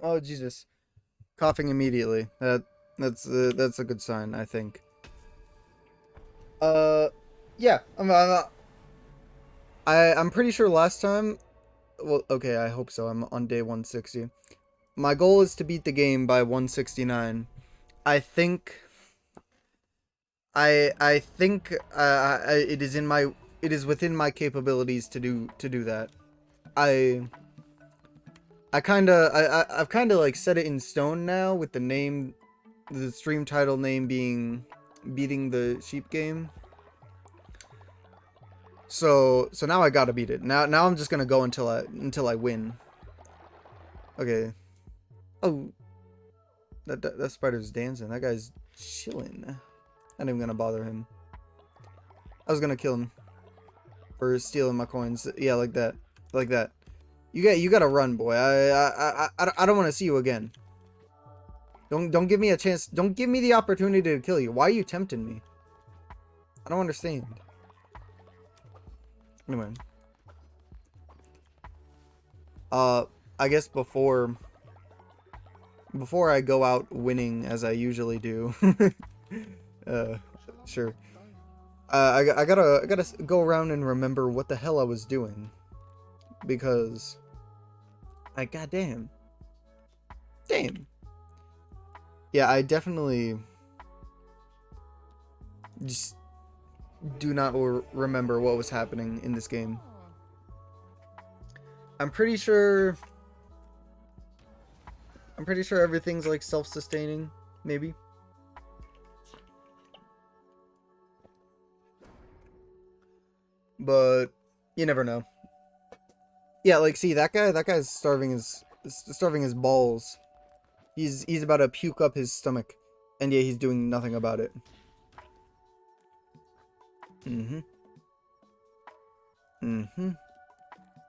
Oh Jesus! Coughing immediately. That's a good sign, I think. Uh, yeah. I'm pretty sure last time. Well, okay, I hope so. I'm on day 160. My goal is to beat the game by 169. I think. I think it is in my it is within my capabilities to do that. I I've kind of like set it in stone now with the stream title name being beating the sheep game. So now I gotta beat it. Now I'm just gonna go until I win. Okay. Oh, that spider's dancing. That guy's chilling. I'm not even gonna bother him. I was gonna kill him for stealing my coins. Yeah, like that. You gotta run, boy. I don't want to see you again. Don't give me a chance. Don't give me the opportunity to kill you. Why are you tempting me? I don't understand. Anyway, I guess before I go out winning as I usually do, uh, sure. I gotta go around and remember what the hell I was doing because, goddamn, damn. Yeah, I definitely just do not remember what was happening in this game. I'm pretty sure everything's like self-sustaining, maybe. But you never know. Yeah, like see that guy's starving his balls. He's about to puke up his stomach, and yeah, he's doing nothing about it. Mm-hmm. Mm-hmm.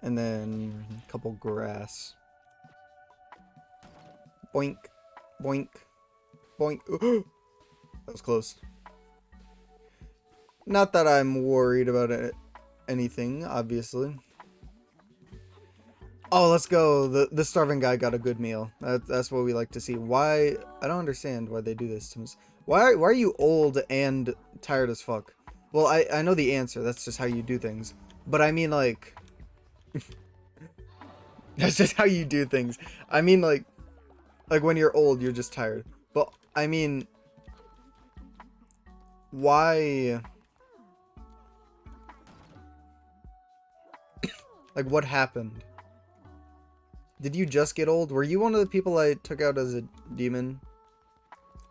And then a couple grass. Boink. Boink. Boink. That was close. Not that I'm worried about it, anything, obviously. Oh, let's go. The starving guy got a good meal. That's what we like to see. Why? I don't understand why they do this to us. Why are you old and tired as fuck? Well, I know the answer. That's just how you do things. But I mean, like... that's just how you do things. I mean, like when you're old, you're just tired. But, I mean... why... like, what happened? Did you just get old? Were you one of the people I took out as a demon?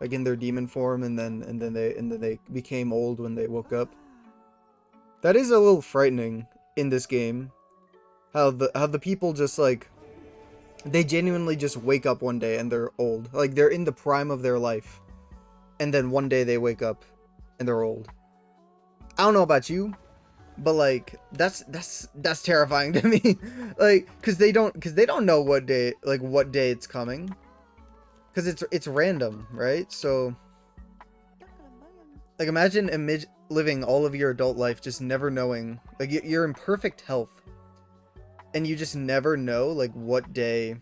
Like in their demon form and then they became old when they woke up? That is a little frightening in this game. How the people just like they genuinely just wake up one day and they're old. Like they're in the prime of their life. And then one day they wake up and they're old. I don't know about you, but like that's terrifying to me. Like cuz they don't know what day it's coming. Cuz it's random, right? So like imagine living all of your adult life just never knowing, like you're in perfect health and you just never know like what day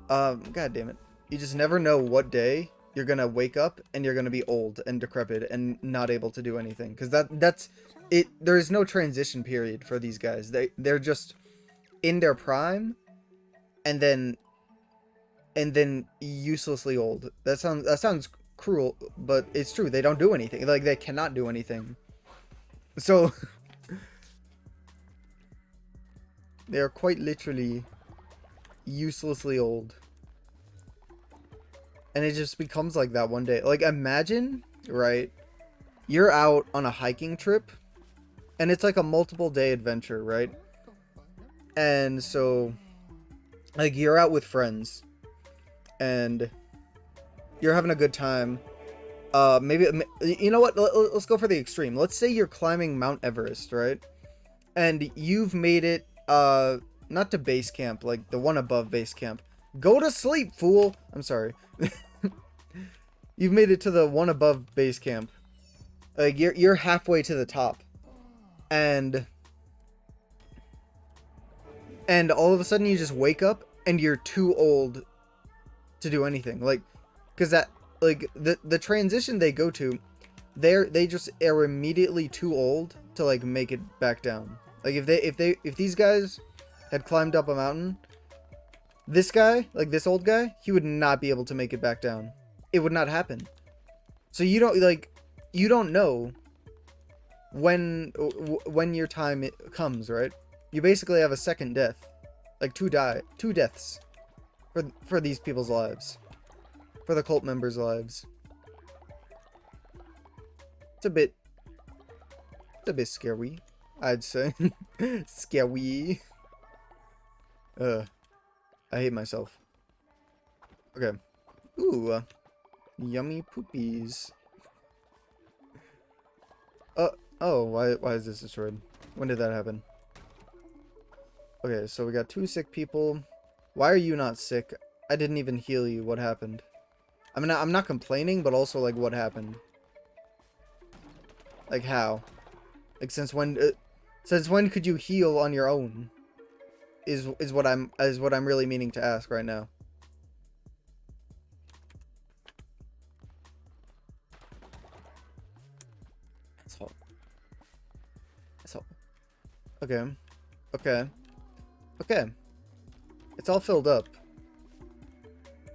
god damn it. You just never know what day you're going to wake up and you're going to be old and decrepit and not able to do anything cuz that's it. There is no transition period for these guys. They're just in their prime and then uselessly old. That sounds cruel, but it's true. They don't do anything. Like they cannot do anything. So they are quite literally uselessly old. And it just becomes like that one day. Like imagine, right? You're out on a hiking trip and it's like a multiple day adventure, right? And so like you're out with friends and you're having a good time. Maybe you know what? Let's go for the extreme. Let's say you're climbing Mount Everest, right? And you've made it not to base camp, like the one above base camp. Go to sleep, fool. I'm sorry. You've made it to the one above base camp. Like you're halfway to the top. And all of a sudden you just wake up and you're too old to do anything. Like, because that, like, the transition they go to, they just are immediately too old to like make it back down. Like if these guys had climbed up a mountain, this guy, like this old guy, he would not be able to make it back down. It would not happen. So you don't know when your time comes, right? You basically have a second death, like two deaths for these people's lives, for the cult members' lives. It's a bit scary, I'd say. Scary. I hate myself. Okay. Ooh, yummy poopies. Oh, why is this destroyed? When did that happen? Okay, so we got 2 sick people. Why are you not sick? I didn't even heal you. What happened? I mean, I'm not complaining, but also, like, what happened? Like, how? Like, since when could you heal on your own? Is what I'm really meaning to ask right now. So, okay. It's all filled up.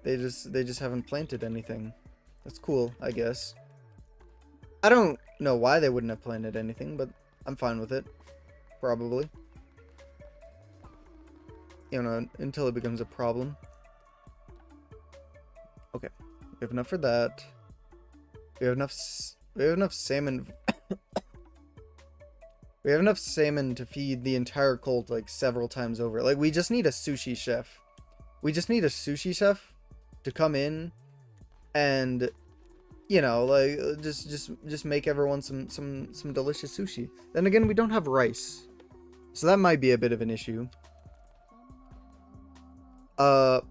They just haven't planted anything. That's cool, I guess. I don't know why they wouldn't have planted anything, but I'm fine with it. Probably. You know, until it becomes a problem. Okay. We have enough for that. We have enough salmon. We have enough salmon to feed the entire cult, like, several times over. Like, we just need a sushi chef. We just need a sushi chef to come in and, you know, like, just make everyone some delicious sushi. Then again, we don't have rice. So that might be a bit of an issue.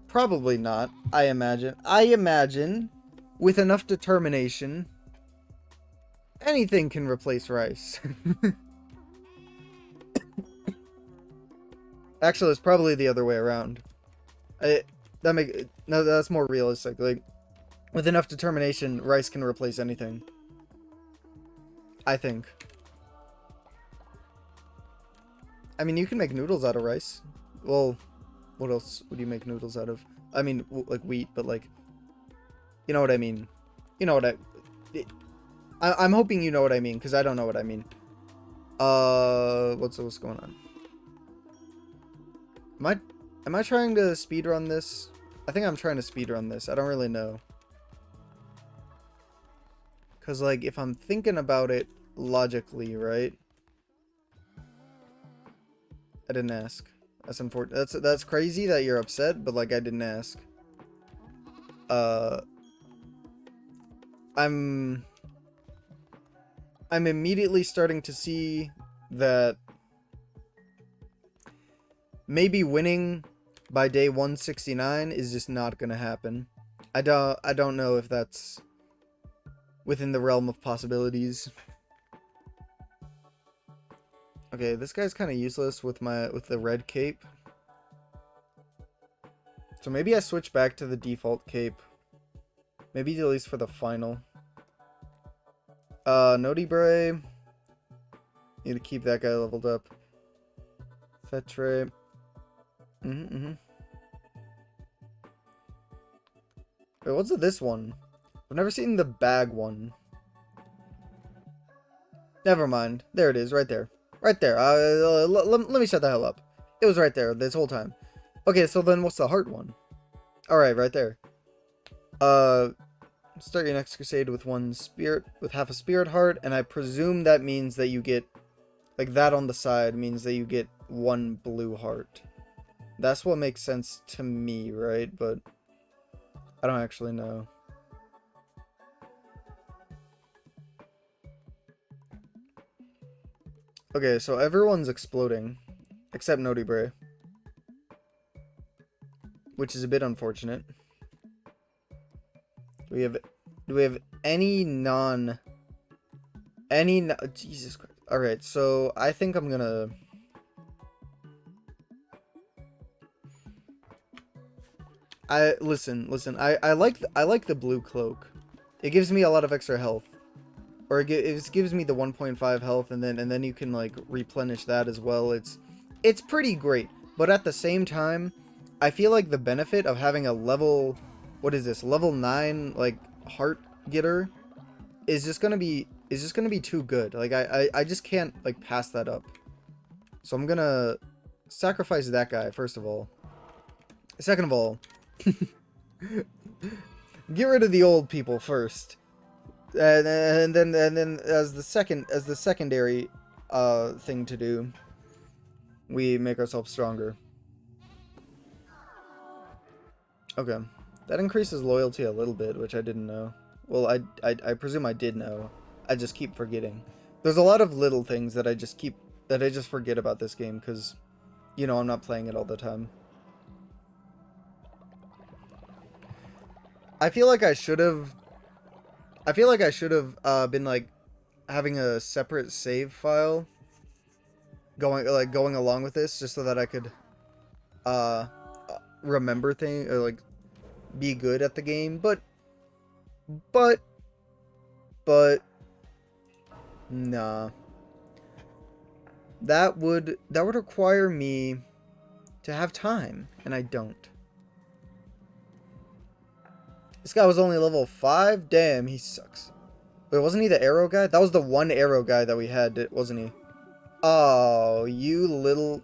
Probably not, I imagine. I imagine, with enough determination, anything can replace rice. Actually, it's probably the other way around. That's more realistic. Like, with enough determination, rice can replace anything. I think. I mean, you can make noodles out of rice. Well, what else would you make noodles out of? I mean, like wheat, but like, you know what I mean. You know what I'm hoping you know what I mean, because I don't know what I mean. What's going on? Am I trying to speedrun this? I think I'm trying to speedrun this. I don't really know. Because, like, if I'm thinking about it logically, right? I didn't ask. That's unfortunate. That's crazy that you're upset, but, like, I didn't ask. I'm immediately starting to see that maybe winning by day 169 is just not gonna happen. I don't know if that's within the realm of possibilities. Okay, this guy's kind of useless with the red cape. So maybe I switch back to the default cape. Maybe at least for the final. Nodibre. Need to keep that guy leveled up. Fetre. Wait, what's this one? I've never seen the bag one. Never mind. There it is, right there. Right there. Let me shut the hell up. It was right there this whole time. Okay, so then what's the heart one? Alright, right there. Start your next crusade with half a spirit heart, and I presume that means that you get, like, that on the side means that you get 1 blue heart. That's what makes sense to me, right? But I don't actually know. Okay, so everyone's exploding except Nodibre, which is a bit unfortunate. Do we have any Jesus Christ. Alright, so I think I'm gonna... I like the blue cloak. It gives me a lot of extra health. Or it gives me the 1.5 health, and then you can like replenish that as well. It's pretty great, but at the same time, I feel like the benefit of having a level, what is this, level 9 like heart getter is just gonna be too good. Like I just can't like pass that up. So I'm gonna sacrifice that guy first of all. Second of all, get rid of the old people first. And then as the secondary thing to do, we make ourselves stronger. Okay, that increases loyalty a little bit, which I didn't know. Well, I presume I did know. I just keep forgetting. There's a lot of little things that I just forget about this game because, you know, I'm not playing it all the time. I feel like I should have been like having a separate save file going along with this, just so that I could remember things or like be good at the game. But nah, that would require me to have time, and I don't. This guy was only level 5? Damn, he sucks. Wait, wasn't he the arrow guy? That was the one arrow guy that we had, wasn't he? Oh, you little...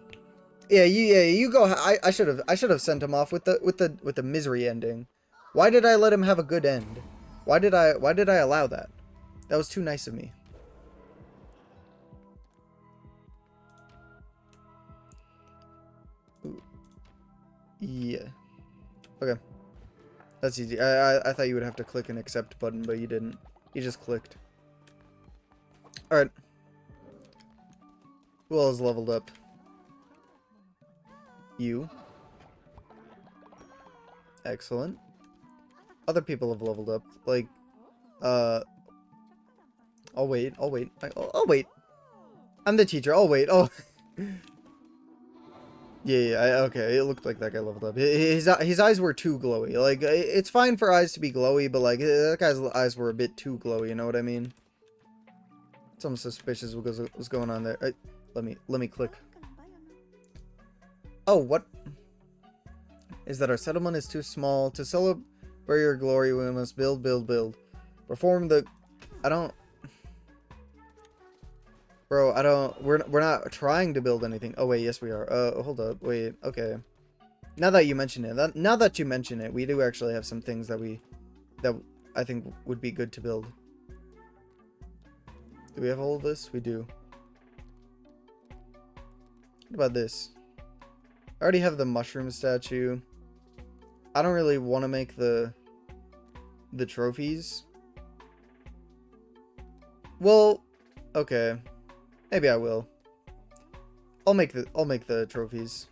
Yeah, you go. I should have sent him off with the misery ending. Why did I let him have a good end? Why did I allow that? That was too nice of me. Ooh. Yeah. Okay. That's easy. I thought you would have to click an accept button, but you didn't. You just clicked. Alright. Who else leveled up? You. Excellent. Other people have leveled up. Like, I'll wait. I'll wait. I'm the teacher. I'll wait. Oh. Yeah, okay, it looked like that guy leveled up. His eyes were too glowy. Like, it's fine for eyes to be glowy, but, like, that guy's eyes were a bit too glowy, you know what I mean? Something suspicious was going on there. Let me click. Oh, what? Is that our settlement is too small. To celebrate your glory, we must build. Perform the... I don't... Bro, we're not trying to build anything. Oh wait, yes we are. Hold up, wait, okay. Now that you mention it, we do actually have some things that I think would be good to build. Do we have all of this? We do. What about this? I already have the mushroom statue. I don't really want to make the trophies. Well, okay. Maybe I will. I'll make the trophies.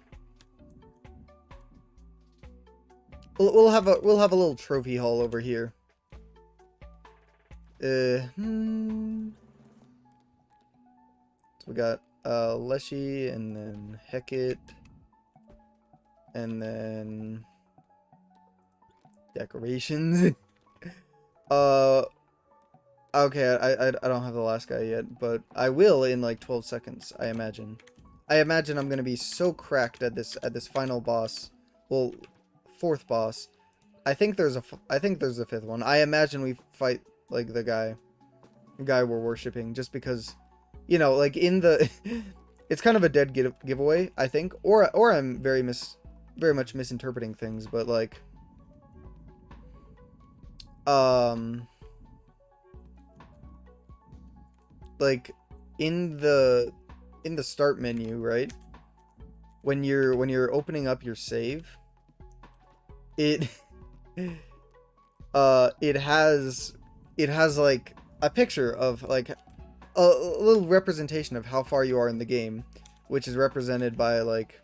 We'll have a little trophy haul over here. So we got Leshy, and then Hecate, and then decorations. Okay, I don't have the last guy yet, but I will in like 12 seconds, I imagine. I imagine I'm gonna be so cracked at this final boss. Well, fourth boss. I think there's a fifth one. I imagine we fight like the guy we're worshipping, just because, you know, like in the it's kind of a dead giveaway, I think, or I'm very much misinterpreting things, but like like in the start menu, right? When you're opening up your save, it it has like a picture of like a little representation of how far you are in the game, which is represented by like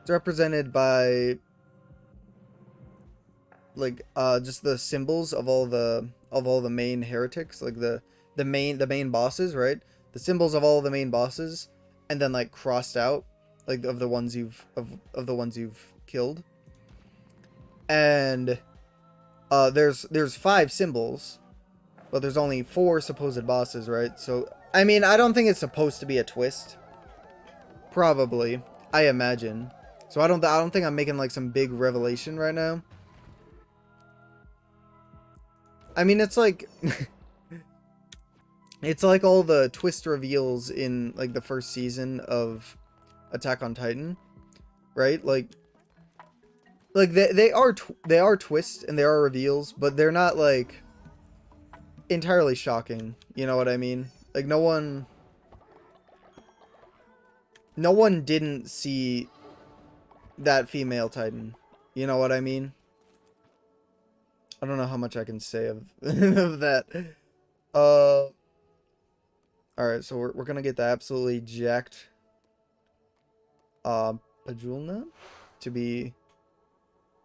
it's represented by like just the symbols of all the main heretics, like the main bosses, right? The symbols of all the main bosses, and then like crossed out, like of the ones you've of the ones you've killed. And there's 5 symbols, but there's only 4 supposed bosses, right? So I mean, I don't think it's supposed to be a twist. Probably, I imagine. So I don't think I'm making like some big revelation right now. I mean, it's like it's like all the twist reveals in like the first season of Attack on Titan, right? Like they are twists and they are reveals, but they're not like entirely shocking. You know what I mean? Like no one didn't see that female Titan. You know what I mean? I don't know how much I can say of of that. Alright, so we're gonna get the absolutely jacked Pajulna to be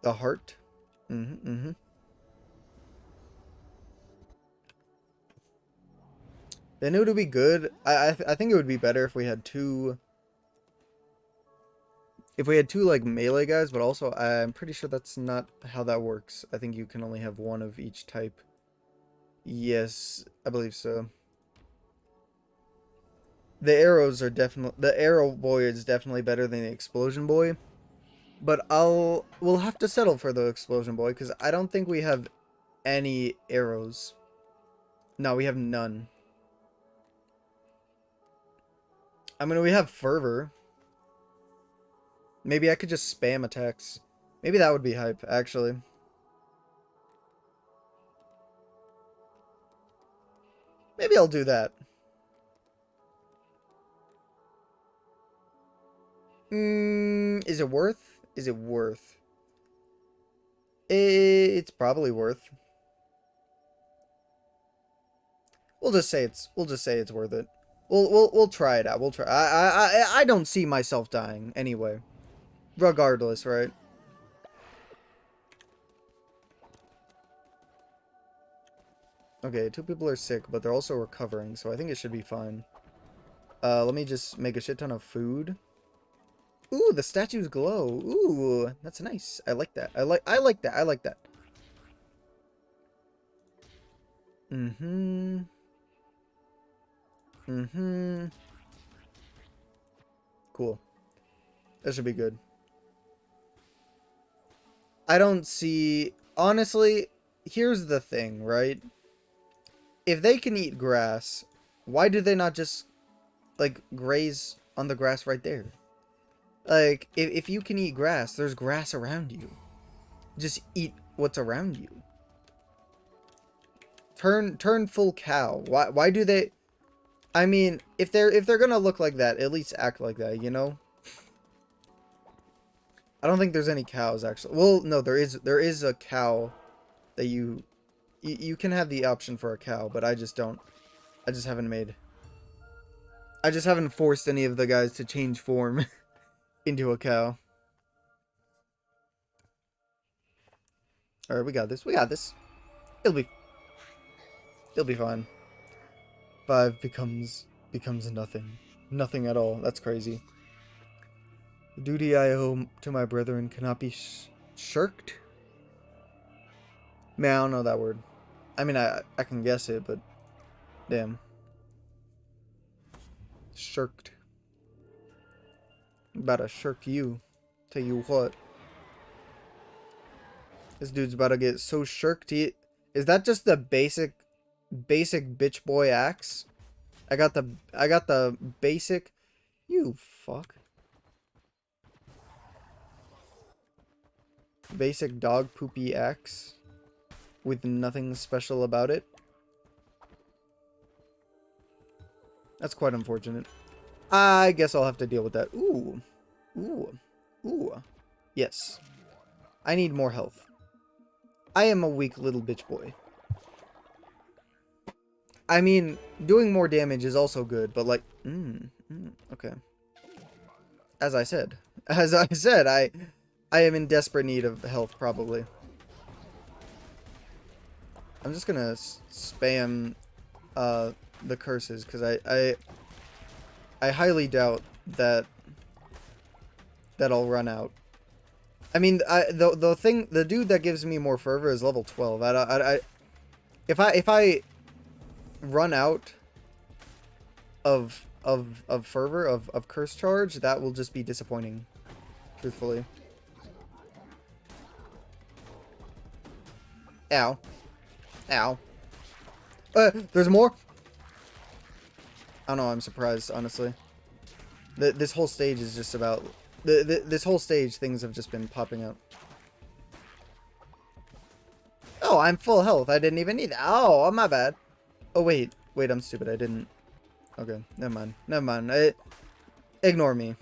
the heart. They knew to be good. I think it would be better if we had two like melee guys, but also I'm pretty sure that's not how that works. I think you can only have one of each type. Yes, I believe so. The arrows are definitely, the arrow boy is definitely better than the explosion boy. But we'll have to settle for the explosion boy because I don't think we have any arrows. No, we have none. I mean, we have fervor. Maybe I could just spam attacks. Maybe that would be hype, actually. Maybe I'll do that. Is it worth? Is it worth? It's probably worth. We'll just say it's worth it. We'll try it out. We'll try. I don't see myself dying anyway. Regardless, right? Okay, 2 people are sick, but they're also recovering, so I think it should be fine. Let me just make a shit ton of food. Ooh, the statues glow. Ooh, that's nice. I like that. I like that. I like that. Cool. That should be good. I don't see... Honestly, here's the thing, right? If they can eat grass, why do they not just, like, graze on the grass right there? Like, if you can eat grass, there's grass around you. Just eat what's around you. Turn full cow. Why do they... I mean, if they're gonna look like that, at least act like that, you know? I don't think there's any cows actually. Well, no, there is a cow that you can have the option for a cow, but I just don't. I just haven't forced any of the guys to change form into a cow. All right, we got this. We got this. It'll be fine. 5 becomes nothing. Nothing at all. That's crazy. The duty I owe to my brethren cannot be shirked. Man, I don't know that word. I mean, I can guess it, but damn. Shirked. About to shirk you. Tell you what. This dude's about to get so shirked. Is that just the basic bitch boy axe? I got the basic. You fuck. Basic dog poopy axe with nothing special about it. That's quite unfortunate. I guess I'll have to deal with that. Ooh. Ooh. Ooh. Yes. I need more health. I am a weak little bitch boy. I mean, doing more damage is also good, but like... okay. As I said, I am in desperate need of health, probably. I'm just gonna spam the curses, because I highly doubt that I'll run out. I mean, the dude that gives me more fervor is level 12. If I run out of fervor of curse charge, that will just be disappointing, truthfully. Ow. Ow. There's more? I don't know, I'm surprised, honestly. This whole stage is just about... This whole stage, things have just been popping up. Oh, I'm full health. I didn't even need that. Oh, my bad. Oh, wait. Wait, I'm stupid. I didn't... Okay, never mind. Never mind. Ignore me.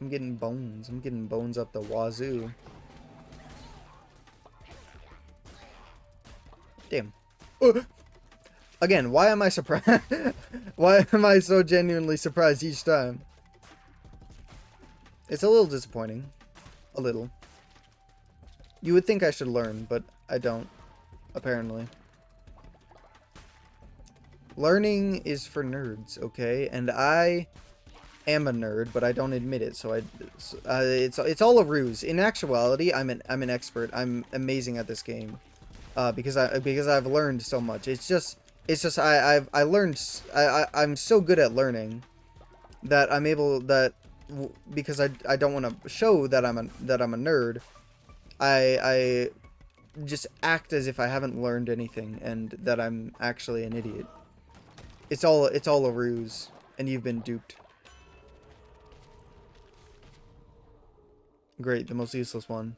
I'm getting bones. I'm getting bones up the wazoo. Damn. Again, why am I surprised? Why am I so genuinely surprised each time? It's a little disappointing. A little. You would think I should learn, but I don't. Apparently. Learning is for nerds, okay? And I am a nerd, but I don't admit it, so it's all a ruse. In actuality, I'm an expert. I'm amazing at this game. Because I've learned so much. It's just I'm so good at learning that I'm able because I don't want to show that I'm a nerd. I just act as if I haven't learned anything and that I'm actually an idiot. It's all a ruse, and you've been duped. Great, the most useless one.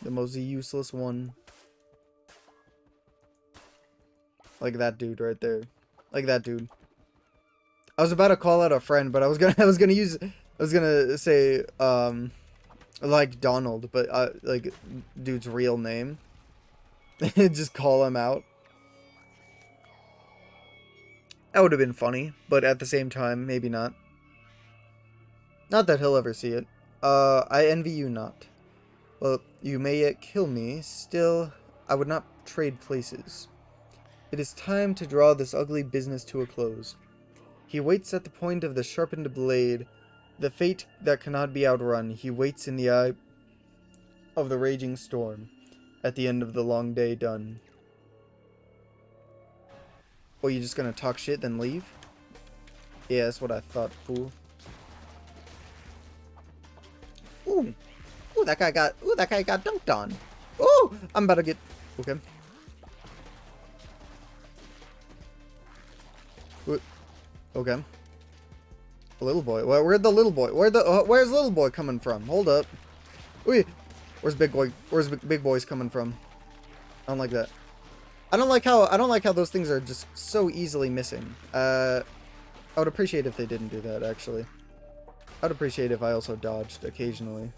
The most useless one. Like that dude right there. Like that dude. I was about to call out a friend, but I was gonna say like Donald, but like dude's real name. Just call him out. That would have been funny, but at the same time, maybe not. Not that he'll ever see it. I envy you not. Well, you may yet kill me, still, I would not trade places. It is time to draw this ugly business to a close. He waits at the point of the sharpened blade, the fate that cannot be outrun. He waits in the eye of the raging storm, at the end of the long day done. Oh, you just gonna talk shit then leave? Yeah, that's what I thought, fool. Ooh. Ooh, that guy got dunked on. Ooh, I'm about to get... Okay. Ooh. Okay. A little boy. Where'd the little boy? Where's little boy coming from? Hold up. Ooh. Where's big boy? Where's big boys coming from? I don't like that. I don't like how those things are just so easily missing. I would appreciate if they didn't do that, actually. I would appreciate if I also dodged occasionally.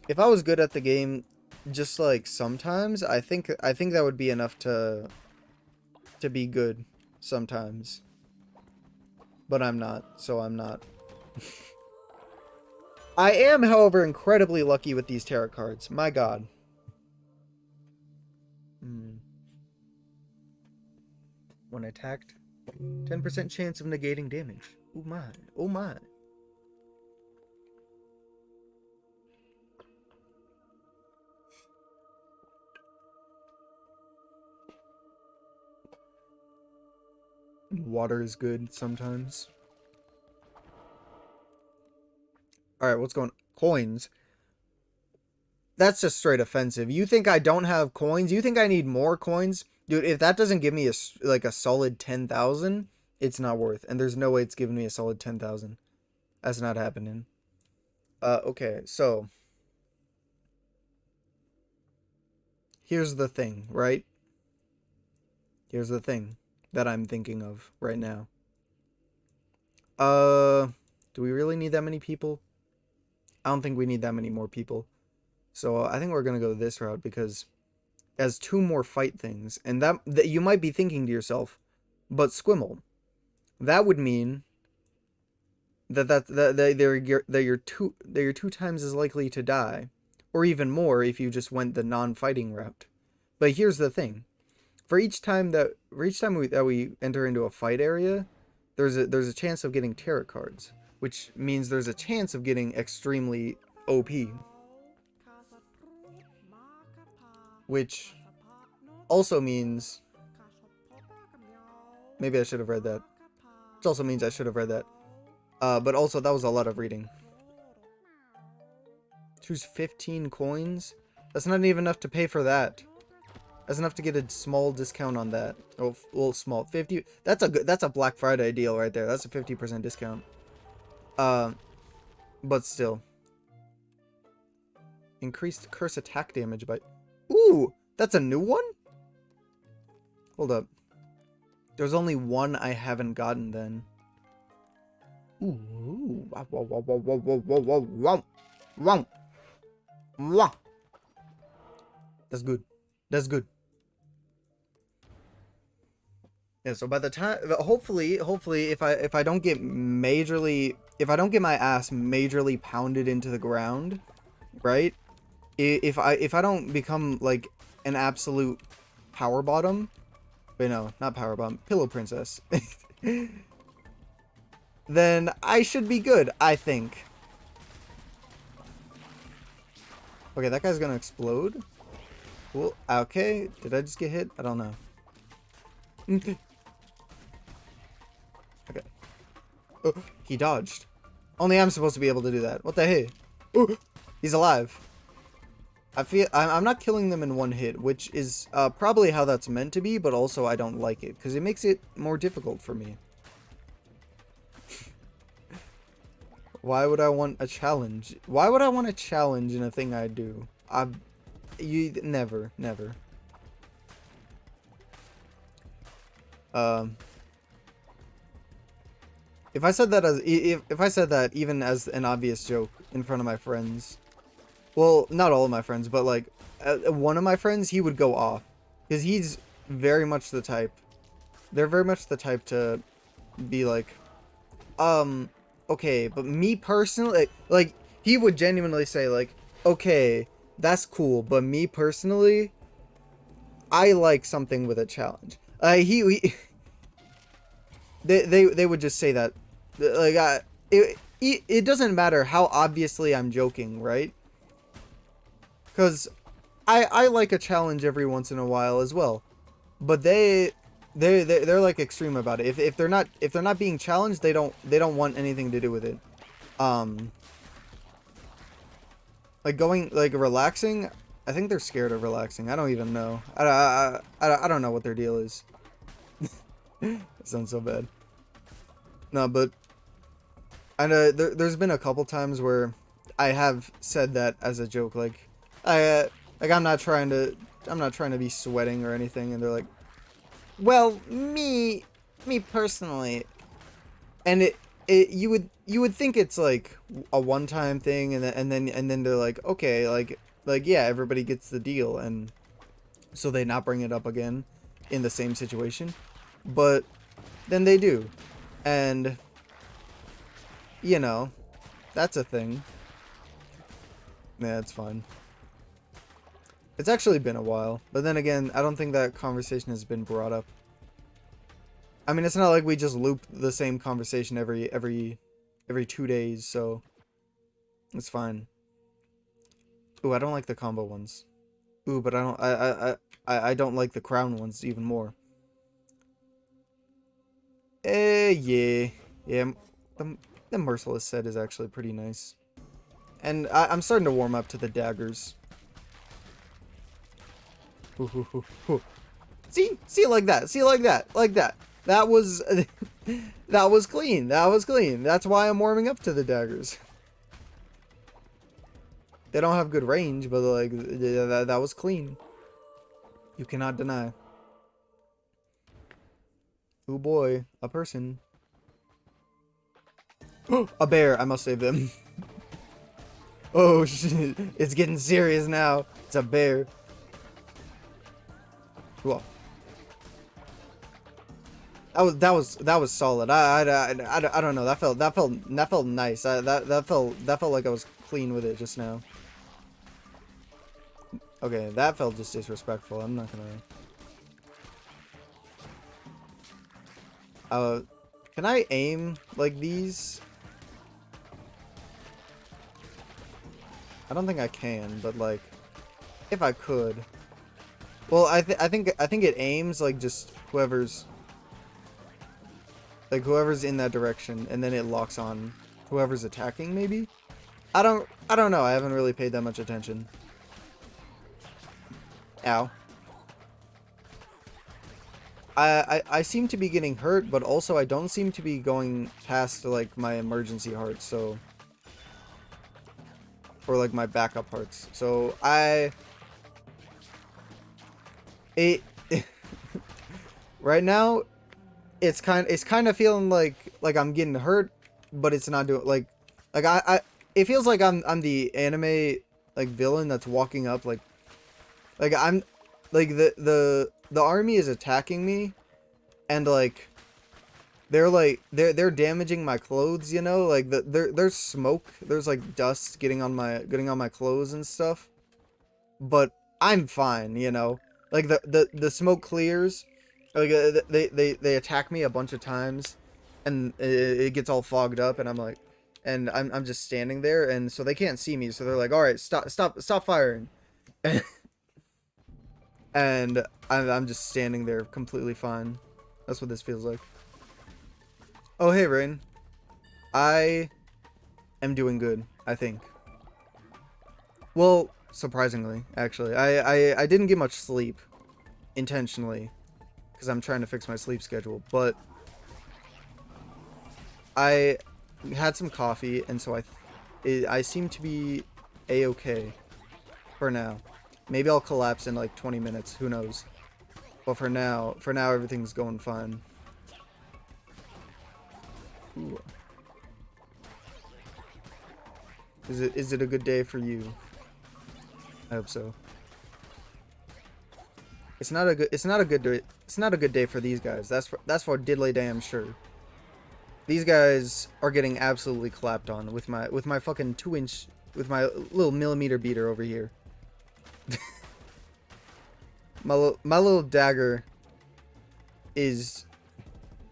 If I was good at the game, just like sometimes, I think that would be enough to be good sometimes. But I'm not, so I'm not. I am, however, incredibly lucky with these tarot cards. My god. When attacked, 10% chance of negating damage. Oh my. Oh my. Water is good sometimes. Alright, what's going on? Coins. That's just straight offensive. You think I don't have coins? You think I need more coins? Dude, if that doesn't give me a solid 10,000, it's not worth. And there's no way it's giving me a solid 10,000. That's not happening. Okay, so. Here's the thing, right? Here's the thing that I'm thinking of right now. Do we really need that many people? I don't think we need that many more people. So I think we're going to go this route because as 2 more fight things, and that you might be thinking to yourself, but Squimble, that would mean that you're 2 times as likely to die, or even more if you just went the non-fighting route. But here's the thing. for each time that we enter into a fight area, there's a chance of getting tarot cards, which means there's a chance of getting extremely OP, which also means maybe I should have read that. Which also means I should have read that. But also that was a lot of reading. Choose 15 coins. That's not even enough to pay for that. That's enough to get a small discount on that. Oh, well, small 50. That's a Black Friday deal right there. That's a 50% discount. But still, increased curse attack damage by. Ooh, that's a new one. Hold up. There's only one I haven't gotten then. Ooh, wow, wow, wow, wow, wow, wow, wow, wow, wow, wow. That's good. That's good. Yeah, so by the time, hopefully, if I don't get my ass majorly pounded into the ground, right? If I don't become like an absolute power bottom, wait, no, not power bottom, pillow princess, then I should be good, I think. Okay, that guy's gonna explode. Cool. Okay, did I just get hit? I don't know. Okay. Oh, he dodged. Only I'm supposed to be able to do that. What the hey? Oh, he's alive. I'm not killing them in one hit, which is probably how that's meant to be, but also I don't like it because it makes it more difficult for me. Why would I want a challenge? Why would I want a challenge in a thing I do? Never. If I said that even as an obvious joke in front of my friends, well, not all of my friends, but like one of my friends, he would go off because he's very much the type. They're very much the type to be like, okay, but me personally, like he would genuinely say like, okay, that's cool, but me personally, I like something with a challenge. They would just say that, like, it doesn't matter how obviously I'm joking, right? Because I like a challenge every once in a while as well, but they're like extreme about it. If they're not being challenged, they don't want anything to do with it. Like relaxing, I think they're scared of relaxing. I don't even know. I don't know what their deal is. It sounds so bad. No, but I know there's been a couple times where I have said that as a joke, like I'm not trying to be sweating or anything, and they're like, well, me personally, and you would think it's like a one-time thing, and then they're like, okay, like yeah, everybody gets the deal, and so they not bring it up again in the same situation, but then they do, and you know, that's a thing. Yeah, it's fine. It's actually been a while, but then again, I don't think that conversation has been brought up. I mean, it's not like we just loop the same conversation every 2 days, so it's fine. Ooh, I don't like the combo ones. Ooh, but I don't like the crown ones even more. Yeah. The Merciless set is actually pretty nice. And I'm starting to warm up to the daggers. See like that. That was that was clean. That's why I'm warming up to the daggers. They don't have good range, but like that was clean. You cannot deny. Oh boy, a person. A bear. I must save them. Oh shit! It's getting serious now. It's a bear. Whoa. That was solid. I don't know. That felt nice. That felt like I was clean with it just now. Okay, that felt just disrespectful. I'm not gonna. Uh, can I aim like these? I don't think I can, but like, if I could. Well, I think it aims like just whoever's in that direction, and then it locks on whoever's attacking. Maybe. I don't know. I haven't really paid that much attention. Ow. I seem to be getting hurt, but also I don't seem to be going past like my emergency hearts, so or like my backup hearts. So it right now it's kind of feeling like I'm getting hurt, but it's not doing like I it feels like I'm the anime like villain that's walking up like I'm like the army is attacking me, and like they're damaging my clothes, you know, like there's smoke, there's like dust getting on my clothes and stuff, but I'm fine, you know, like the smoke clears, like they attack me a bunch of times, and it gets all fogged up, and I'm just standing there, and so they can't see me, so they're like, all right, stop firing. And I'm just standing there completely fine. That's what this feels like. Oh, hey, Rain. I am doing good, I think. Well, surprisingly, actually. I didn't get much sleep intentionally because I'm trying to fix my sleep schedule, but I had some coffee, and so I seem to be a-okay for now. Maybe I'll collapse in like 20 minutes, who knows. But for now everything's going fine. Ooh. Is it a good day for you? I hope so. It's not a good day for these guys. That's for diddly damn sure. These guys are getting absolutely clapped on with my fucking 2-inch with my little millimeter beater over here. my little dagger is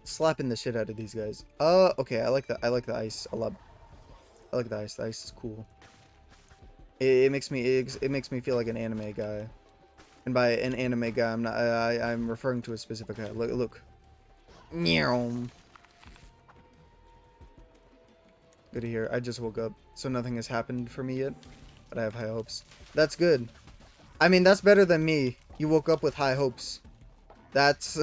slapping the shit out of these guys. Okay, I like the ice a lot. I like the ice. The ice is cool. It makes me feel like an anime guy. And by an anime guy, I'm referring to a specific guy. Look. Good to hear. I just woke up, so nothing has happened for me yet, but I have high hopes. That's good. I mean, that's better than me. You woke up with high hopes. That's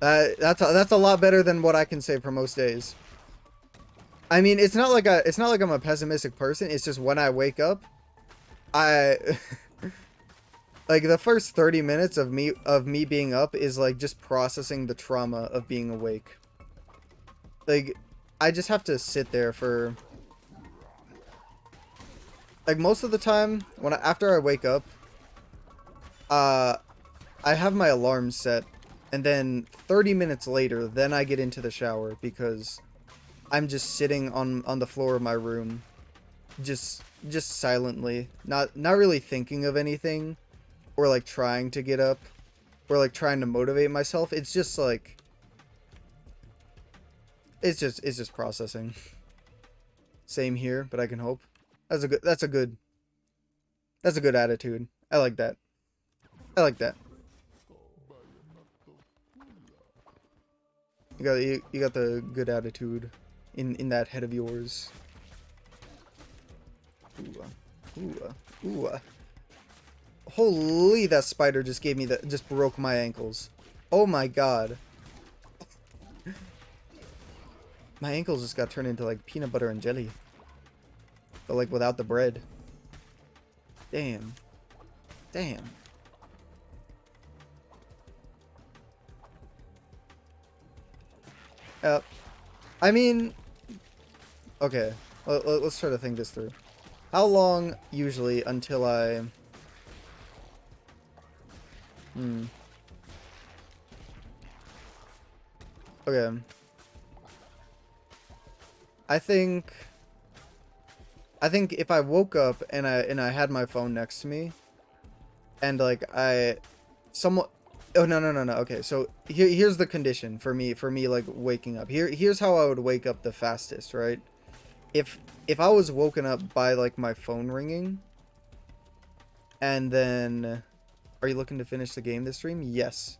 that's a lot better than what I can say for most days. I mean, it's not like I'm a pessimistic person. It's just when I wake up, I like the first 30 minutes of me being up is like just processing the trauma of being awake. Like I just have to sit there for like most of the time after I wake up, I have my alarm set, and then 30 minutes later, then I get into the shower because I'm just sitting on the floor of my room, just silently, not really thinking of anything, or like trying to get up, or like trying to motivate myself. It's just like it's just processing. Same here, but I can hope. That's a good attitude. I like that. I like that. You got the good attitude in that head of yours. Ooh. Holy, that spider just just broke my ankles. Oh my god. My ankles just got turned into like peanut butter and jelly. But like without the bread. Damn. I mean, okay. Let's try to think this through. How long usually until I... Okay. I think if I woke up and I had my phone next to me, and like somewhat Oh, no, no, no, no. Okay, so here's the condition for me like waking up. Here's how I would wake up the fastest, right? If if I was woken up by like my phone ringing, and then, are you looking to finish the game this stream? Yes.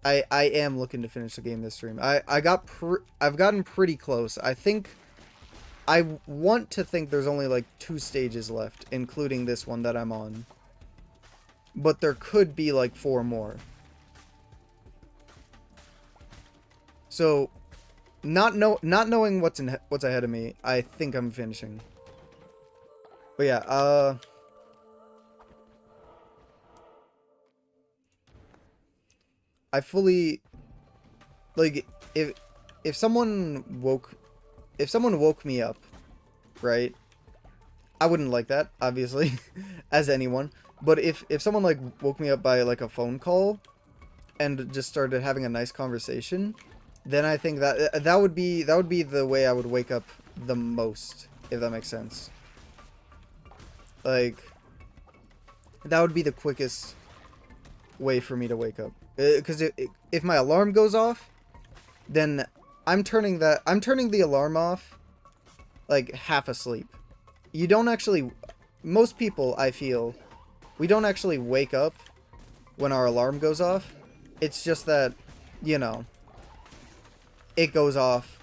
I am looking to finish the game this stream. I've gotten pretty close. I think I want to think there's only like 2 stages left, including this one that I'm on. But there could be like 4 more. So, not knowing what's ahead of me, I think I'm finishing. But yeah, I fully, like, if someone woke me up, right? I wouldn't like that, obviously, as anyone. But if someone like woke me up by like a phone call and just started having a nice conversation, then I think that would be the way I would wake up the most, if that makes sense. Like, that would be the quickest way for me to wake up. Because if my alarm goes off, then I'm turning the alarm off like half asleep. You don't actually, most people, I feel, we don't actually wake up when our alarm goes off. It's just that, you know, it goes off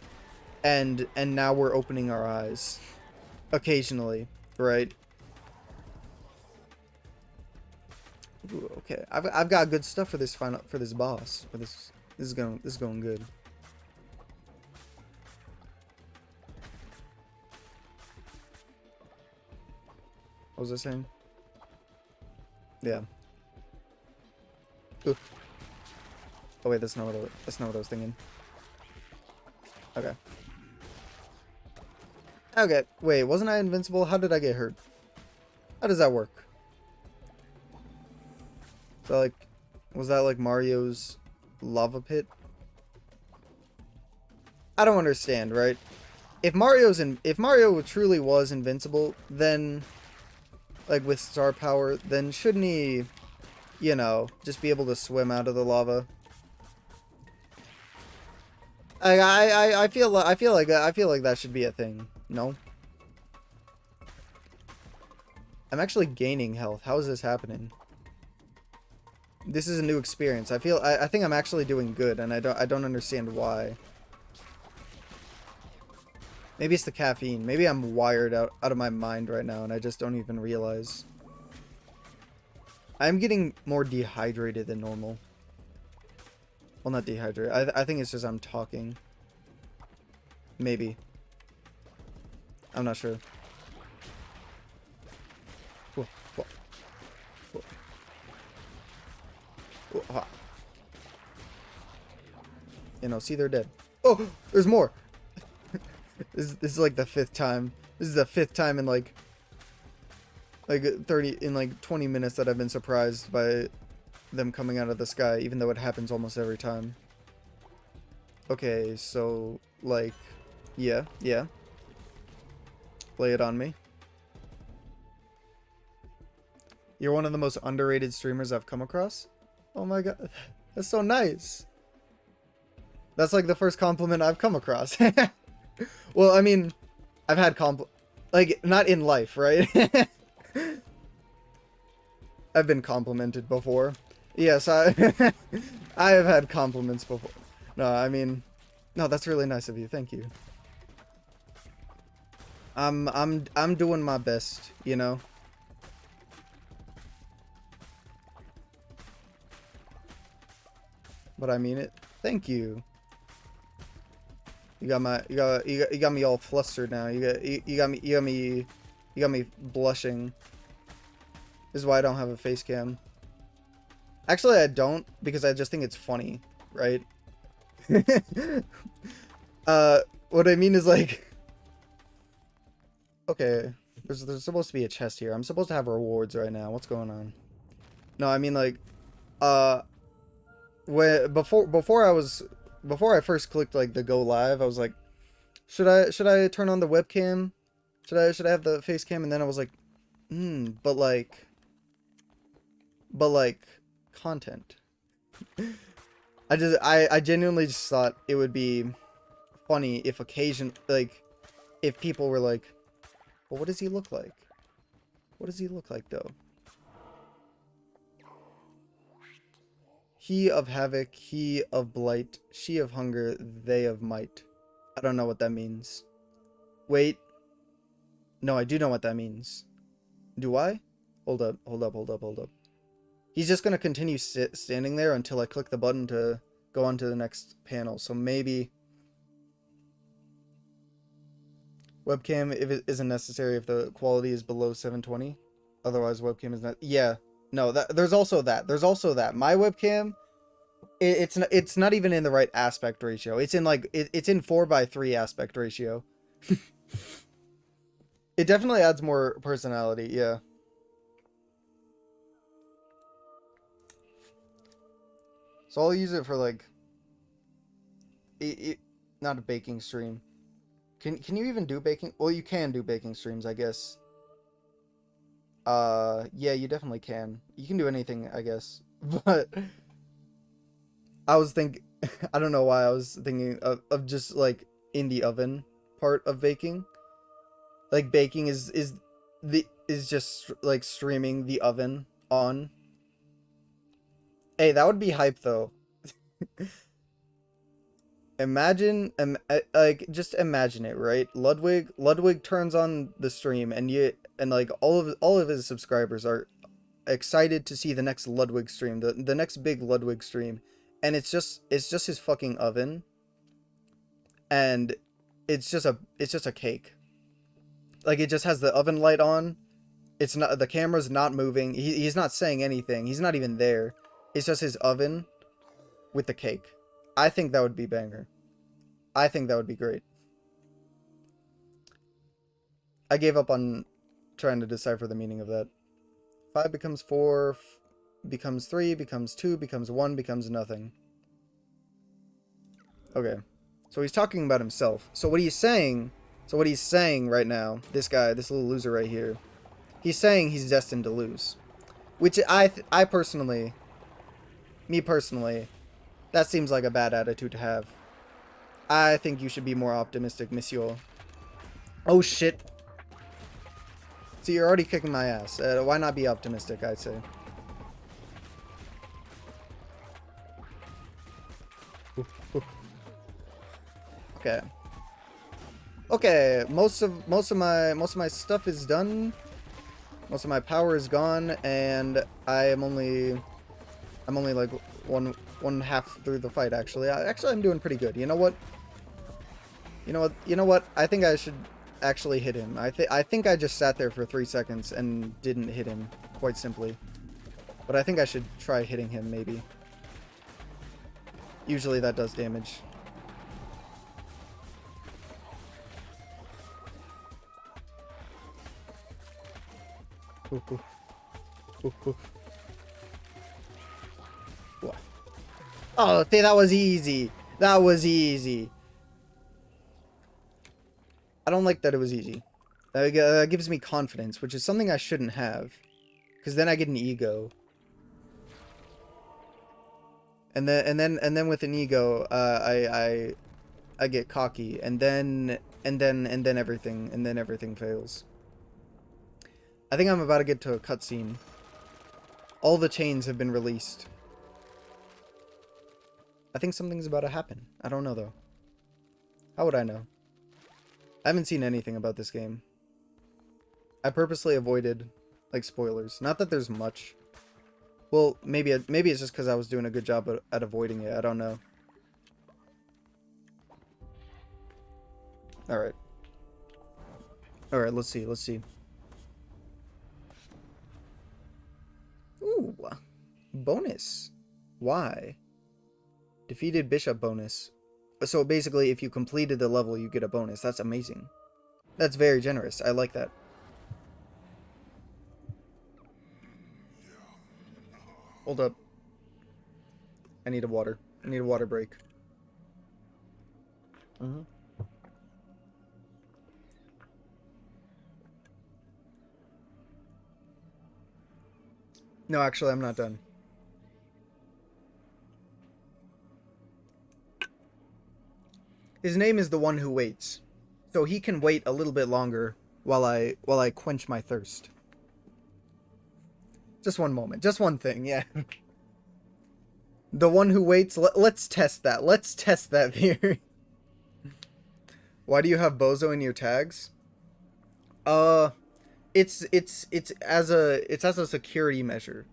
and now we're opening our eyes occasionally, right? Ooh, okay, I've got good stuff for this boss. This is going good. What was I saying? Yeah. Ooh. Oh wait, that's not what I was thinking. Okay. Okay. Wait, wasn't I invincible? How did I get hurt? How does that work? So like, was that like Mario's lava pit? I don't understand, right? If Mario truly was invincible, then like with star power, then shouldn't he, you know, just be able to swim out of the lava? I feel like that should be a thing. No? I'm actually gaining health. How is this happening? This is a new experience. I think I'm actually doing good, and I don't understand why. Maybe it's the caffeine. Maybe I'm wired out of my mind right now, and I just don't even realize. I'm getting more dehydrated than normal. Well, not dehydrated. I think it's just I'm talking. Maybe. I'm not sure. Whoa, whoa, whoa. Whoa, ha. You know, see, they're dead. Oh, there's more. This is like the 5th time. This is the 5th time in like 20 minutes that I've been surprised by them coming out of the sky, even though it happens almost every time. Okay, so like, yeah. Lay it on me. You're one of the most underrated streamers I've come across. Oh my god, that's so nice. That's like the first compliment I've come across. Well, I mean, I've had like, not in life, right? I've been complimented before. Yes, I I have had compliments before. No, I mean, no, that's really nice of you. Thank you. I'm doing my best, you know. But I mean it. Thank you. You got me all flustered now. You got me blushing. This is why I don't have a face cam. Actually, I don't, because I just think it's funny, right? What I mean is like, okay, there's supposed to be a chest here. I'm supposed to have rewards right now. What's going on? No, I mean like, before I first clicked like the go live, I was like, should I turn on the webcam? Should I have the face cam? And then I was like, but like content. I genuinely just thought it would be funny if if people were like, well, what does he look like? What does he look like, though? He of havoc, he of blight, she of hunger, they of might. I don't know what that means. Wait. No, I do know what that means. Do I? Hold up, hold up, hold up, hold up. He's just gonna continue standing there until I click the button to go on to the next panel. So maybe webcam if it isn't necessary if the quality is below 720. Otherwise, webcam is not. Yeah, no. There's also that. There's also that. My webcam, it's not even in the right aspect ratio. It's in like it's in 4:3 aspect ratio. It definitely adds more personality. Yeah. So I'll use it for like not a baking stream. Can you even do baking? Well, you can do baking streams, I guess. Yeah, you definitely can. You can do anything, I guess. But I was thinking, I don't know why I was thinking of just like in the oven part of baking. Like baking is just like streaming the oven on. Hey, that would be hype though. Imagine, like, just imagine it, right? Ludwig turns on the stream, and like all of his subscribers are excited to see the next Ludwig stream, the next big Ludwig stream, and it's just his fucking oven, and it's just a cake. Like it just has the oven light on. It's not the camera's not moving. He's not saying anything. He's not even there. It's just his oven with the cake. I think that would be banger. I think that would be great. I gave up on trying to decipher the meaning of that. 5 becomes 4, becomes 3, becomes 2, becomes 1, becomes nothing. Okay. So he's talking about himself. So what he's saying right now, this guy, this little loser right here, he's saying he's destined to lose. Which I personally, me personally, that seems like a bad attitude to have. I think you should be more optimistic, monsieur. Oh shit. So you're already kicking my ass. Why not be optimistic, I'd say. Okay. Okay, most of my stuff is done. Most of my power is gone, and I'm only like one half through the fight actually. I'm doing pretty good. You know what? You know what? I think I should actually hit him. I think I just sat there for 3 seconds and didn't hit him, quite simply. But I think I should try hitting him maybe. Usually that does damage. Oh, see, that was easy. That was easy. I don't like that it was easy. That gives me confidence, which is something I shouldn't have. Because then I get an ego. And then with an ego, I get cocky, and then everything fails. I think I'm about to get to a cutscene. All the chains have been released. I think something's about to happen. I don't know though. How would I know? I haven't seen anything about this game. I purposely avoided like spoilers. Not that there's much. Well, maybe it's just because I was doing a good job at avoiding it. I don't know. Alright. Alright, let's see. Let's see. Ooh. Bonus. Why? Defeated bishop bonus. So basically, if you completed the level, you get a bonus. That's amazing. That's very generous. I like that. Hold up. I need a water. I need a water break. No, actually, I'm not done. His name is the one who waits. So he can wait a little bit longer while I quench my thirst. Just one moment. Just one thing, yeah. The one who waits. Let's test that. Let's test that theory. Why do you have Bozo in your tags? It's as a security measure.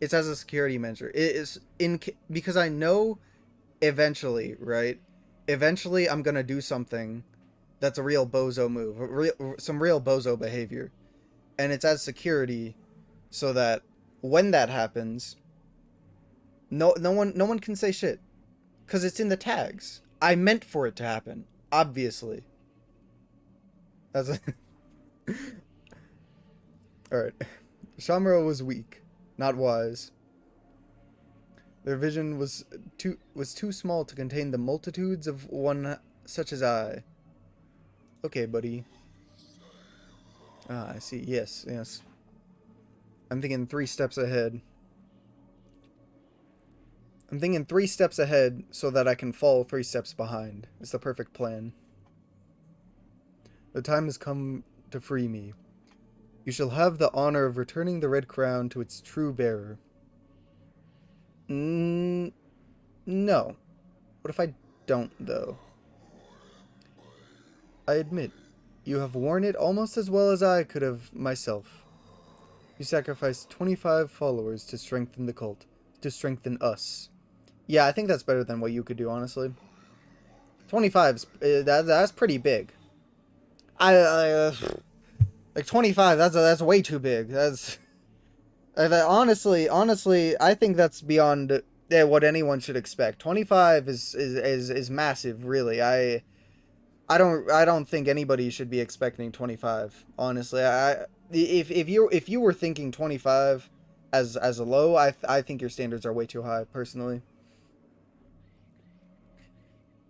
It's as a security measure. It is because I know eventually, right? Eventually, I'm gonna do something that's a real bozo move, some real bozo behavior, and it's as security, so that when that happens, no one can say shit, cause it's in the tags. I meant for it to happen, obviously. That's a all right. Shamro was weak, not wise. Their vision was too small to contain the multitudes of one such as I. Okay, buddy. Ah, I see. Yes, yes. I'm thinking 3 steps ahead. I'm thinking 3 steps ahead so that I can fall 3 steps behind. It's the perfect plan. The time has come to free me. You shall have the honor of returning the red crown to its true bearer. No. What if I don't, though? I admit, you have worn it almost as well as I could have myself. You sacrificed 25 followers to strengthen the cult, to strengthen us. Yeah, I think that's better than what you could do, honestly. 25's that's pretty big. Like 25. That's way too big. Honestly, I think that's beyond what anyone should expect. 25 is massive, really. I don't think anybody should be expecting 25. Honestly, if you were thinking 25 as a low, I think your standards are way too high, personally.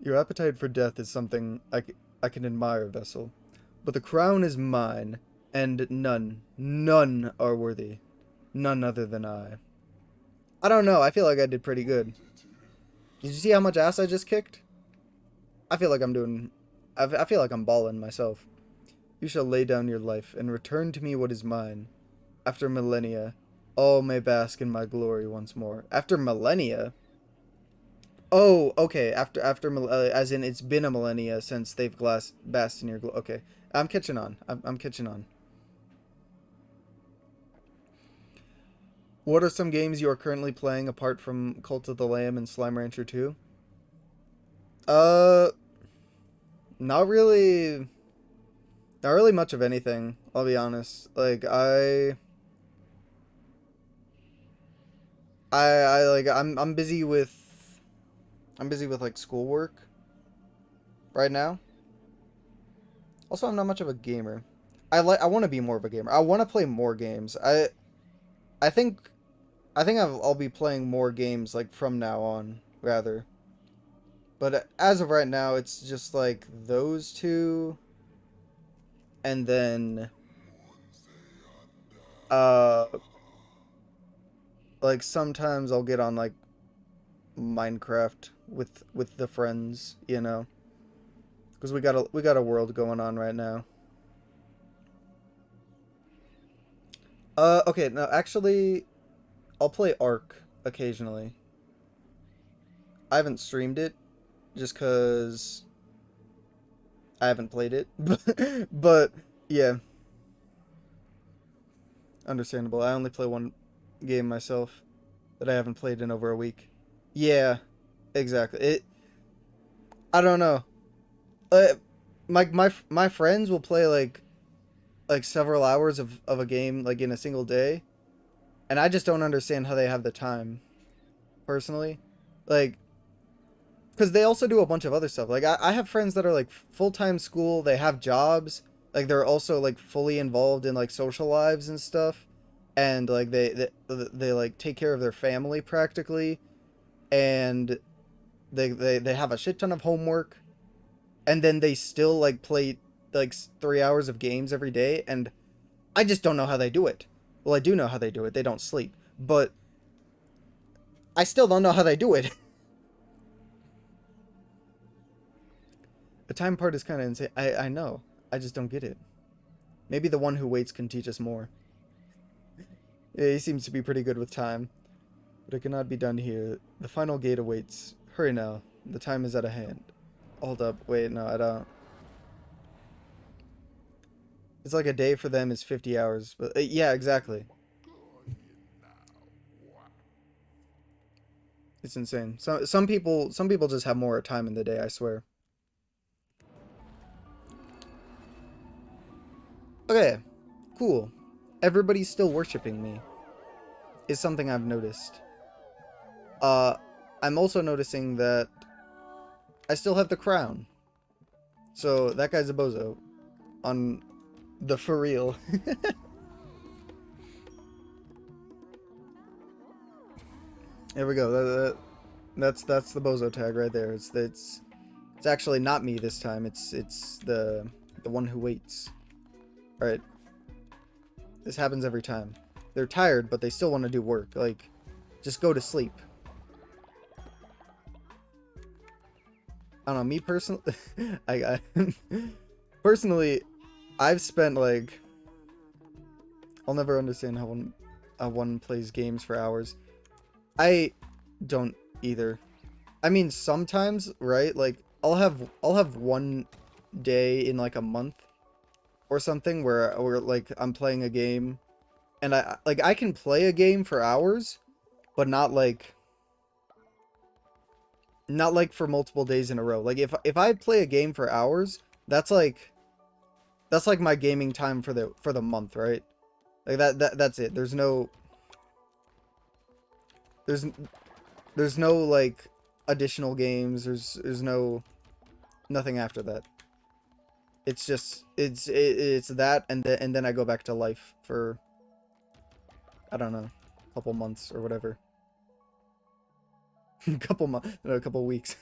Your appetite for death is something I can admire, Vessel. But the crown is mine, and none are worthy. None other than I. I don't know, I feel like I did pretty good. Did you see how much ass I just kicked? I feel like I feel like I'm balling myself. You shall lay down your life, and return to me what is mine. After millennia, all may bask in my glory once more. After millennia? Oh, okay. As in, it's been a millennia since they've basked in your glory. Okay, I'm catching on. I'm catching on. What are some games you are currently playing apart from Cult of the Lamb and Slime Rancher 2? Uh, not really. Not really much of anything. I'll be honest. Like I'm busy with like schoolwork right now. Also, I'm not much of a gamer. I want to be more of a gamer. I want to play more games. I think I'll be playing more games like from now on, rather. But as of right now, it's just like those two, and then uh like sometimes I'll get on like Minecraft with the friends, you know, because we got a world going on right now. Okay, no, actually, I'll play Ark occasionally. I haven't streamed it just because I haven't played it, but yeah, understandable. I only play one game myself that I haven't played in over a week. Yeah, exactly. I don't know. Uh, my friends will play like several hours of a game like in a single day, and I just don't understand how they have the time, personally. Like, because they also do a bunch of other stuff. Like, I have friends that are like full-time school, they have jobs, like they're also like fully involved in like social lives and stuff, and like they like take care of their family practically, and they have a shit ton of homework, and then they still like play like 3 hours of games every day, and I just don't know how they do it. Well, I do know how they do it. They don't sleep, but I still don't know how they do it. The time part is kind of insane. I know. I just don't get it. Maybe the one who waits can teach us more. Yeah, he seems to be pretty good with time. But it cannot be done here. The final gate awaits. Hurry now. The time is at a hand. Hold up. Wait, no, I don't. It's like a day for them is 50 hours. But yeah, exactly. It's insane. Some people just have more time in the day, I swear. Okay. Cool. Everybody's still worshiping me. Is something I've noticed. I'm also noticing that I still have the crown. So that guy's a bozo. On the for real. There we go. That's the bozo tag right there. It's actually not me this time. It's the one who waits. All right. This happens every time. They're tired, but they still want to do work. Like, just go to sleep. I don't know. Me personally, I personally, I've spent like, I'll never understand how one plays games for hours. I don't either. I mean, sometimes, right? Like, I'll have one day in like a month or something where like I'm playing a game, and I can play a game for hours, but not like for multiple days in a row. Like if I play a game for hours, that's like my gaming time for the month, right? Like that's it. There's no like additional games. There's nothing after that. It's just it's that, and then I go back to life for, I don't know, a couple months or whatever. A couple weeks.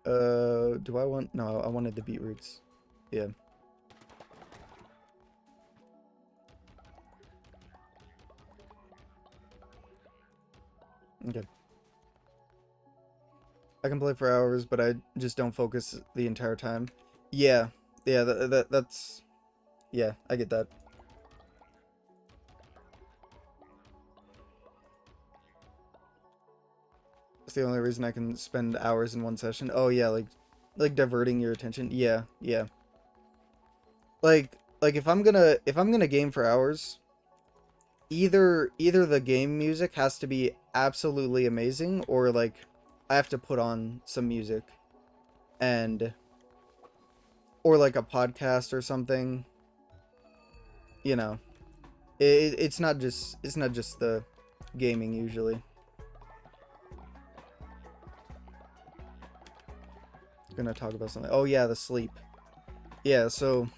Do I want? No, I wanted the beetroots. Yeah. Okay. I can play for hours, but I just don't focus the entire time. Yeah. Yeah, that's... Yeah, I get that. It's the only reason I can spend hours in one session. Oh yeah, like diverting your attention. Yeah, yeah. Like if I'm gonna game for hours, either the game music has to be absolutely amazing, or like I have to put on some music, and or like a podcast or something. You know, it's not just the gaming usually. Gonna talk about something. Oh yeah, the sleep. Yeah, so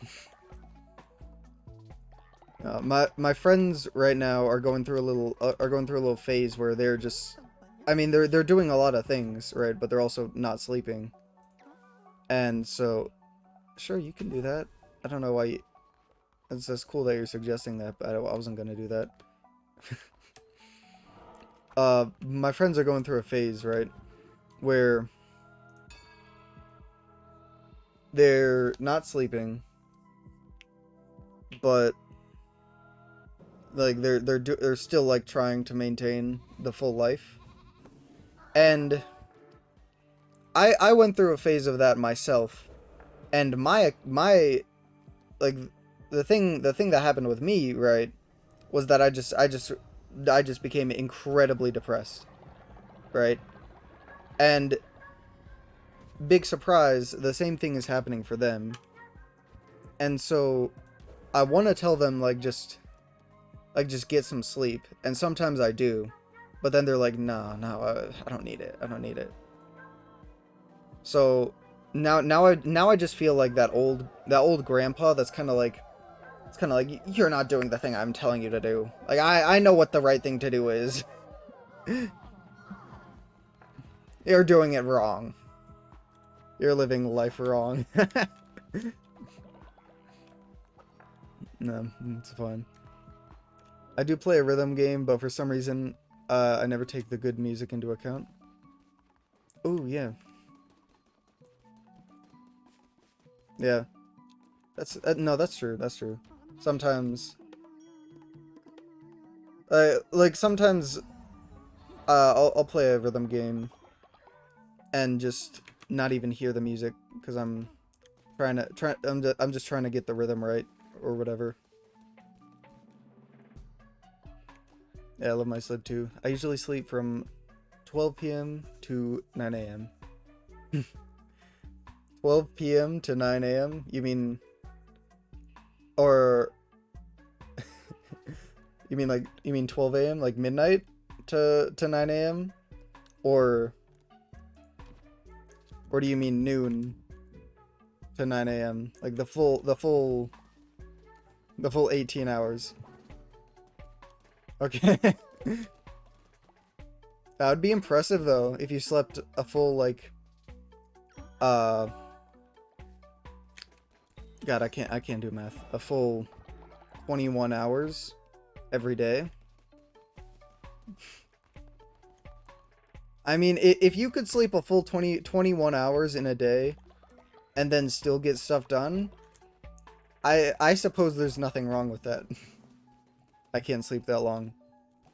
my friends right now are going through a little phase where they're just, I mean, they're doing a lot of things, right? But they're also not sleeping. And so, sure, you can do that. I don't know why you, it's cool that you're suggesting that, but I wasn't gonna do that. My friends are going through a phase, right, where they're not sleeping, but like they're still like trying to maintain the full life. And I went through a phase of that myself, and my like the thing that happened with me, right, was that I just became incredibly depressed, right? And big surprise, the same thing is happening for them. And so I want to tell them just get some sleep, and sometimes I do, but then they're like, no, I don't need it. I don't need it. So now I just feel like that old grandpa that's kind of like, it's kind of like, you're not doing the thing I'm telling you to do. Like I know what the right thing to do is. You're doing it wrong. You're living life wrong. No, it's fine. I do play a rhythm game, but for some reason, I never take the good music into account. Oh, yeah. Yeah. That's no, that's true. That's true. Sometimes, like sometimes, I'll play a rhythm game and just not even hear the music because I'm just trying to get the rhythm right or whatever. Yeah, I love my sleep too. I usually sleep from 12 p.m. to 9 a.m. 12 p.m. to 9 a.m. You mean, or you mean 12 a.m. like midnight to 9 a.m. or do you mean noon to 9 a.m. like the full 18 hours? Okay. That would be impressive though if you slept a full like uh God, I can't do math. A full 21 hours every day. I mean, if you could sleep a full 21 hours in a day and then still get stuff done, I suppose there's nothing wrong with that. I can't sleep that long.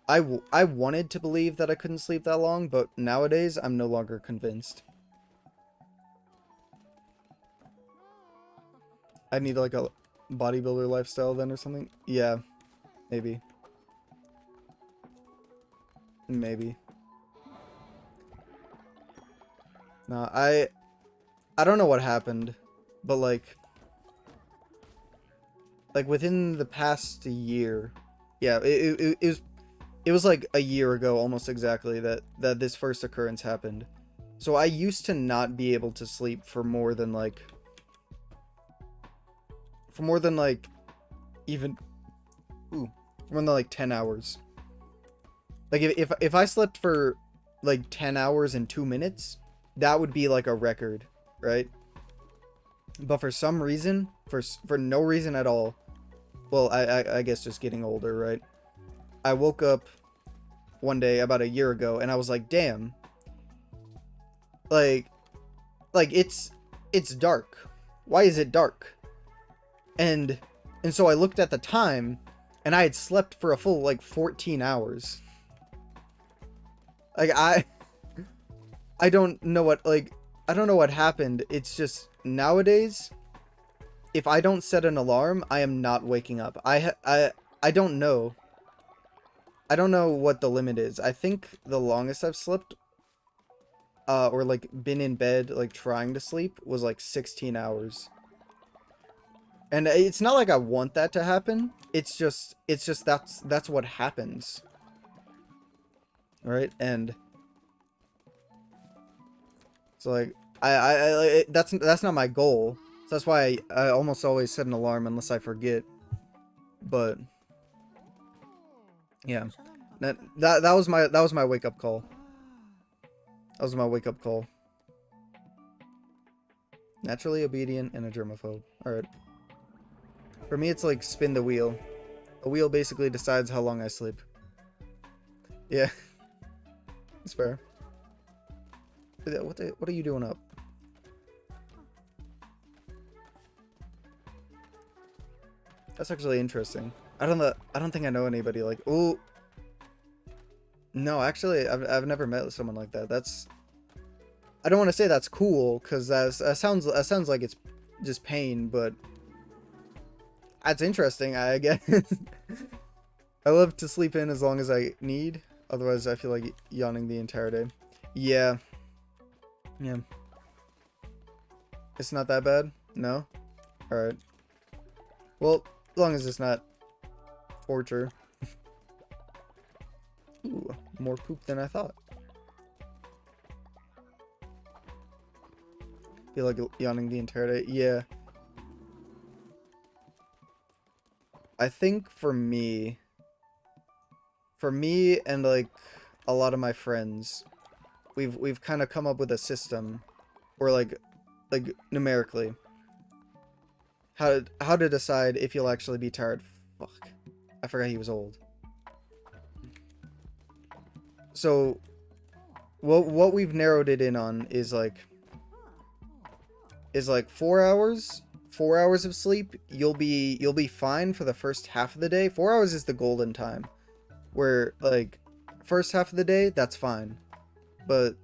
I wanted to believe that I couldn't sleep that long, but nowadays I'm no longer convinced. I need like a bodybuilder lifestyle then or something. Yeah, maybe. Maybe. No, I don't know what happened, but like within the past year, yeah, it was like a year ago almost exactly that this first occurrence happened. So I used to not be able to sleep for more than like even ooh, for more than like 10 hours. Like if I slept for like 10 hours and 2 minutes, that would be like a record, right? But for some reason, for no reason at all, well, I guess just getting older, right? I woke up one day about a year ago and I was like, damn, like it's dark. Why is it dark? And so I looked at the time and I had slept for a full like 14 hours. Like I don't know what I don't know what happened. It's just nowadays if I don't set an alarm, I am not waking up. I don't know. I don't know what the limit is. I think the longest I've slept or like been in bed like trying to sleep was like 16 hours. And it's not like I want that to happen. It's just that's what happens. All right? And so like that's not my goal. So that's why I almost always set an alarm unless I forget. But yeah. That was my wake up call. That was my wake up call. Naturally obedient and a germaphobe. Alright. For me it's like spin the wheel. A wheel basically decides how long I sleep. Yeah. It's fair. What are you doing up? That's actually interesting. I don't think I know anybody like. Oh. No, actually, I've never met someone like that. That's. I don't want to say that's cool because that sounds like it's just pain, but that's interesting. I guess. I love to sleep in as long as I need. Otherwise, I feel like yawning the entire day. Yeah. Yeah. It's not that bad. No. All right. Well, as long as it's not torture. Ooh, more poop than I thought. Feel like yawning the entire day. Yeah. I think for me and like a lot of my friends, we've kind of come up with a system or like numerically how to decide if you'll actually be tired. Fuck. I forgot he was old. So what we've narrowed it in on is like 4 hours 4 hours of sleep, you'll be fine for the first half of the day. 4 hours is the golden time, where like first half of the day that's fine, but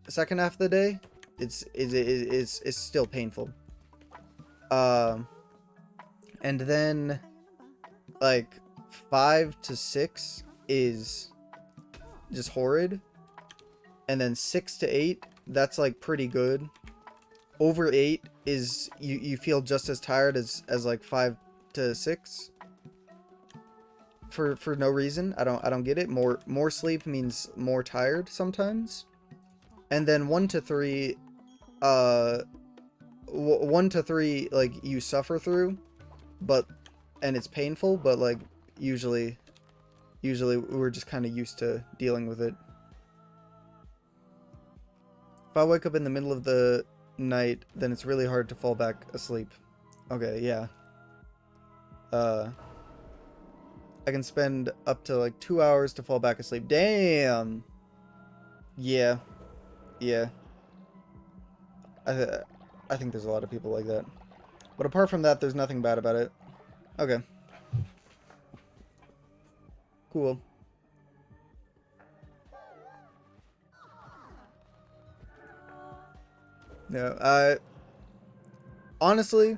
the second half of the day it's still painful. And then like 5 to 6 is just horrid, and then 6 to 8, that's like pretty good. Over 8 is you feel just as tired as like 5 to 6 for no reason. I don't get it. More sleep means more tired sometimes. And then 1 to 3 1 to 3 like you suffer through, and it's painful, but like usually we're just kind of used to dealing with it. If I wake up in the middle of the night, then it's really hard to fall back asleep. Okay, yeah. I can spend up to like 2 hours to fall back asleep. Damn. Yeah. I think there's a lot of people like that. But apart from that, there's nothing bad about it. Okay. Cool. Yeah, honestly,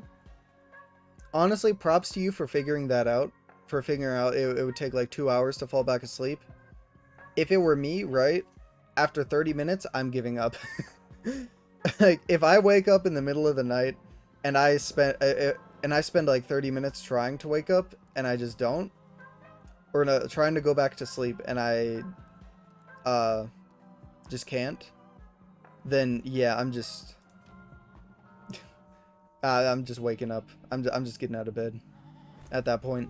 props to you for figuring that out. For figuring out it would take like 2 hours to fall back asleep. If it were me, right, after 30 minutes, I'm giving up. Like, if I wake up in the middle of the night and I spend like 30 minutes trying to wake up and I just don't, or no, trying to go back to sleep and I just can't, then yeah, I'm just waking up. I'm just getting out of bed at that point.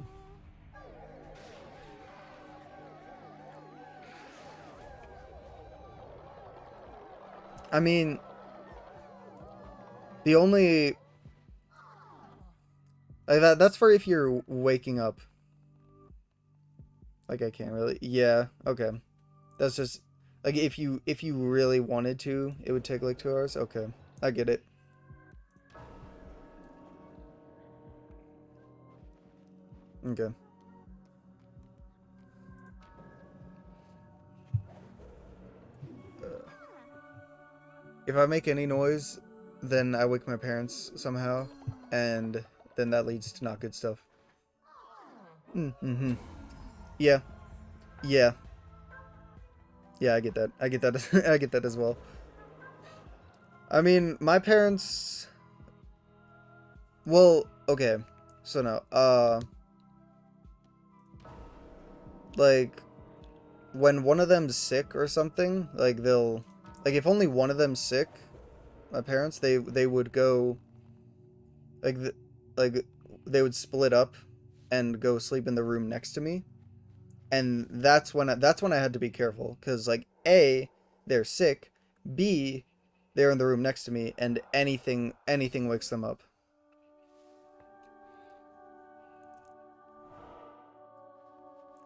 I mean, the only like that's for if you're waking up. Like, I can't really. Yeah, okay. That's just like if you really wanted to, it would take like 2 hours. Okay, I get it. Okay. If I make any noise, then I wake my parents somehow, and then that leads to not good stuff. Mm-hmm. Yeah. Yeah. Yeah, I get that. I get that. I get that as well. I mean, my parents. Well, okay. So no. Like, when one of them's sick or something, like they'll, like if only one of them's sick, my parents, they would go, like like they would split up and go sleep in the room next to me, and that's when I had to be careful, because like A, they're sick, B, they're in the room next to me, and anything wakes them up.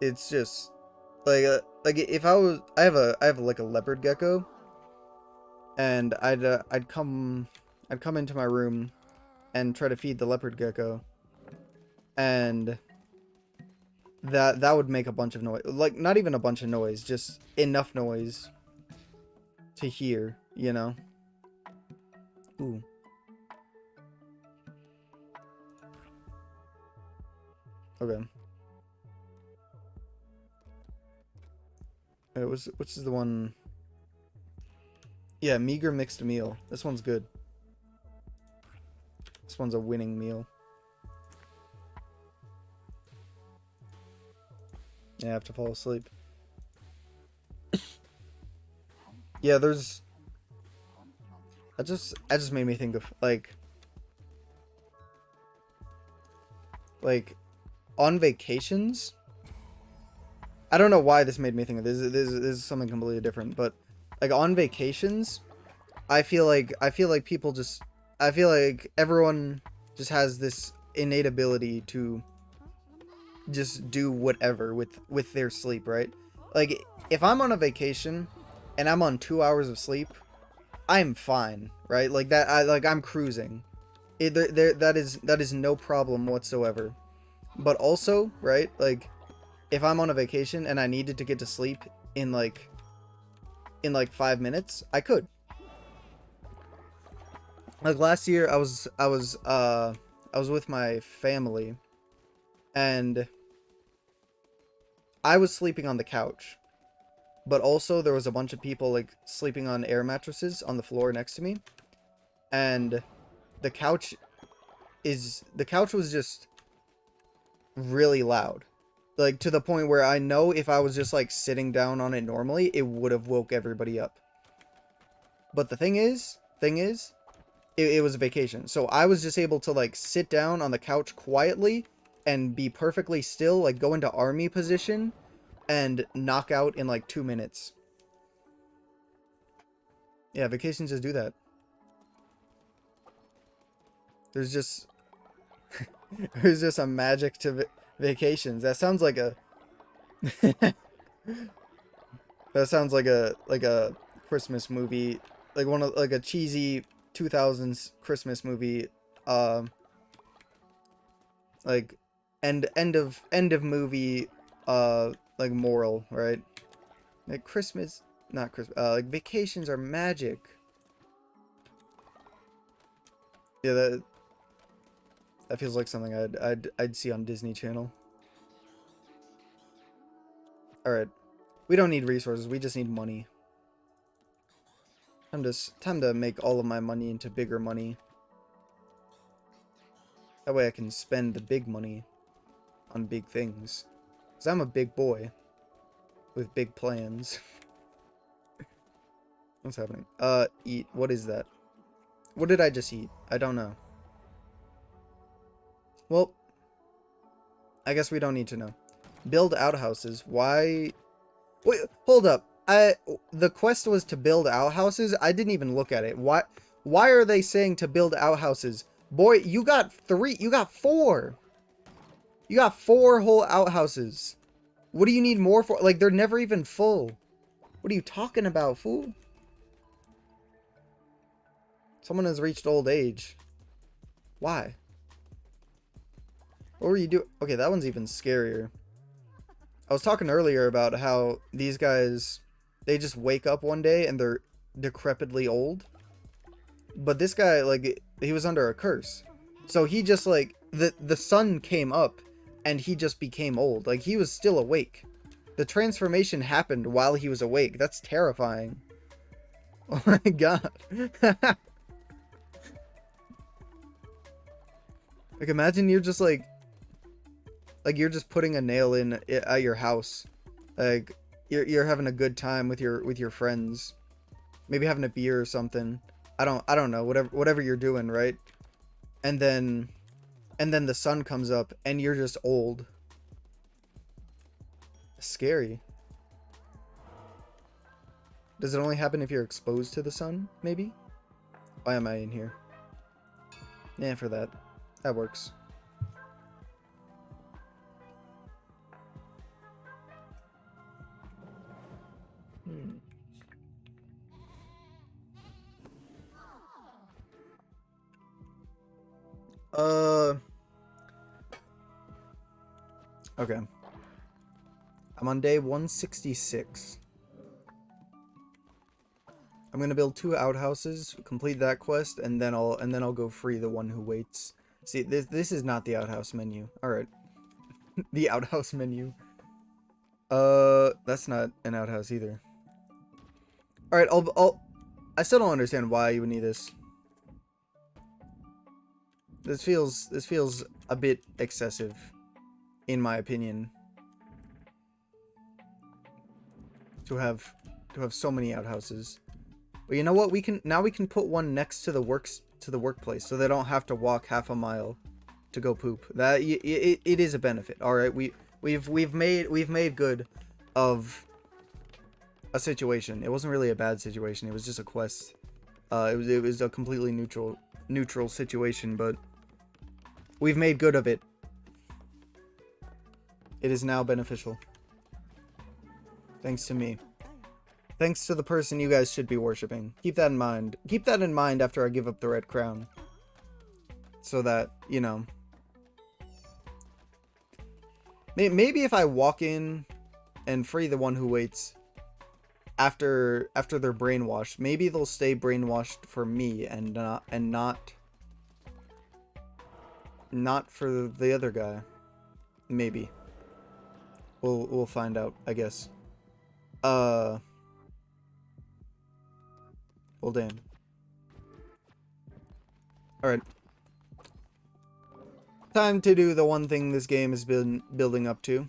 It's just like if I have like a leopard gecko, and I'd come into my room and try to feed the leopard gecko, and that would make a bunch of noise. Like, not even a bunch of noise, just enough noise to hear, you know? Ooh. Okay. Which is the one? Yeah, meager mixed meal. This one's good. This one's a winning meal. Yeah, I have to fall asleep. Yeah, there's... That just made me think of, like, on vacations... I don't know why this made me think of this. This is something completely different, but, like, on vacations, I feel like people just... I feel like everyone just has this innate ability to just do whatever with their sleep, right? Like, if I'm on a vacation and I'm on 2 hours of sleep, I'm fine, right? Like that, I'm cruising. That is no problem whatsoever. But also, right, like, if I'm on a vacation and I needed to get to sleep in like 5 minutes, I could. Like last year, I was with my family, and I was sleeping on the couch, but also there was a bunch of people like sleeping on air mattresses on the floor next to me, and the couch the couch was just really loud, like to the point where I know if I was just like sitting down on it normally, it would have woke everybody up. But the thing is, it was a vacation, so I was just able to like sit down on the couch quietly and be perfectly still, like go into army position and knock out in like 2 minutes. Yeah, vacations just do that. There's just there's just a magic to vacations. That sounds like a that sounds like a Christmas movie, like one of like a cheesy 2000s Christmas movie. Like end of movie like moral, right? Like Christmas, not Christmas, like vacations are magic. Yeah, that feels like something I'd see on Disney Channel. All right. We don't need resources, we just need money. Time to make all of my money into bigger money. That way I can spend the big money on big things. Cuz I'm a big boy with big plans. What's happening? Eat. What is that? What did I just eat? I don't know. Well, I guess we don't need to know. Build outhouses. Why? Wait, hold up. The quest was to build outhouses. I didn't even look at it. Why are they saying to build outhouses? Boy, you got 3. You got 4. You got 4 whole outhouses. What do you need more for? Like, they're never even full. What are you talking about, fool? Someone has reached old age. Why? What were you doing? Okay, that one's even scarier. I was talking earlier about how these guys, they just wake up one day and they're decrepitly old. But this guy, like, he was under a curse. So he just, like, the sun came up and he just became old. Like, he was still awake. The transformation happened while he was awake. That's terrifying. Oh my god. Like, imagine you're just, like you're just putting a nail in at your house. Like, you're having a good time with your friends. Maybe having a beer or something. I don't know, whatever you're doing, right? And then the sun comes up and you're just old. Scary. Does it only happen if you're exposed to the sun, maybe? Why am I in here? Yeah, for that. That works. Okay. I'm on day 166. I'm gonna build 2 outhouses, complete that quest, and then I'll go free the one who waits. See, this is not the outhouse menu. All right. The outhouse menu. That's not an outhouse either. All right, I still don't understand why you would need this. This feels a bit excessive, in my opinion. To have so many outhouses. But you know what? We can put one next to the workplace, so they don't have to walk half a mile to go poop. That it is a benefit. All right, we've made good of a situation. It wasn't really a bad situation. It was just a quest. It was a completely neutral situation, but we've made good of it. It is now beneficial. Thanks to me. Thanks to the person you guys should be worshipping. Keep that in mind. Keep that in mind after I give up the red crown. so that, you know, maybe if I walk in and free the one who waits after they're brainwashed, maybe they'll stay brainwashed for me and not for the other guy. Maybe. We'll find out, I guess. Well, damn. Alright. Time to do the one thing this game has been building up to,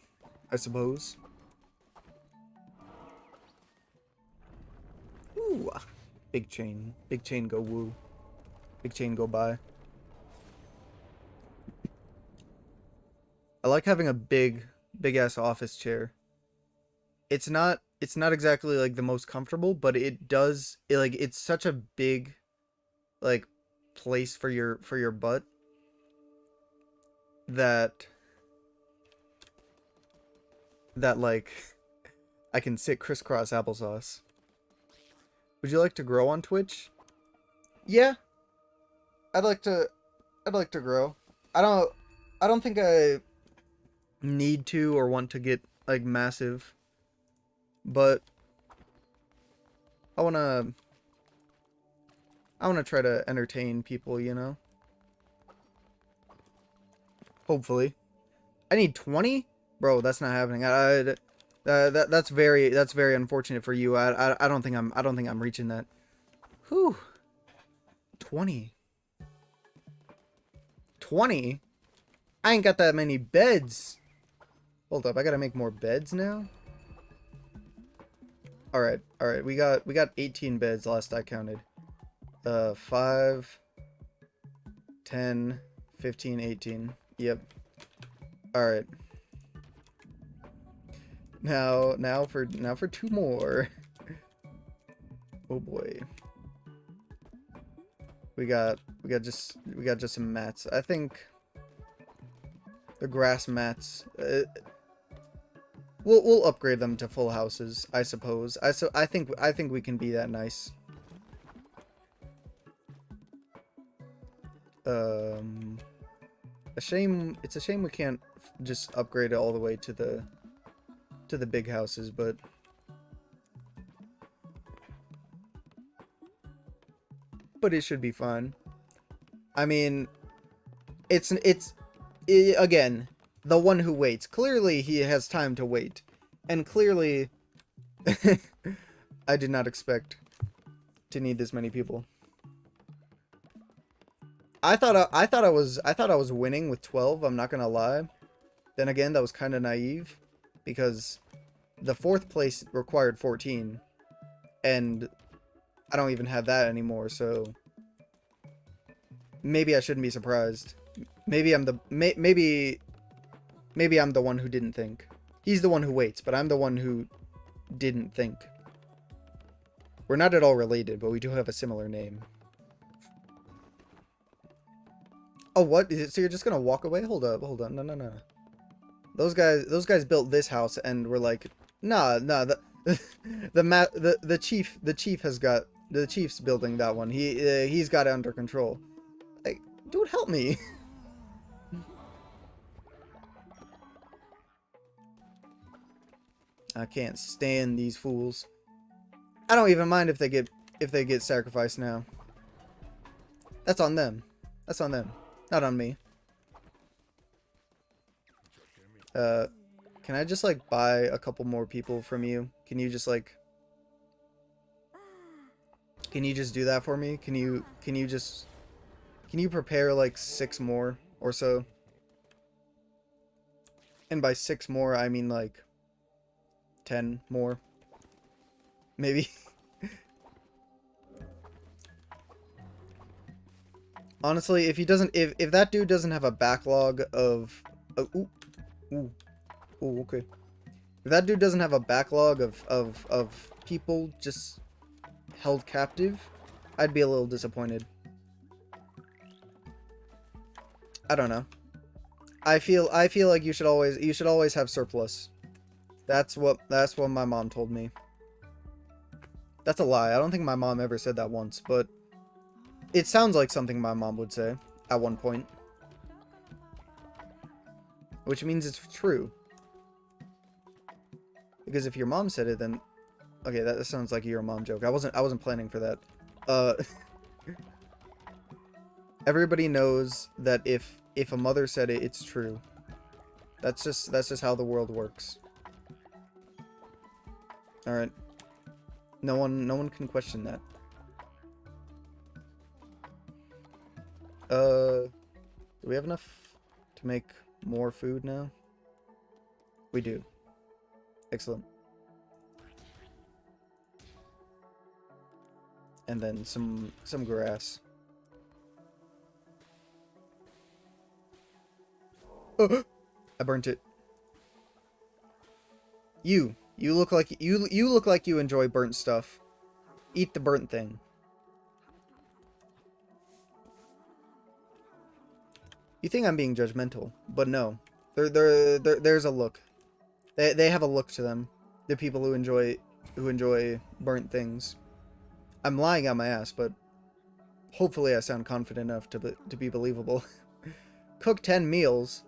I suppose. Ooh. Big chain. Big chain go woo. Big chain go by. I like having a big ass office chair. It's not exactly like the most comfortable, but it's such a big like place for your butt that like I can sit crisscross applesauce. Would you like to grow on Twitch? Yeah. I'd like to grow. I don't think I need to or want to get like massive, but I want to try to entertain people, you know? Hopefully. I need 20? Bro, that's not happening. That's very unfortunate for you. I don't think I'm reaching that. Whew. 20. 20? I ain't got that many beds. Hold up, I gotta make more beds now. Alright, we got 18 beds last I counted. 5, 10, 15, 18. Yep. Alright. Now for 2 more. Oh boy. We got just some mats. I think the grass mats. We'll upgrade them to full houses, I suppose. I think we can be that nice. It's a shame we can't just upgrade it all the way to the big houses, but it should be fun. I mean, it's again, the one who waits. Clearly he has time to wait. And clearly I did not expect to need this many people. I thought I was winning with 12, I'm not gonna lie. Then again, that was kind of naive because the 4th place required 14 and I don't even have that anymore, so maybe I shouldn't be surprised. Maybe I'm the maybe I'm the one who didn't think. He's the one who waits, but I'm the one who didn't think. We're not at all related, but we do have a similar name. Oh, what? So you're just gonna walk away? Hold up. No. Those guys built this house and were like, nah, the chief's building that one. He's got it under control. Like, dude, help me. I can't stand these fools. I don't even mind if they get sacrificed now. That's on them. That's on them. Not on me. Can I just like buy a couple more people from you? Can you just like do that for me? Can you prepare like 6 more or so? And by 6 more, I mean like 10 more. Maybe. Honestly, if that dude doesn't have a backlog of okay. If that dude doesn't have a backlog of people just held captive, I'd be a little disappointed. I don't know. I feel like you should always have surplus. That's what my mom told me. That's a lie. I don't think my mom ever said that once, but it sounds like something my mom would say. at one point. Which means it's true. Because if your mom said it, then... Okay, that sounds like your mom joke. I wasn't planning for that. Everybody knows that if a mother said it, it's true. That's just how the world works. Alright. No one can question that. Do we have enough to make more food now? We do. Excellent. And then some grass. Oh, I burnt it. You look like you look like you enjoy burnt stuff. Eat the burnt thing. You think I'm being judgmental, but no. There's a look. They have a look to them. The people who enjoy burnt things. I'm lying on my ass, but hopefully I sound confident enough to be believable. Cook 10 meals.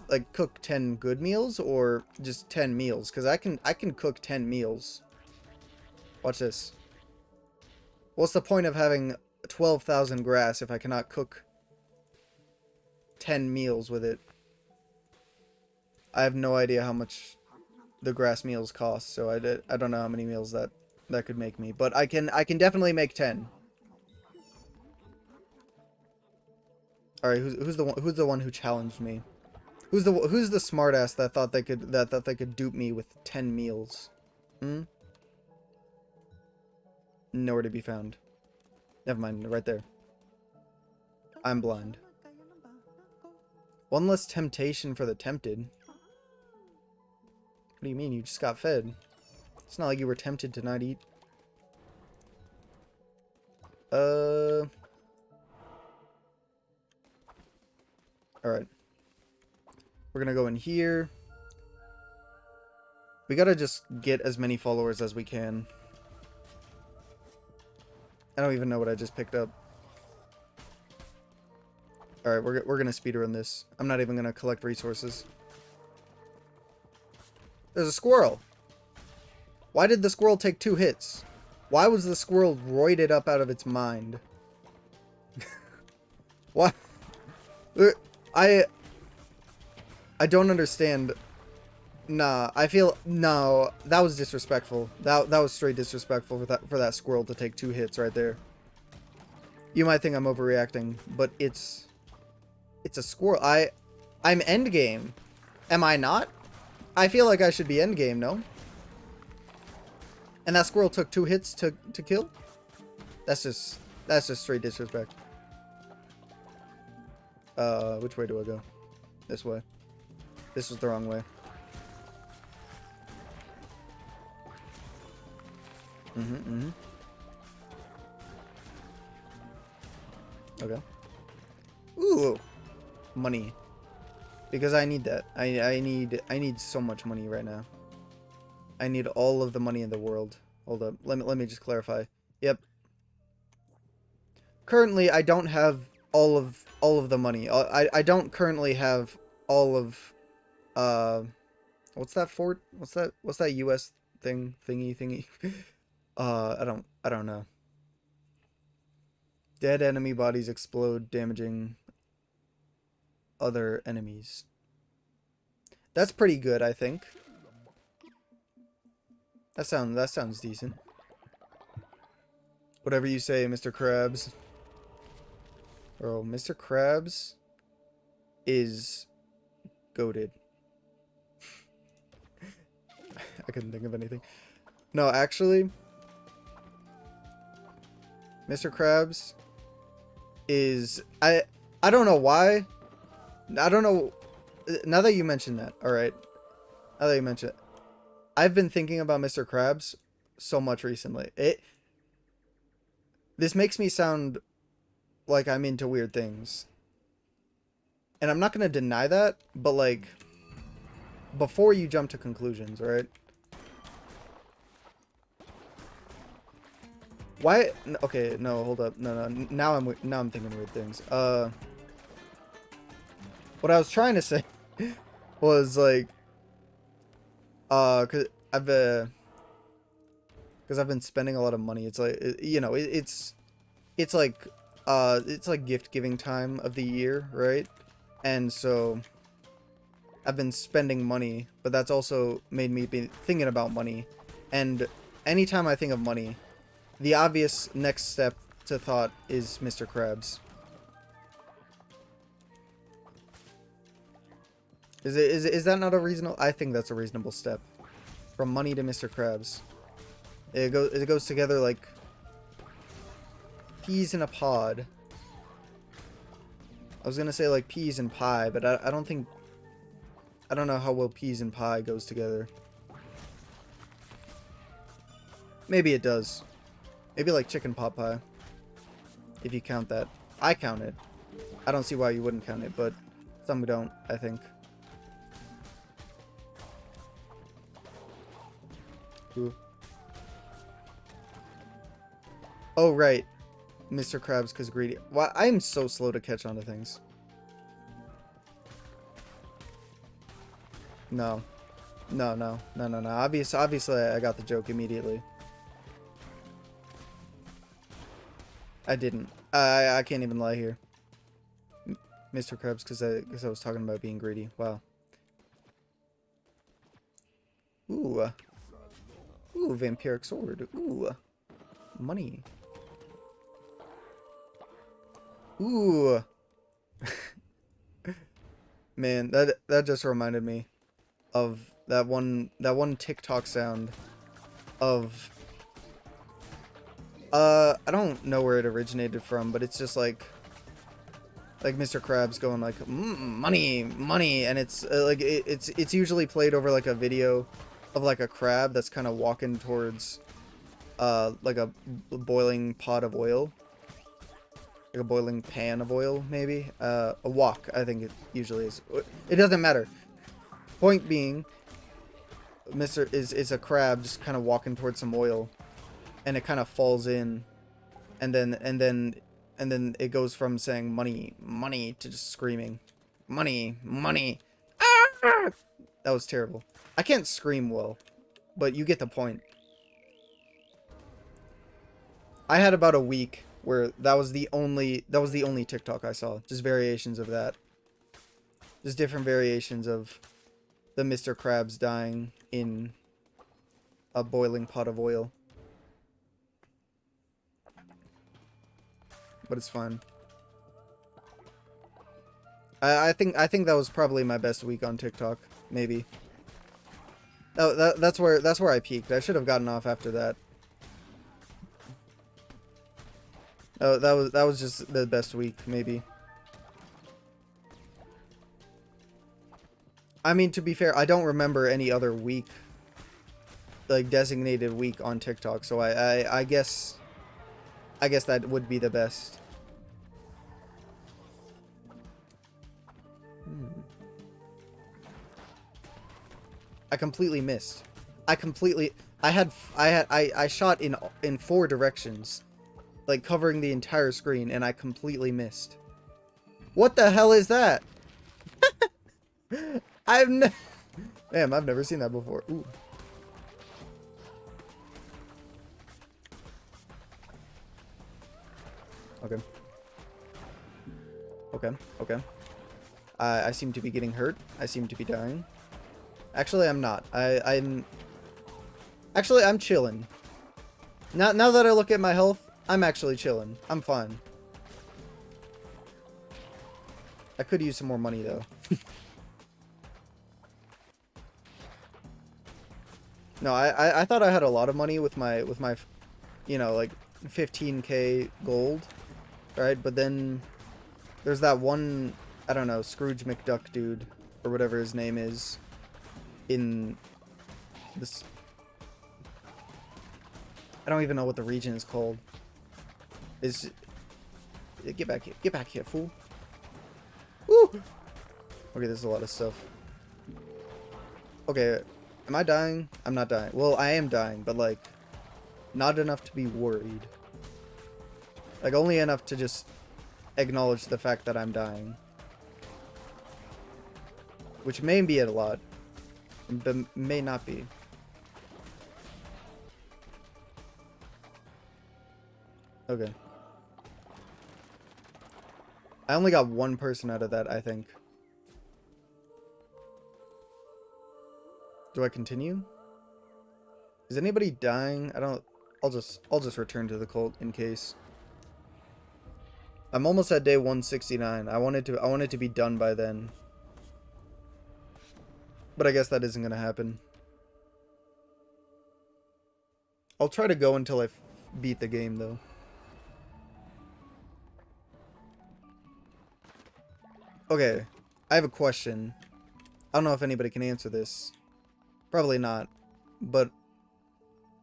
Like cook 10 good meals or just 10 meals? Because I can cook 10 meals. Watch this. What's the point of having 12,000 grass if I cannot cook 10 meals with it? I have no idea how much the grass meals cost, so I don't know how many meals that could make me, but I can definitely make 10. All right, who's the one who challenged me? Who's the smartass that thought they could dupe me with 10 meals? Hmm? Nowhere to be found. Never mind, right there. I'm blind. One less temptation for the tempted. What do you mean? You just got fed. It's not like you were tempted to not eat. Alright. We're gonna go in here. We gotta just get as many followers as we can. I don't even know what I just picked up. Alright, we're gonna speedrun this. I'm not even gonna collect resources. There's a squirrel! Why did the squirrel take 2 hits? Why was the squirrel roided up out of its mind? What? I don't understand. Nah, I feel... No, that was disrespectful. That was straight disrespectful for that squirrel to take 2 hits right there. You might think I'm overreacting, but it's a squirrel. I'm endgame. Am I not? I feel like I should be endgame, no? And that squirrel took 2 hits to kill? That's just straight disrespect. Which way do I go? This way. This was the wrong way. Okay. Ooh, money. Because I need that. I need so much money right now. I need all of the money in the world. Hold up. Let me just clarify. Yep. Currently, I don't have all of the money. I don't currently have all of what's that fort? What's that US thingy? I don't know. Dead enemy bodies explode, damaging other enemies. That's pretty good, I think. That sounds decent. Whatever you say, Mr. Krabs. Bro, Mr. Krabs is goated. I couldn't think of anything. No, actually, Mr. Krabs is... I don't know why. I don't know. Now that you mention that, alright. Now that you mention it. I've been thinking about Mr. Krabs so much recently. This makes me sound like I'm into weird things. And I'm not going to deny that, but like, before you jump to conclusions, right? Why? Okay, no, hold up. No, no. Now I'm thinking weird things. What I was trying to say was like, cause I've because I've been spending a lot of money. It's like, you know, it's like, it's like gift giving time of the year, right? And so I've been spending money, but that's also made me be thinking about money. And anytime I think of money, the obvious next step to thought is Mr. Krabs. Is that not a reasonable? I think that's a reasonable step. From money to Mr. Krabs. It goes together like peas in a pod. I was gonna say like peas and pie, but I don't think, I don't know how well peas and pie goes together. Maybe it does. Maybe like chicken pot pie. If you count that. I count it. I don't see why you wouldn't count it, but some don't, I think. Ooh. Oh, right. Mr. Krabs, because greedy. Why? I am so slow to catch on to things. No. No, no. No, no, no. Obviously, I got the joke immediately. I didn't. I can't even lie here. Mr. Krabs, because I was talking about being greedy. Wow. Ooh. Ooh, vampiric sword. Ooh. Money. Ooh. Man, that just reminded me of that one TikTok sound of I don't know where it originated from, but it's just like Mr. Krabs going like money, money, and it's like it's usually played over like a video of like a crab that's kind of walking towards like a boiling pot of oil, like a boiling pan of oil, maybe a wok. I think it usually is. It doesn't matter. Point being, Mr. is a crab just kind of walking towards some oil, and it kind of falls in, and then it goes from saying money, money to just screaming, money, money. Ah! That was terrible. I can't scream well, but you get the point. I had about a week where that was the only TikTok I saw. Just variations of that. Just different variations of the Mr. Krabs dying in a boiling pot of oil. But it's fun. I think that was probably my best week on TikTok, maybe. Oh, that's where I peaked. I should have gotten off after that. Oh, that was just the best week, maybe. I mean, to be fair, I don't remember any other week, like designated week on TikTok, so I guess that would be the best. I completely missed. I shot in 4 directions, like covering the entire screen, and I completely missed. What the hell is that? Damn, I've never seen that before. Ooh. Okay. Okay, okay. I seem to be getting hurt. I seem to be dying. Actually, I'm not. I'm chilling. Now that I look at my health, I'm actually chilling. I'm fine. I could use some more money though. No, I thought I had a lot of money with my you know, like 15k gold, right? But then there's that one, I don't know, Scrooge McDuck dude or whatever his name is in this. I don't even know what the region is called. Get back here, fool. Woo! Okay, there's a lot of stuff. Okay, am I dying? I'm not dying. Well, I am dying, but like, not enough to be worried. Like, only enough to just acknowledge the fact that I'm dying. Which may be a lot, but may not be. Okay. I only got one person out of that, I think. Do I continue? Is anybody dying? I'll just return to the cult in case. I'm almost at day 169. I wanted to be done by then. But I guess that isn't going to happen. I'll try to go until I beat the game, though. Okay, I have a question. I don't know if anybody can answer this. Probably not. But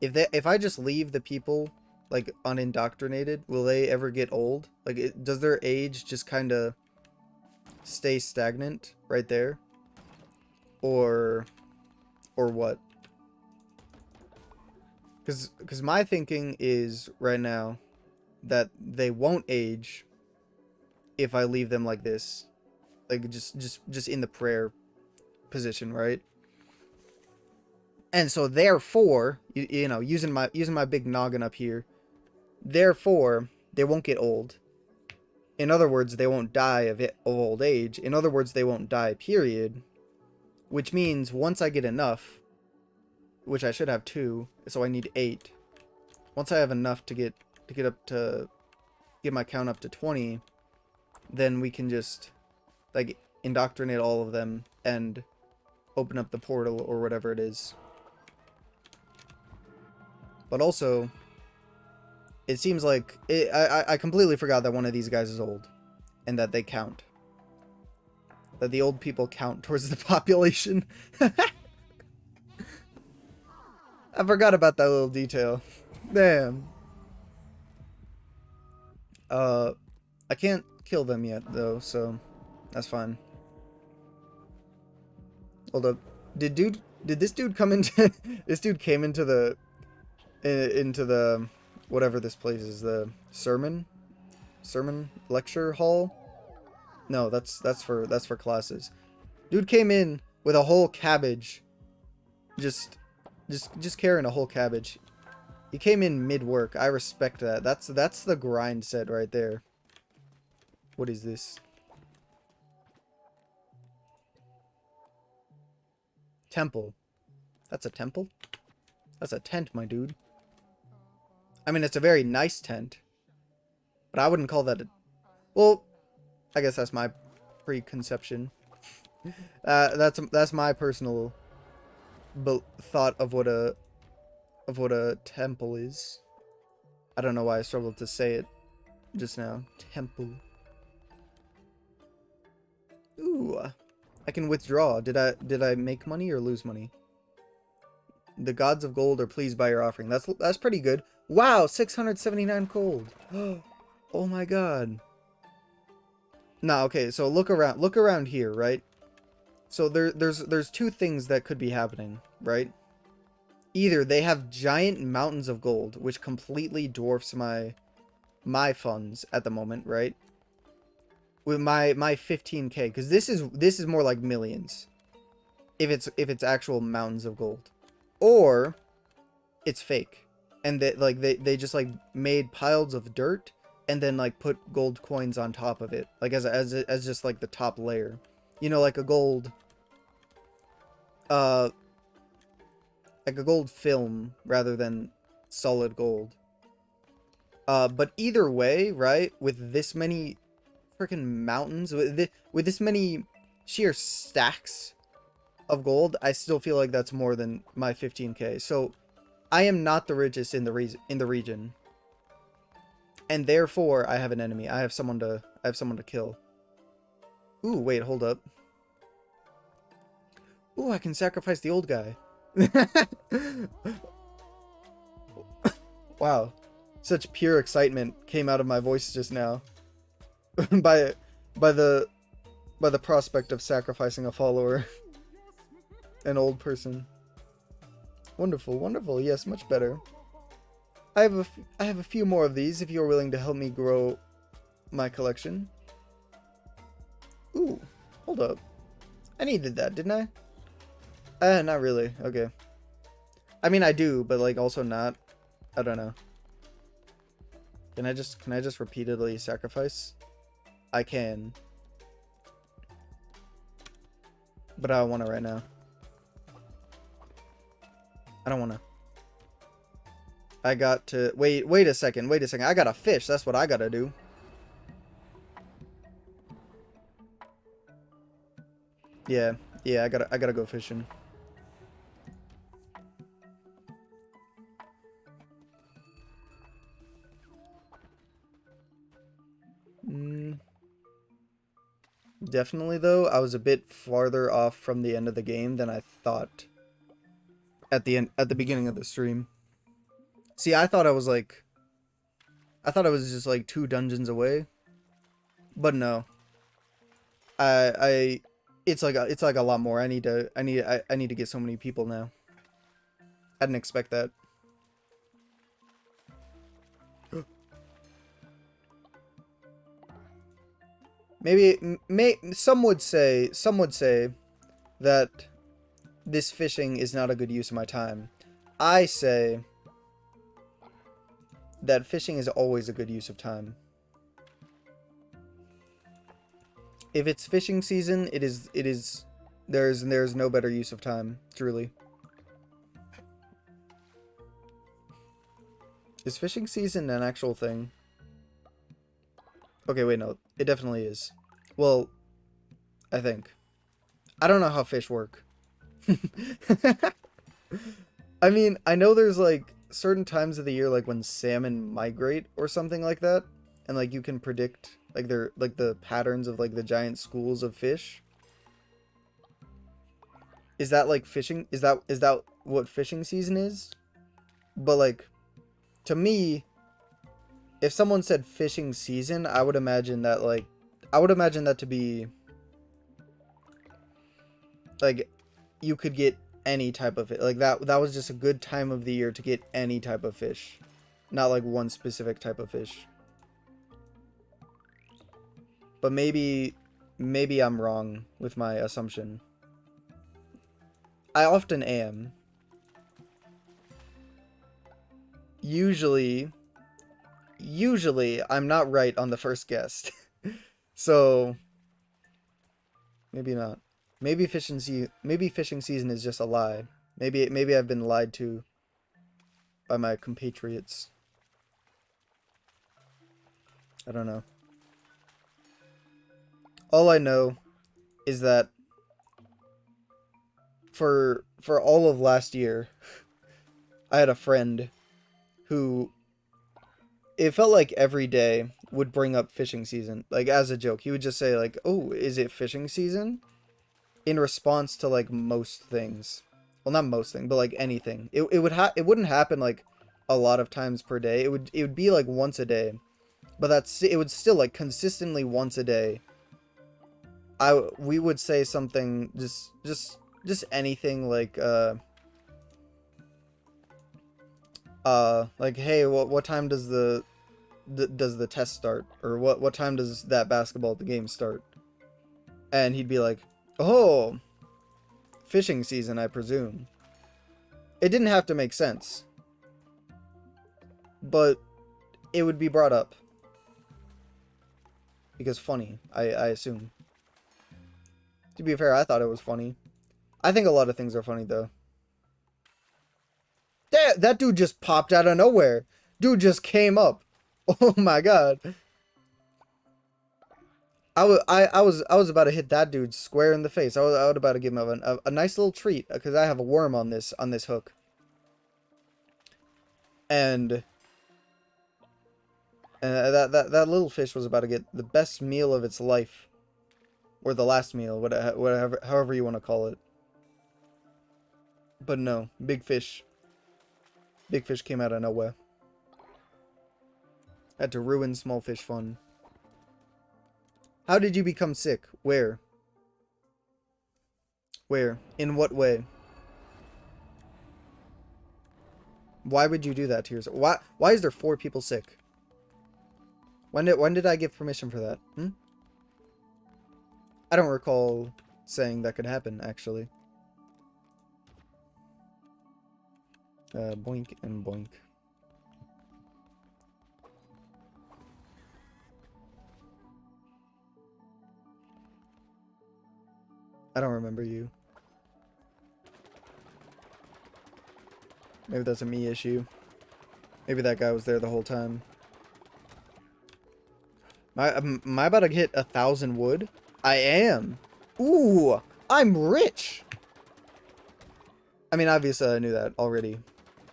if I just leave the people, like, unindoctrinated, will they ever get old? Like, does their age just kind of stay stagnant right there? Or what? Because my thinking is right now that they won't age if I leave them like this, like just in the prayer position, right? And so therefore, you know, using my big noggin up here, therefore they won't get old. In other words, they won't die of old age. In other words, they won't die, period. Which means once I get enough, which I should have 2, so I need 8. Once I have enough to get my count up to 20, then we can just, like, indoctrinate all of them and open up the portal or whatever it is. But also, it seems like I completely forgot that one of these guys is old and that they count. That the old people count towards the population. I forgot about that little detail. Damn. I can't kill them yet though, so that's fine. Hold up. Did this dude come into this dude came into the whatever this place is, the sermon lecture hall? No, that's for classes. Dude came in with a whole cabbage. Just carrying a whole cabbage. He came in mid-work. I respect that. That's the grind set right there. What is this? Temple. That's a temple? That's a tent, my dude. I mean, it's a very nice tent. But I wouldn't call that a... Well, I guess that's my preconception. That's my personal thought of what a temple is. I don't know why I struggled to say it just now. Temple. Ooh, I can withdraw. Did I make money or lose money? The gods of gold are pleased by your offering. That's pretty good. Wow, 679 gold. Oh my god. Nah, okay, so look around here, right? So there's 2 things that could be happening, right? Either they have giant mountains of gold, which completely dwarfs my funds at the moment, right? With my 15k, because this is more like millions. If it's actual mountains of gold. Or it's fake. And they just like made piles of dirt and then like put gold coins on top of it, like as just like the top layer, you know, like a gold film rather than solid gold. But either way, right, with this many freaking mountains, with this many sheer stacks of gold, I still feel like that's more than my 15k. So I am not the richest in the region. And therefore, I have an enemy. I have someone to kill. Ooh, wait, hold up. Ooh, I can sacrifice the old guy. Wow. Such pure excitement came out of my voice just now. by the prospect of sacrificing a follower. An old person. Wonderful, wonderful. Yes, much better. I have a few more of these if you're willing to help me grow my collection. Ooh, hold up. I needed that, didn't I? Not really. Okay. I mean, I do, but like also not. I don't know. Can I just repeatedly sacrifice? I can. But I don't want to right now. I don't want to. I got to wait a second. I got to fish. That's what I got to do. Yeah. Yeah, I got to go fishing. Definitely though, I was a bit farther off from the end of the game than I thought at the beginning of the stream. See, I thought I was just like 2 dungeons away. But no. It's like a lot more. I need to get so many people now. I didn't expect that. Some would say that this fishing is not a good use of my time. I say that fishing is always a good use of time. If it's fishing season, there's no better use of time, truly. Is fishing season an actual thing? Okay, wait, no. It definitely is. Well, I think. I don't know how fish work. I mean, I know there's like certain times of the year like when salmon migrate or something like that, and like you can predict like their like the patterns of like the giant schools of fish. Is that like fishing? Is that what fishing season is? But like to me, if someone said fishing season, I would imagine that to be like you could get any type of it. Like that was just a good time of the year to get any type of fish. Not like one specific type of fish. But maybe I'm wrong with my assumption. I often am. Usually I'm not right on the first guess. So maybe not. Maybe fishing season is just a lie. Maybe I've been lied to by my compatriots. I don't know. All I know is that for all of last year, I had a friend who it felt like every day would bring up fishing season, like as a joke. He would just say like, "Oh, is it fishing season?" in response to like most things. Well, not most things, but like anything. It wouldn't happen like a lot of times per day. It would be like once a day. But it would still like consistently once a day. We would say something just anything like like, hey, what time does the test start, or what time does that basketball at the game start? And he'd be like, oh, fishing season, I presume. It didn't have to make sense, but it would be brought up because funny, I assume. To be fair, I thought it was funny. I think a lot of things are funny though. That dude just popped out of nowhere. Dude just came up. Oh my god. I was about to hit that dude square in the face. I was about to give him a nice little treat because I have a worm on this hook. And that little fish was about to get the best meal of its life, or the last meal, whatever, however you want to call it. But no, big fish came out of nowhere. Had to ruin small fish fun. How did you become sick? Where? Where? In what way? Why would you do that to yourself? Why is there 4 people sick? When did I give permission for that? I don't recall saying that could happen, actually. Boink and boink. I don't remember you. Maybe that's a me issue. Maybe that guy was there the whole time. Am I about to hit 1,000 wood? I am. Ooh, I'm rich. I mean, obviously I knew that already.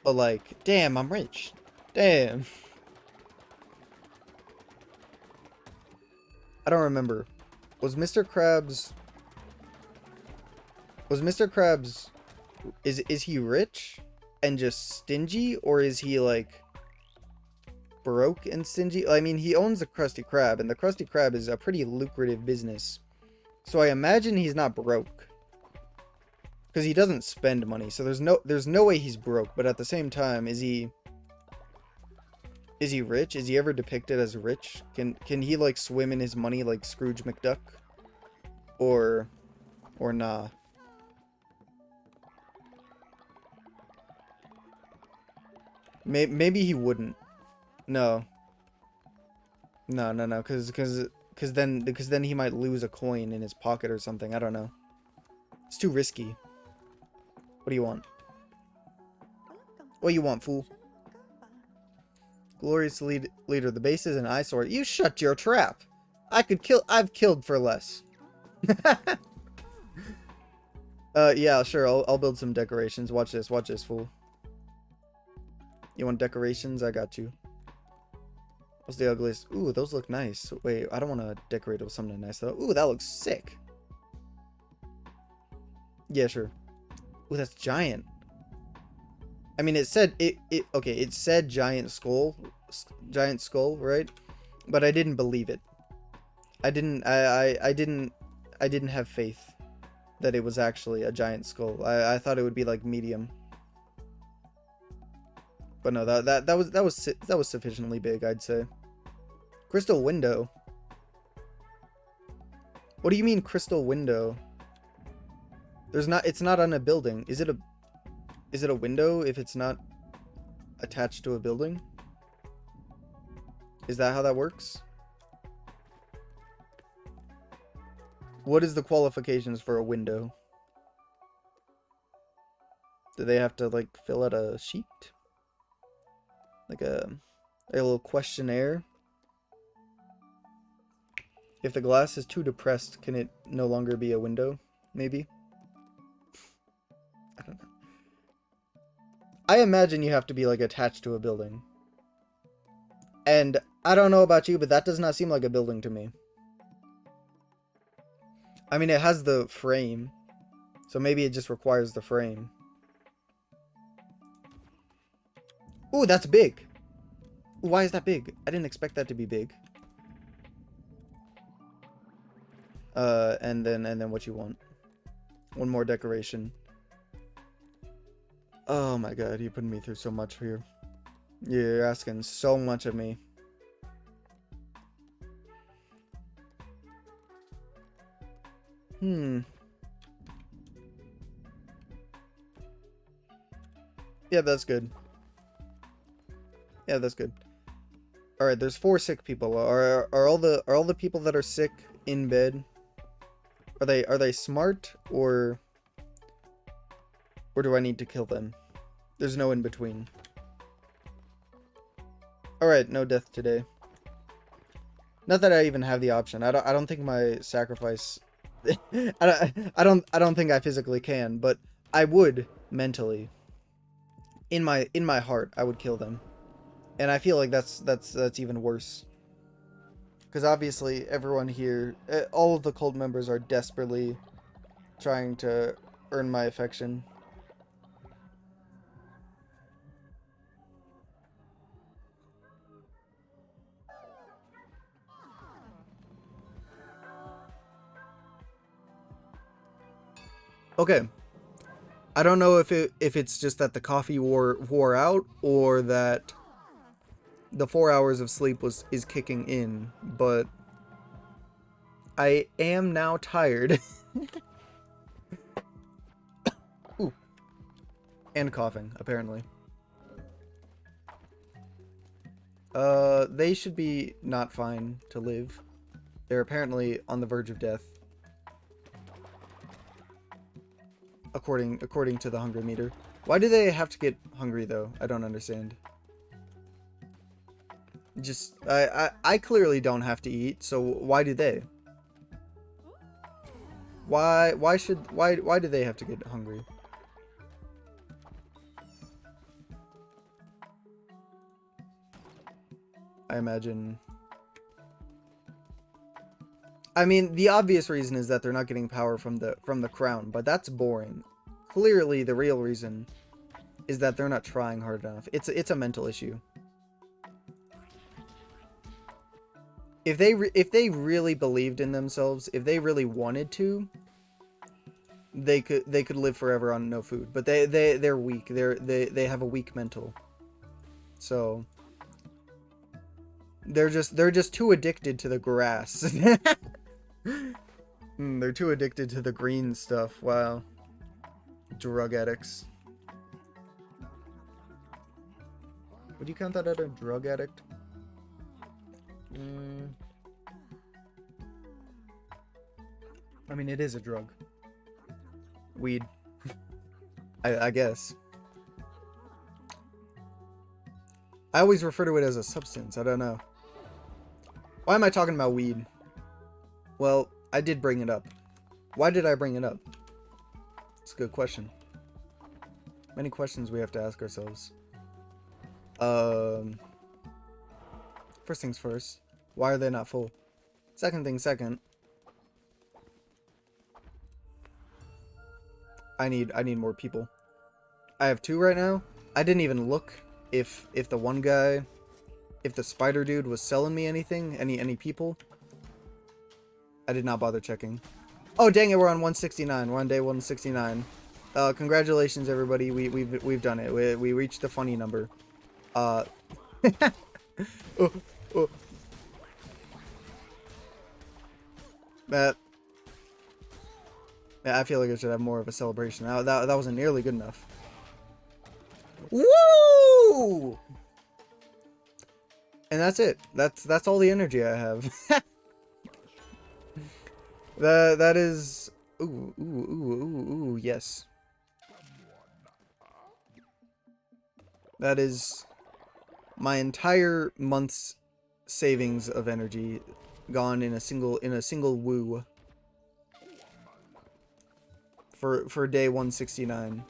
But like, damn, I'm rich. Damn. I don't remember. Was Mr. Krabs... Is he rich and just stingy, or is he like broke and stingy? I mean, he owns the Krusty Krab, and the Krusty Krab is a pretty lucrative business. So I imagine he's not broke, because he doesn't spend money. So there's no way he's broke. But at the same time, is he rich? Is he ever depicted as rich? Can he like swim in his money like Scrooge McDuck, or nah? Maybe he wouldn't. No, because then he might lose a coin in his pocket or something. I don't know. It's too risky. What do you want? What do you want, fool? Glorious leader, the base is an eyesore. You shut your trap. I've killed for less. Yeah, sure. I'll build some decorations. Watch this, fool. You want decorations? I got you. What's the ugliest? Ooh, those look nice. Wait, I don't want to decorate it with something nice though. Ooh, that looks sick. Yeah, sure. Ooh, that's giant. I mean, it said okay, it said giant skull, right? But I didn't believe it. I didn't have faith that it was actually a giant skull. I thought it would be like medium. But no, that was sufficiently big, I'd say. Crystal window. What do you mean crystal window? It's not on a building. Is it a window if it's not attached to a building? Is that how that works? What is the qualifications for a window? Do they have to like fill out a sheet? Like a little questionnaire? If the glass is too depressed, can it no longer be a window? Maybe? I don't know. I imagine you have to be like attached to a building. And I don't know about you, but that does not seem like a building to me. I mean, it has the frame. So maybe it just requires the frame. Ooh, that's big. Why is that big? I didn't expect that to be big. And then what you want? One more decoration. Oh my god, you're putting me through so much here. You're asking so much of me. Yeah, that's good. Yeah, that's good. All right, there's 4 sick people. Are all the people that are sick in bed? Are they smart, or do I need to kill them? There's no in between. All right, no death today. Not that I even have the option. I don't think my sacrifice. I don't think I physically can, but I would mentally. In my heart, I would kill them. And I feel like that's even worse. Because obviously everyone here, all of the cult members are desperately trying to earn my affection. Okay. I don't know if it's just that the coffee wore out or that the 4 hours of sleep is kicking in, but I am now tired. Ooh. And coughing, apparently. They should be not fine to live. They're apparently on the verge of death. According to the hunger meter. Why do they have to get hungry though? I don't understand. Just I clearly don't have to eat, so why do they? Why do they have to get hungry? I imagine. I mean, the obvious reason is that they're not getting power from the crown, but that's boring. Clearly, the real reason is that they're not trying hard enough. It's a mental issue. If they really believed in themselves, if they really wanted to, they could live forever on no food. But they're weak. They have a weak mental. So they're just too addicted to the grass. They're too addicted to the green stuff. Wow. Drug addicts. Would you count that as a drug addict? I mean, it is a drug. Weed. I guess. I always refer to it as a substance. I don't know. Why am I talking about weed? Well, I did bring it up. Why did I bring it up? It's a good question. Many questions we have to ask ourselves. First things first. Why are they not full? Second thing second. I need more people. I have 2 right now. I didn't even look if the one guy, if the spider dude was selling me anything, any people. I did not bother checking. Oh dang it, we're on 169. We're on day 169. Congratulations everybody. We've done it. We reached the funny number. Oh. That. Yeah, I feel like I should have more of a celebration. That wasn't nearly good enough. Woo! And that's it. That's all the energy I have. That is. Ooh, yes. That is my entire month's savings of energy gone in a single woo. For day 169.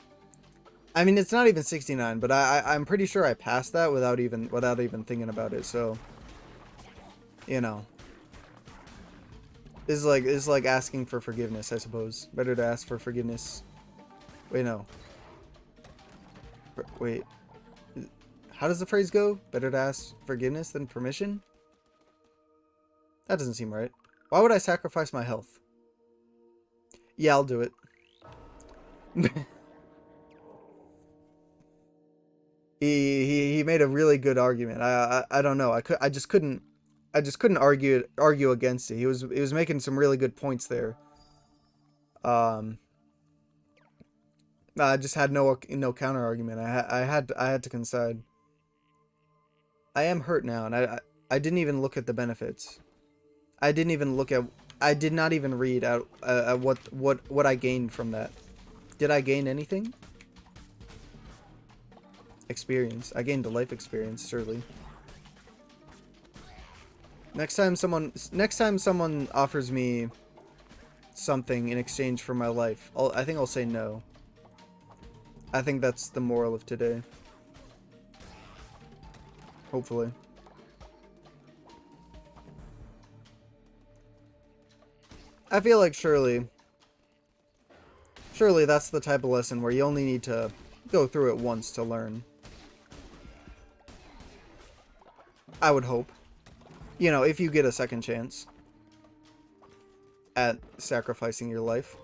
I mean, it's not even 69, but I'm pretty sure I passed that without even thinking about it. So, you know, this is like asking for forgiveness, I suppose. Better to ask for forgiveness. Wait, no. Wait. How does the phrase go? Better to ask forgiveness than permission? That doesn't seem right. Why would I sacrifice my health? Yeah, I'll do it. he made a really good argument. I don't know. I just couldn't argue against it. He was making some really good points there. I just had no counter argument. I had to concede. I am hurt now, and I didn't even look at the benefits. I didn't even look at. I did not even read out what I gained from that. Did I gain anything? Experience. I gained a life experience, surely. Next time someone offers me something in exchange for my life, I think I'll say no. I think that's the moral of today. Hopefully. I feel like surely that's the type of lesson where you only need to go through it once to learn. I would hope. You know, if you get a second chance at sacrificing your life.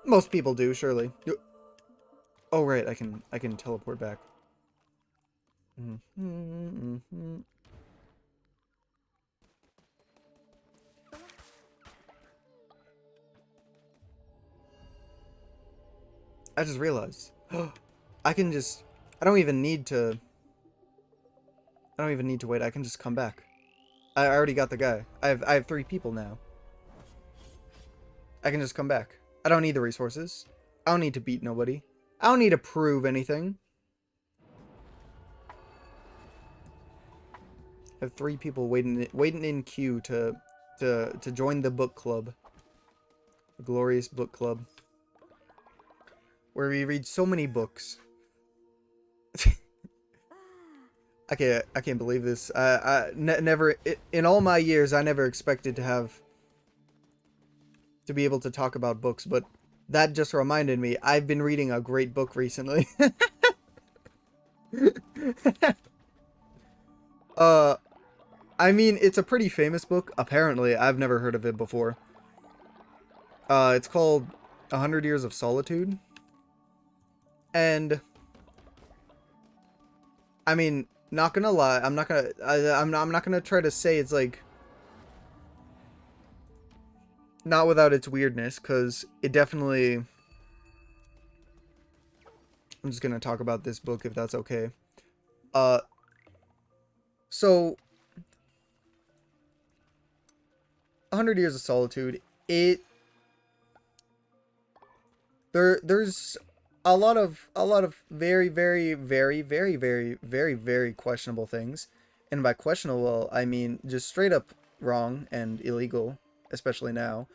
Most people do, surely. Oh right, I can teleport back. I just realized. I can just I don't even need to wait. I can just come back. I already got the guy. I have 3 people now. I can just come back. I don't need the resources. I don't need to beat nobody. I don't need to prove anything. I have 3 people waiting in queue to join the book club. The glorious book club. Where we read so many books. I can't believe this. Never in all my years I never expected to be able to talk about books, but that just reminded me I've been reading a great book recently. I mean, it's a pretty famous book. Apparently, I've never heard of it before. It's called 100 Years of Solitude. And I mean, not gonna lie, I'm not gonna try to say it's like not without its weirdness, because it definitely. I'm just gonna talk about this book if that's okay. So 100 Years of Solitude, there's a lot of very very very very very very very questionable things, and by questionable I mean just straight up wrong and illegal, especially now,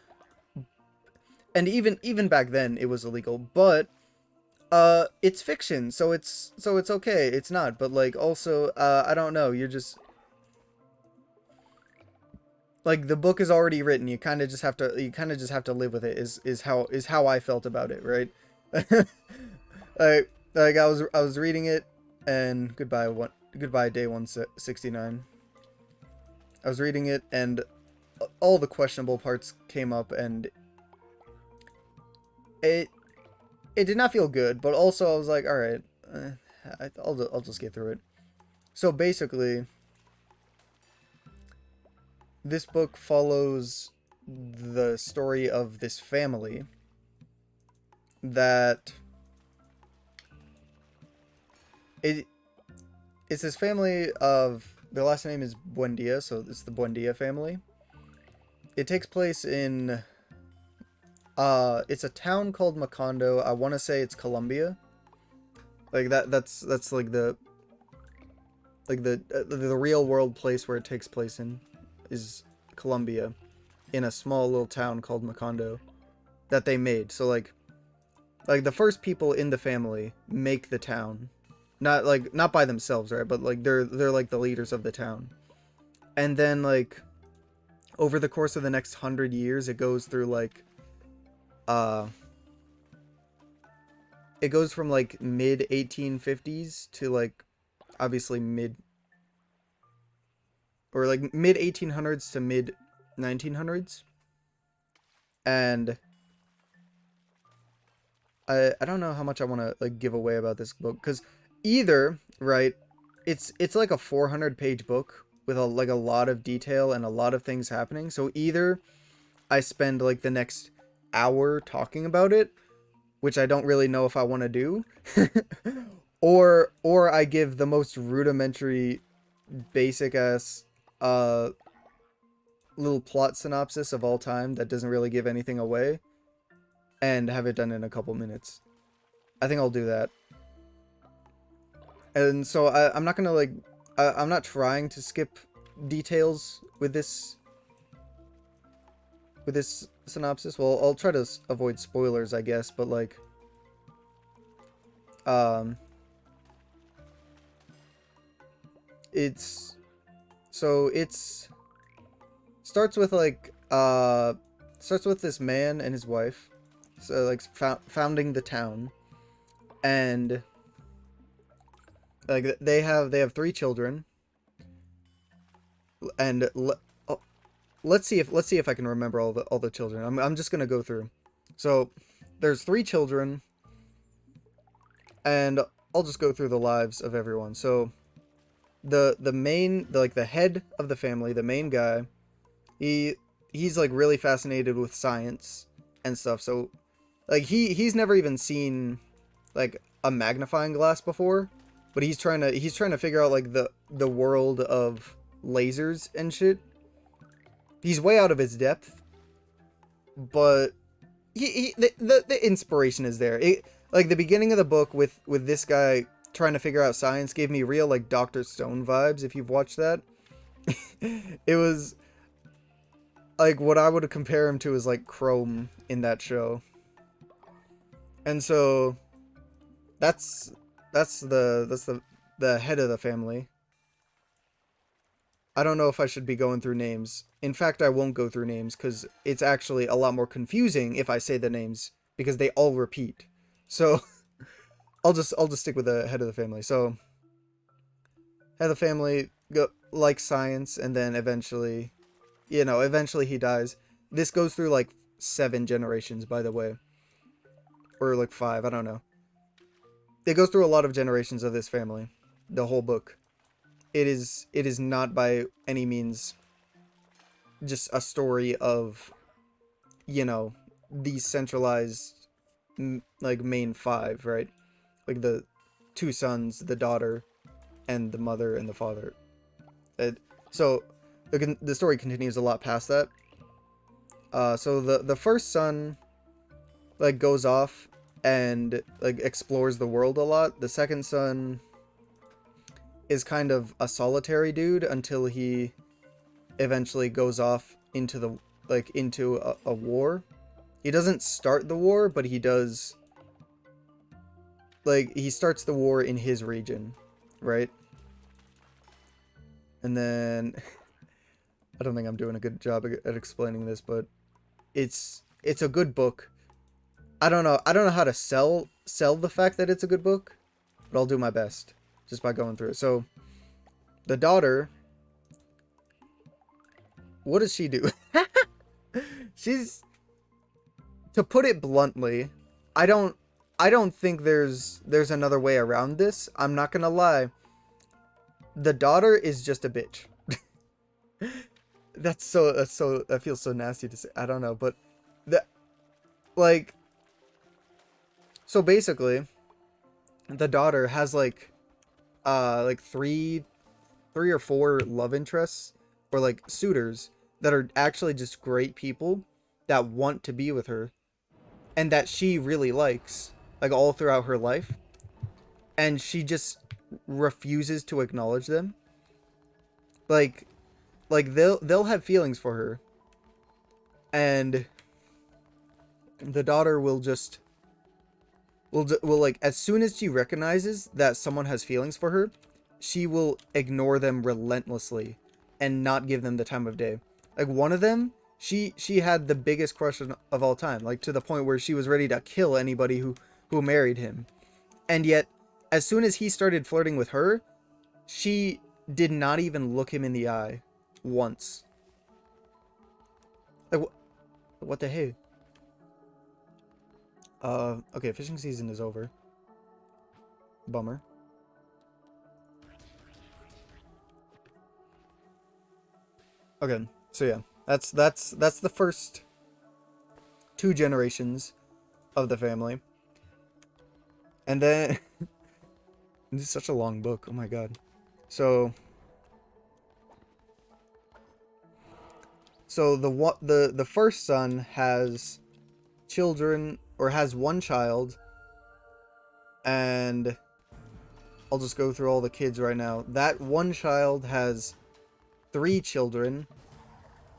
and even back then it was illegal, but it's fiction, so it's okay. It's not, but like also I don't know, you're just like the book is already written. You kind of just have to live with it. Is how I felt about it, right? like I was reading it, and goodbye day 169. I was reading it, and all the questionable parts came up, and it did not feel good. But also I was like, all right, I'll just get through it. So basically, this book follows the story of this family that it's this family of, their last name is Buendia, so it's the Buendia family. It takes place in it's a town called Macondo. I want to say it's Colombia. Like that's like the real world place where it takes place in is Colombia, in a small little town called Macondo that they made. So like the first people in the family make the town, not by themselves, right? But like they're like the leaders of the town, and then like over the course of the next 100 years, it goes through like it goes from like mid 1850s to like obviously mid 1800s to mid 1900s. And I don't know how much I want to like give away about this book, because either, right, it's like a 400-page book with a lot of detail and a lot of things happening. So either I spend like the next hour talking about it, which I don't really know if I want to do, or I give the most rudimentary, basic ass little plot synopsis of all time that doesn't really give anything away, and have it done in a couple minutes. I think I'll do that. And so I'm not gonna like I'm not trying to skip details with this synopsis. Well, I'll try to avoid spoilers, I guess, but like it's starts with like starts with this man and his wife, so like founding the town, and like they have 3 children, and let's see if I can remember all the children. I'm just gonna go through. So there's 3 children, and I'll just go through the lives of everyone. So the main, like the head of the family, the main guy, he's like really fascinated with science and stuff. So like he's never even seen like a magnifying glass before, but he's trying to figure out like the world of lasers and shit. He's way out of his depth, but the inspiration is there. Like the beginning of the book with this guy trying to figure out science gave me real like Dr. Stone vibes, if you've watched that. It was like what I would compare him to is like Chrome in that show. And so that's the head of the family. I don't know if I should be going through names. In fact, I won't go through names because it's actually a lot more confusing if I say the names because they all repeat. So I'll just stick with the head of the family. So head of the family likes science, and then eventually he dies. This goes through like 7 generations, by the way, or like 5. I don't know. It goes through a lot of generations of this family. The whole book. It is not by any means just a story of, these centralized, like, main 5, right? Like the 2 sons, the daughter, and the mother and the father. So the story continues a lot past that. So the first son, like, goes off and, like, explores the world a lot. The second son is kind of a solitary dude until he eventually goes off into a war. He doesn't start the war, but he does, like, he starts the war in his region, right? And then I don't think I'm doing a good job at explaining this, but it's a good book. I don't know how to sell the fact that it's a good book, but I'll do my best just by going through it. So the daughter, what does she do? She's, to put it bluntly, I don't think there's another way around this. I'm not gonna lie. The daughter is just a bitch. That's so that feels so nasty to say. I don't know, but so basically the daughter has like 3 or 4 love interests, or like suitors, that are actually just great people that want to be with her and that she really likes, like, all throughout her life, and she just refuses to acknowledge them. Like they'll have feelings for her, and the daughter will like, as soon as she recognizes that someone has feelings for her, she will ignore them relentlessly and not give them the time of day. Like, one of them, she had the biggest crush of all time, like, to the point where she was ready to kill anybody who married him. And yet, as soon as he started flirting with her, she did not even look him in the eye once. Like, what the hey? Okay, fishing season is over. Bummer. Okay, so yeah, that's the first 2 generations of the family. And then this is such a long book. Oh my god. So the first son has children, or has 1 child, and I'll just go through all the kids right now. That 1 child has 3 children,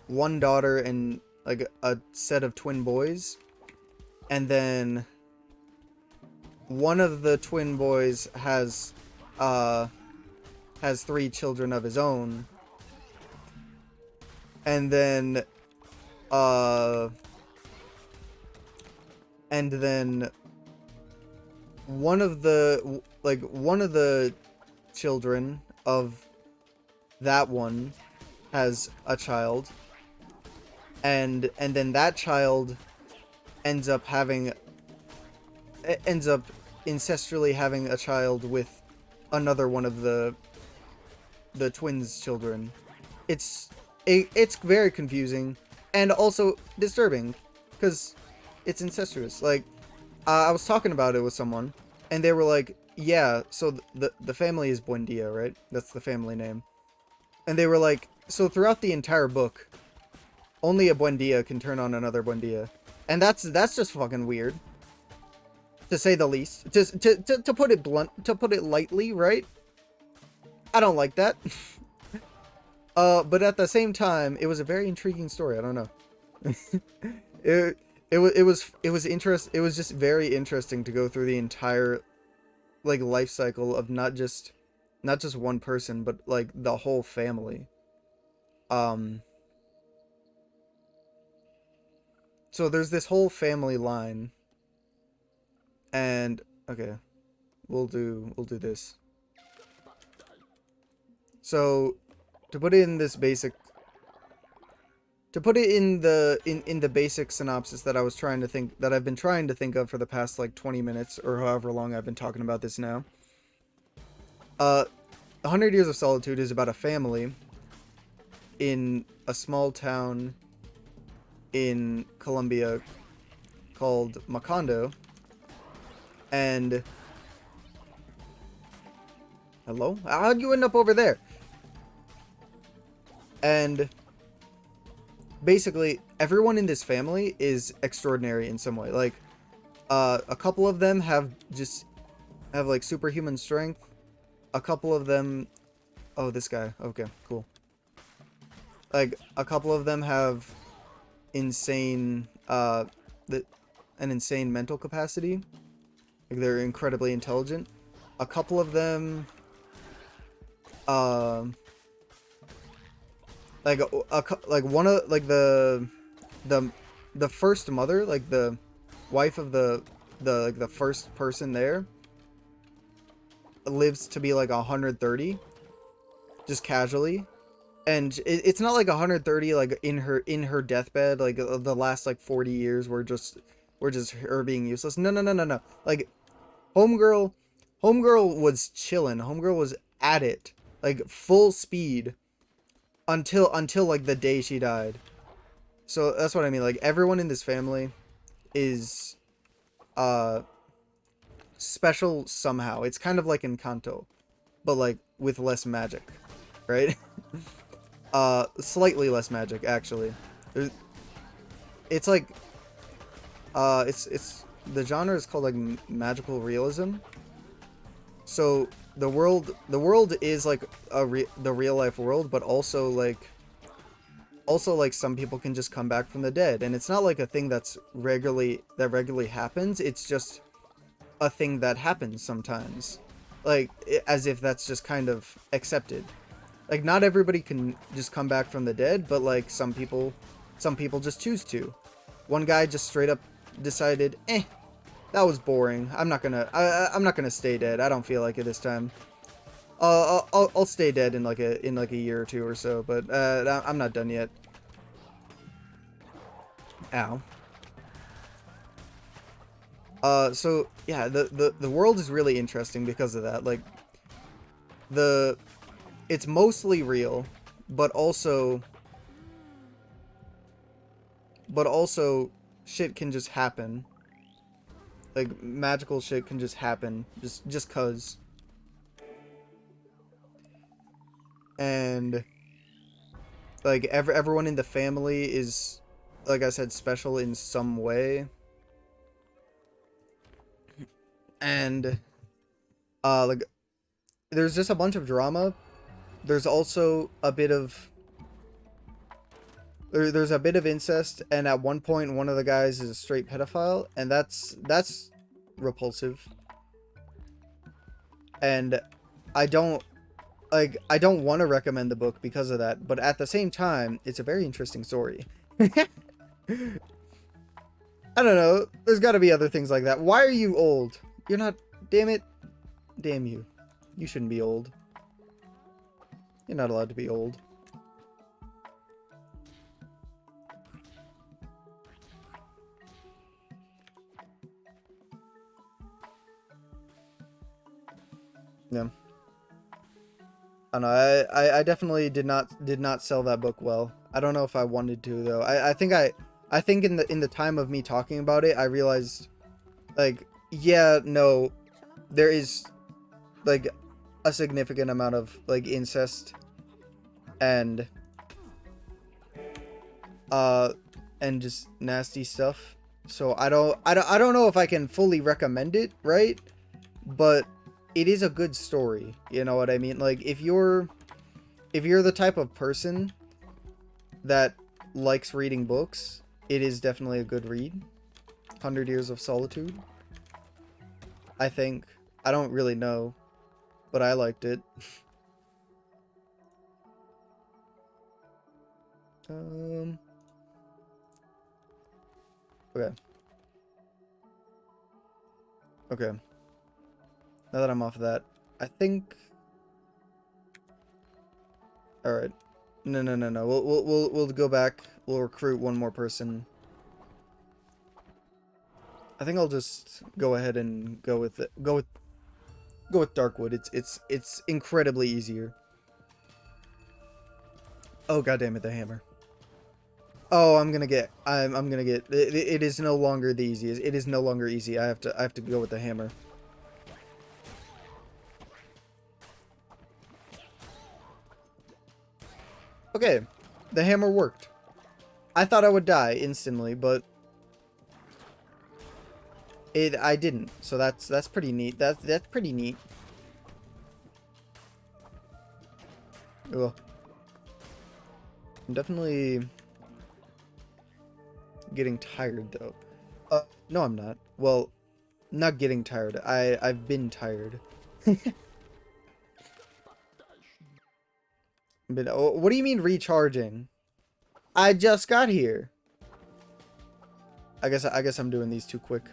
1 daughter and like a set of twin boys, and then one of the twin boys has 3 children of his own, and then one of the children of that one has a child, and then that child ends up having ends up incestually having a child with another one of the twins' children. It's very confusing and also disturbing because it's incestuous. Like, I was talking about it with someone, and they were like, "Yeah, so the family is Buendia, right? That's the family name." And they were like, "So throughout the entire book, only a Buendia can turn on another Buendia," and that's just fucking weird, to say the least. Just to put it to put it lightly, right? I don't like that. But at the same time, it was a very intriguing story. I don't know. It was just very interesting to go through the entire like life cycle of not just one person, but like the whole family. Um so there's this whole family line, and okay, we'll do this. So to put it in this basic to put it in the basic synopsis that I've been trying to think of for the past like 20 minutes or however long I've been talking about this now. 100 Years of Solitude is about a family in a small town in Colombia called Macondo. And hello? How'd you end up over there? And basically everyone in this family is extraordinary in some way. Like, a couple of them have like superhuman strength. A couple of them, oh, this guy, okay, cool. Like, a couple of them have insane an insane mental capacity. Like, they're incredibly intelligent. A couple of them like like one of like the first mother, like the wife of the like the first person there, lives to be like 130, just casually. And it's not like 130 like in her deathbed, like the last like 40 years were just her being useless. No. Like, homegirl was chilling. Homegirl was at it, like full speed, until like the day she died. So that's what I mean. Like, everyone in this family is special somehow. It's kind of like Encanto, but like with less magic, right? Slightly less magic, actually. There's, it's like it's the genre is called like magical realism. So the world is like the real life world, but also like some people can just come back from the dead, and it's not like a thing that regularly happens. It's just a thing that happens sometimes, like as if that's just kind of accepted. Like, not everybody can just come back from the dead, but like some people just choose to. One guy just straight up decided, that was boring. I'm not gonna stay dead. I don't feel like it this time. I'll stay dead in like a year or two or so, but I'm not done yet. Ow. So yeah, the world is really interesting because of that. Like, it's mostly real, but also shit can just happen. Like, magical shit can just happen just cuz. And like everyone in the family is, like I said, special in some way. And like, there's just a bunch of drama. There's also a bit of there's a bit of incest, and at one point one of the guys is a straight pedophile, and that's repulsive. And I don't want to recommend the book because of that, but at the same time, it's a very interesting story. I don't know. There's got to be other things like that. Why are you old? You're not. Damn it. Damn you. You shouldn't be old. You're not allowed to be old. Yeah. I don't know. I definitely did not sell that book well. I don't know if I wanted to though. I think in the time of me talking about it, I realized like yeah, no, there is like a significant amount of like incest and and just nasty stuff. So I don't know if I can fully recommend it, right? But it is a good story. You know what I mean? Like if you're the type of person that likes reading books, it is definitely a good read. 100 Years of Solitude. I think. I don't really know, but I liked it. Okay. Okay. Now that I'm off of that, I think. All right. No, no, no, no. We'll go back. We'll recruit one more person. I think I'll just go ahead and go with it. Go with Darkwood. It's incredibly easier. Oh god damn it, the hammer. Oh, I'm gonna get. It is no longer the easiest. It is no longer easy. I have to go with the hammer. Okay, the hammer worked. I thought I would die instantly, but I didn't. So that's pretty neat. That's pretty neat. Ugh. I'm definitely getting tired though. No, I'm not. Well, not getting tired. I've been tired. But oh, what do you mean recharging? I just got here. I guess I'm doing these too quick.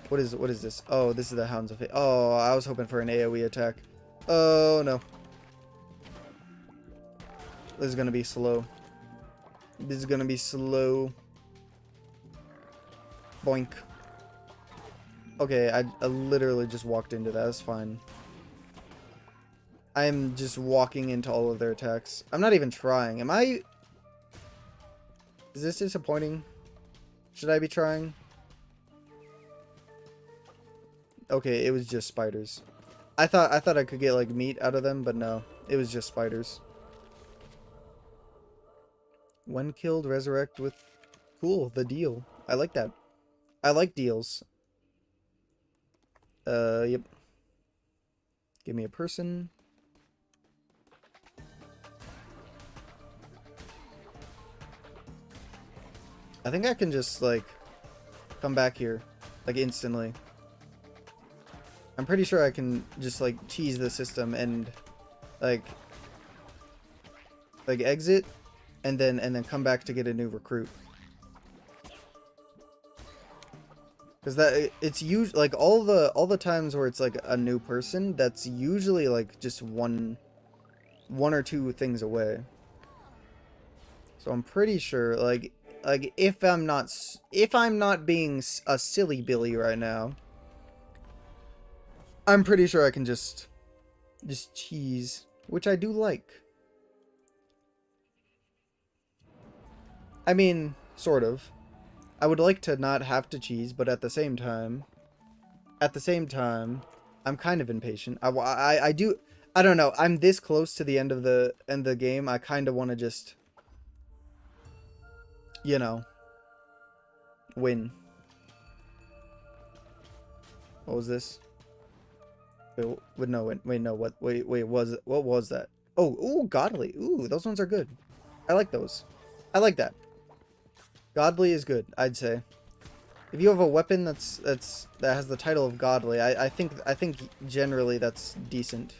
What is this? Oh, this is the Hounds of Hate. Oh, I was hoping for an AoE attack. Oh no. This is gonna be slow. This is gonna be slow. Boink. Okay, I literally just walked into that. That's fine. I'm just walking into all of their attacks. I'm not even trying. Am I... Is this disappointing? Should I be trying? Okay, it was just spiders. I thought I could get like meat out of them, but no. It was just spiders. When killed, resurrect with... Cool, the deal. I like that. I like deals. Yep. Give me a person. I think I can just, like, come back here, like, instantly. I'm pretty sure I can just, like, cheese the system and, like exit, and then come back to get a new recruit. Because it's usually, like, all the times where it's, like, a new person, that's usually, like, just one or two things away. So I'm pretty sure, like if I'm not being a silly Billy right now, I'm pretty sure I can just cheese, which I do like. I mean, sort of. I would like to not have to cheese, but at the same time, I'm kind of impatient. I don't know. I'm this close to the end of the game. I kind of want to just, you know, win. What was this? Wait, no, wait, no, what was that? Oh, ooh, godly. Ooh, those ones are good. I like those. I like that. Godly is good, I'd say. If you have a weapon that has the title of godly, I think generally that's decent.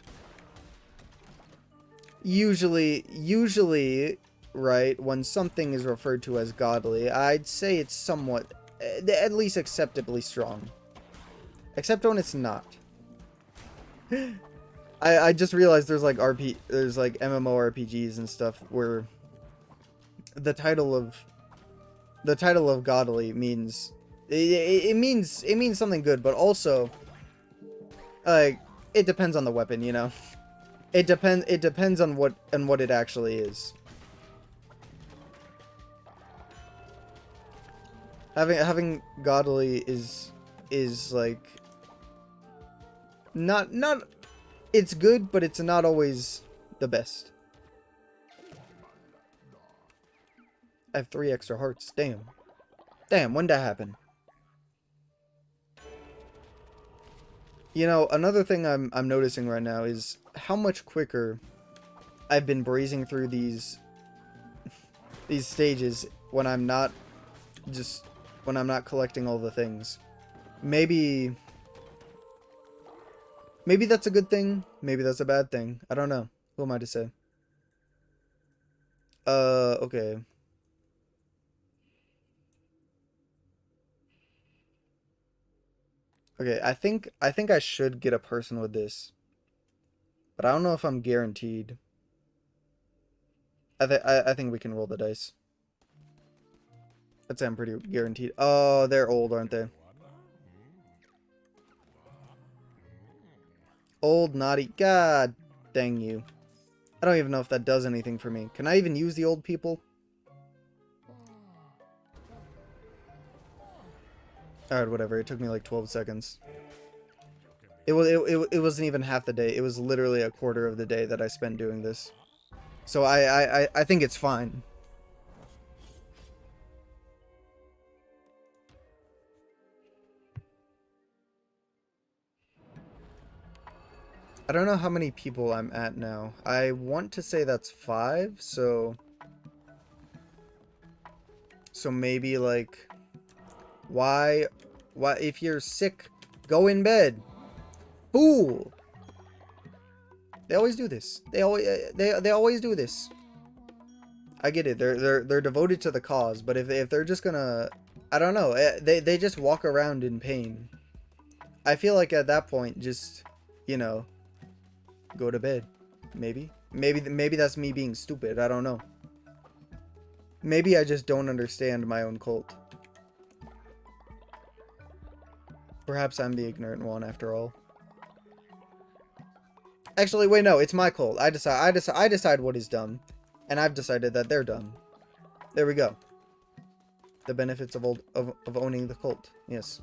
Usually, right, when something is referred to as godly, I'd say it's somewhat, at least acceptably strong. Except when it's not. I just realized there's like MMORPGs and stuff where the title of godly means it means something good, but also Like, it depends on the weapon, you know? It depends on what it actually is. Having godly is like not it's good, but it's not always the best. I have 3 extra hearts. Damn. Damn, when'd that happen? You know, another thing I'm noticing right now is how much quicker I've been breezing through these stages when I'm not collecting all the things. Maybe that's a good thing, maybe that's a bad thing. I don't know. Who am I to say? Okay. Okay, I think I should get a person with this. But I don't know if I'm guaranteed. I think we can roll the dice. I'd say I'm pretty guaranteed. Oh, they're old, aren't they? Old, naughty. God dang you. I don't even know if that does anything for me. Can I even use the old people? Alright, whatever. It took me like 12 seconds. It wasn't even half the day. It was literally a quarter of the day that I spent doing this. So I think it's fine. I don't know how many people I'm at now. I want to say that's 5, so maybe like why if you're sick, go in bed. Fool. They always do this. They always do this. I get it. They're devoted to the cause, but if they're just gonna, I don't know. They just walk around in pain. I feel like at that point, just, you know, go to bed. Maybe that's me being stupid. I don't know. Maybe I just don't understand my own cult. Perhaps I'm the ignorant one after all. Actually, wait, no, it's my cult. I decide what is dumb, and I've decided that they're dumb. There we go. The benefits of owning the cult. Yes.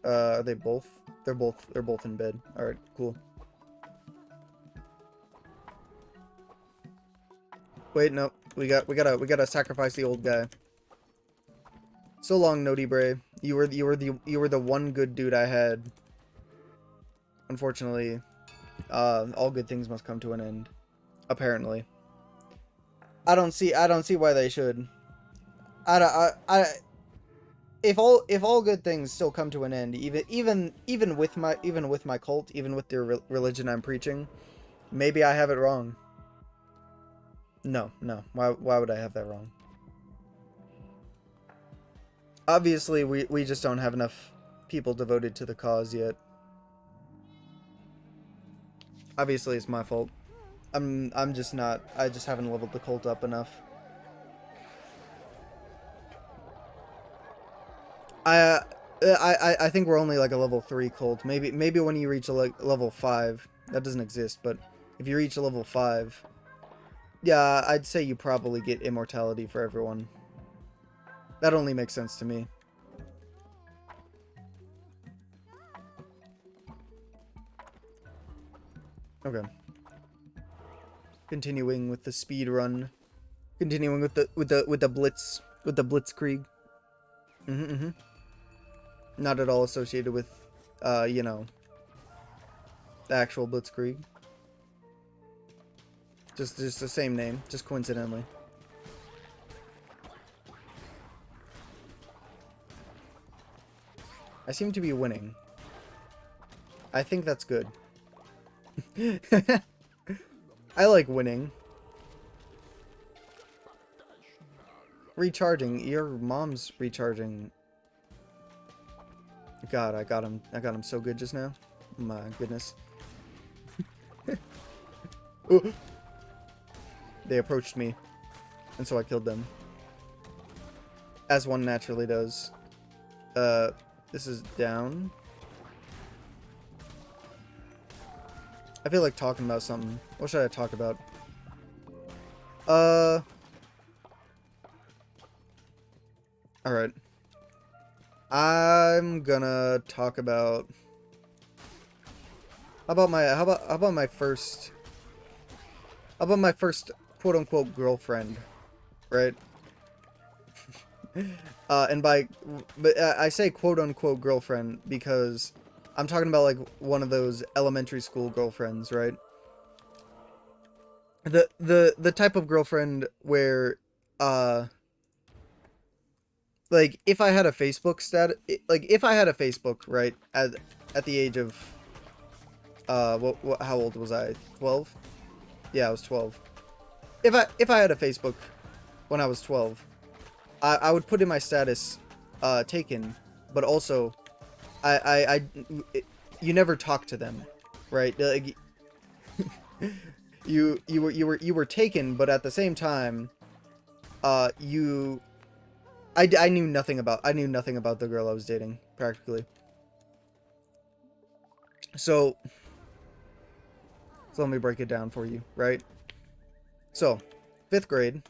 Are they both? They're both in bed. All right, cool. Wait, no, we gotta sacrifice the old guy. So long, Nodibre. You were the one good dude I had. Unfortunately, all good things must come to an end. Apparently. I don't see why they should. If all good things still come to an end, even with my cult, even with the religion I'm preaching, maybe I have it wrong. No. Why would I have that wrong? Obviously, we just don't have enough people devoted to the cause yet. Obviously, it's my fault. I'm just not. I just haven't leveled the cult up enough. I think we're only like a level 3 cult. Maybe when you reach a level 5, that doesn't exist. But if you reach a level 5, yeah, I'd say you probably get immortality for everyone. That only makes sense to me. Okay. Continuing with the speed run. Continuing with the blitz, with the blitzkrieg. Not at all associated with you know, the actual blitzkrieg. Just the same name, just coincidentally. I seem to be winning. I think that's good. I like winning. Recharging. Your mom's recharging. God, I got him so good just now. My goodness. They approached me, and so I killed them. As one naturally does. This is down. I feel like talking about something. What should I talk about? Alright. I'm gonna talk about... How about my first quote-unquote girlfriend, right? But I say quote-unquote girlfriend because I'm talking about like one of those elementary school girlfriends, right? The type of girlfriend where, like if I had a Facebook if I had a Facebook, right, at the age of, how old was I? 12? Yeah, I was 12. If I had a Facebook when I was 12, I would put in my status, taken, but also, you never talk to them, right? Like, you were taken, but at the same time, I knew nothing about the girl I was dating, practically. So let me break it down for you, right? So, 5th grade,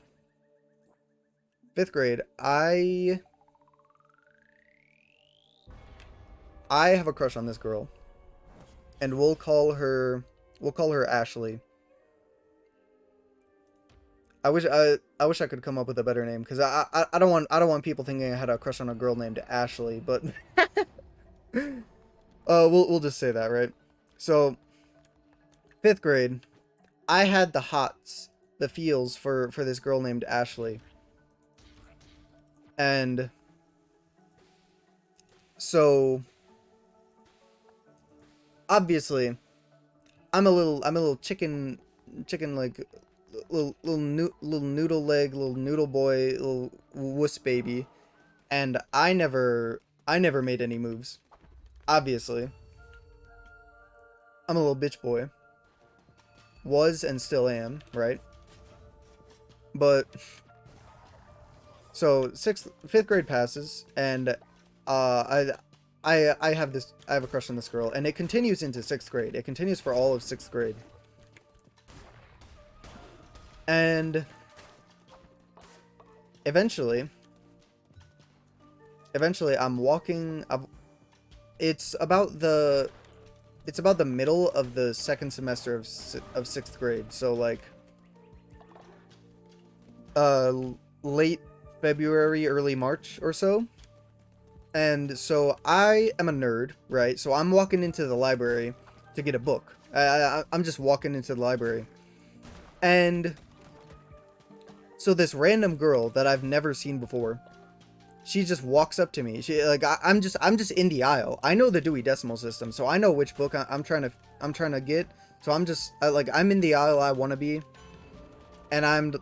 I have a crush on this girl, and we'll call her Ashley. I wish I could come up with a better name, because I don't want people thinking I had a crush on a girl named Ashley, but we'll just say that, right? So 5th grade, I had the hots, the feels for this girl named Ashley. And so obviously I'm a little chicken like little noodle leg, little noodle boy, little wuss baby, and I never made any moves. Obviously, I'm a little bitch boy. Was and still am, right? But so 5th grade passes, and I have a crush on this girl, and it continues into 6th grade. It continues for all of 6th grade. And eventually I'm walking up. It's about the middle of the 2nd semester of 6th grade. So like late February, early March or so. And so I am a nerd, right? So I'm walking into the library to get a book. I'm just walking into the library. And so this random girl that I've never seen before, she just walks up to me. She like I'm just in the aisle. I know the Dewey Decimal System, so I know which book I'm trying to get. So I'm in the aisle I want to be, and I'm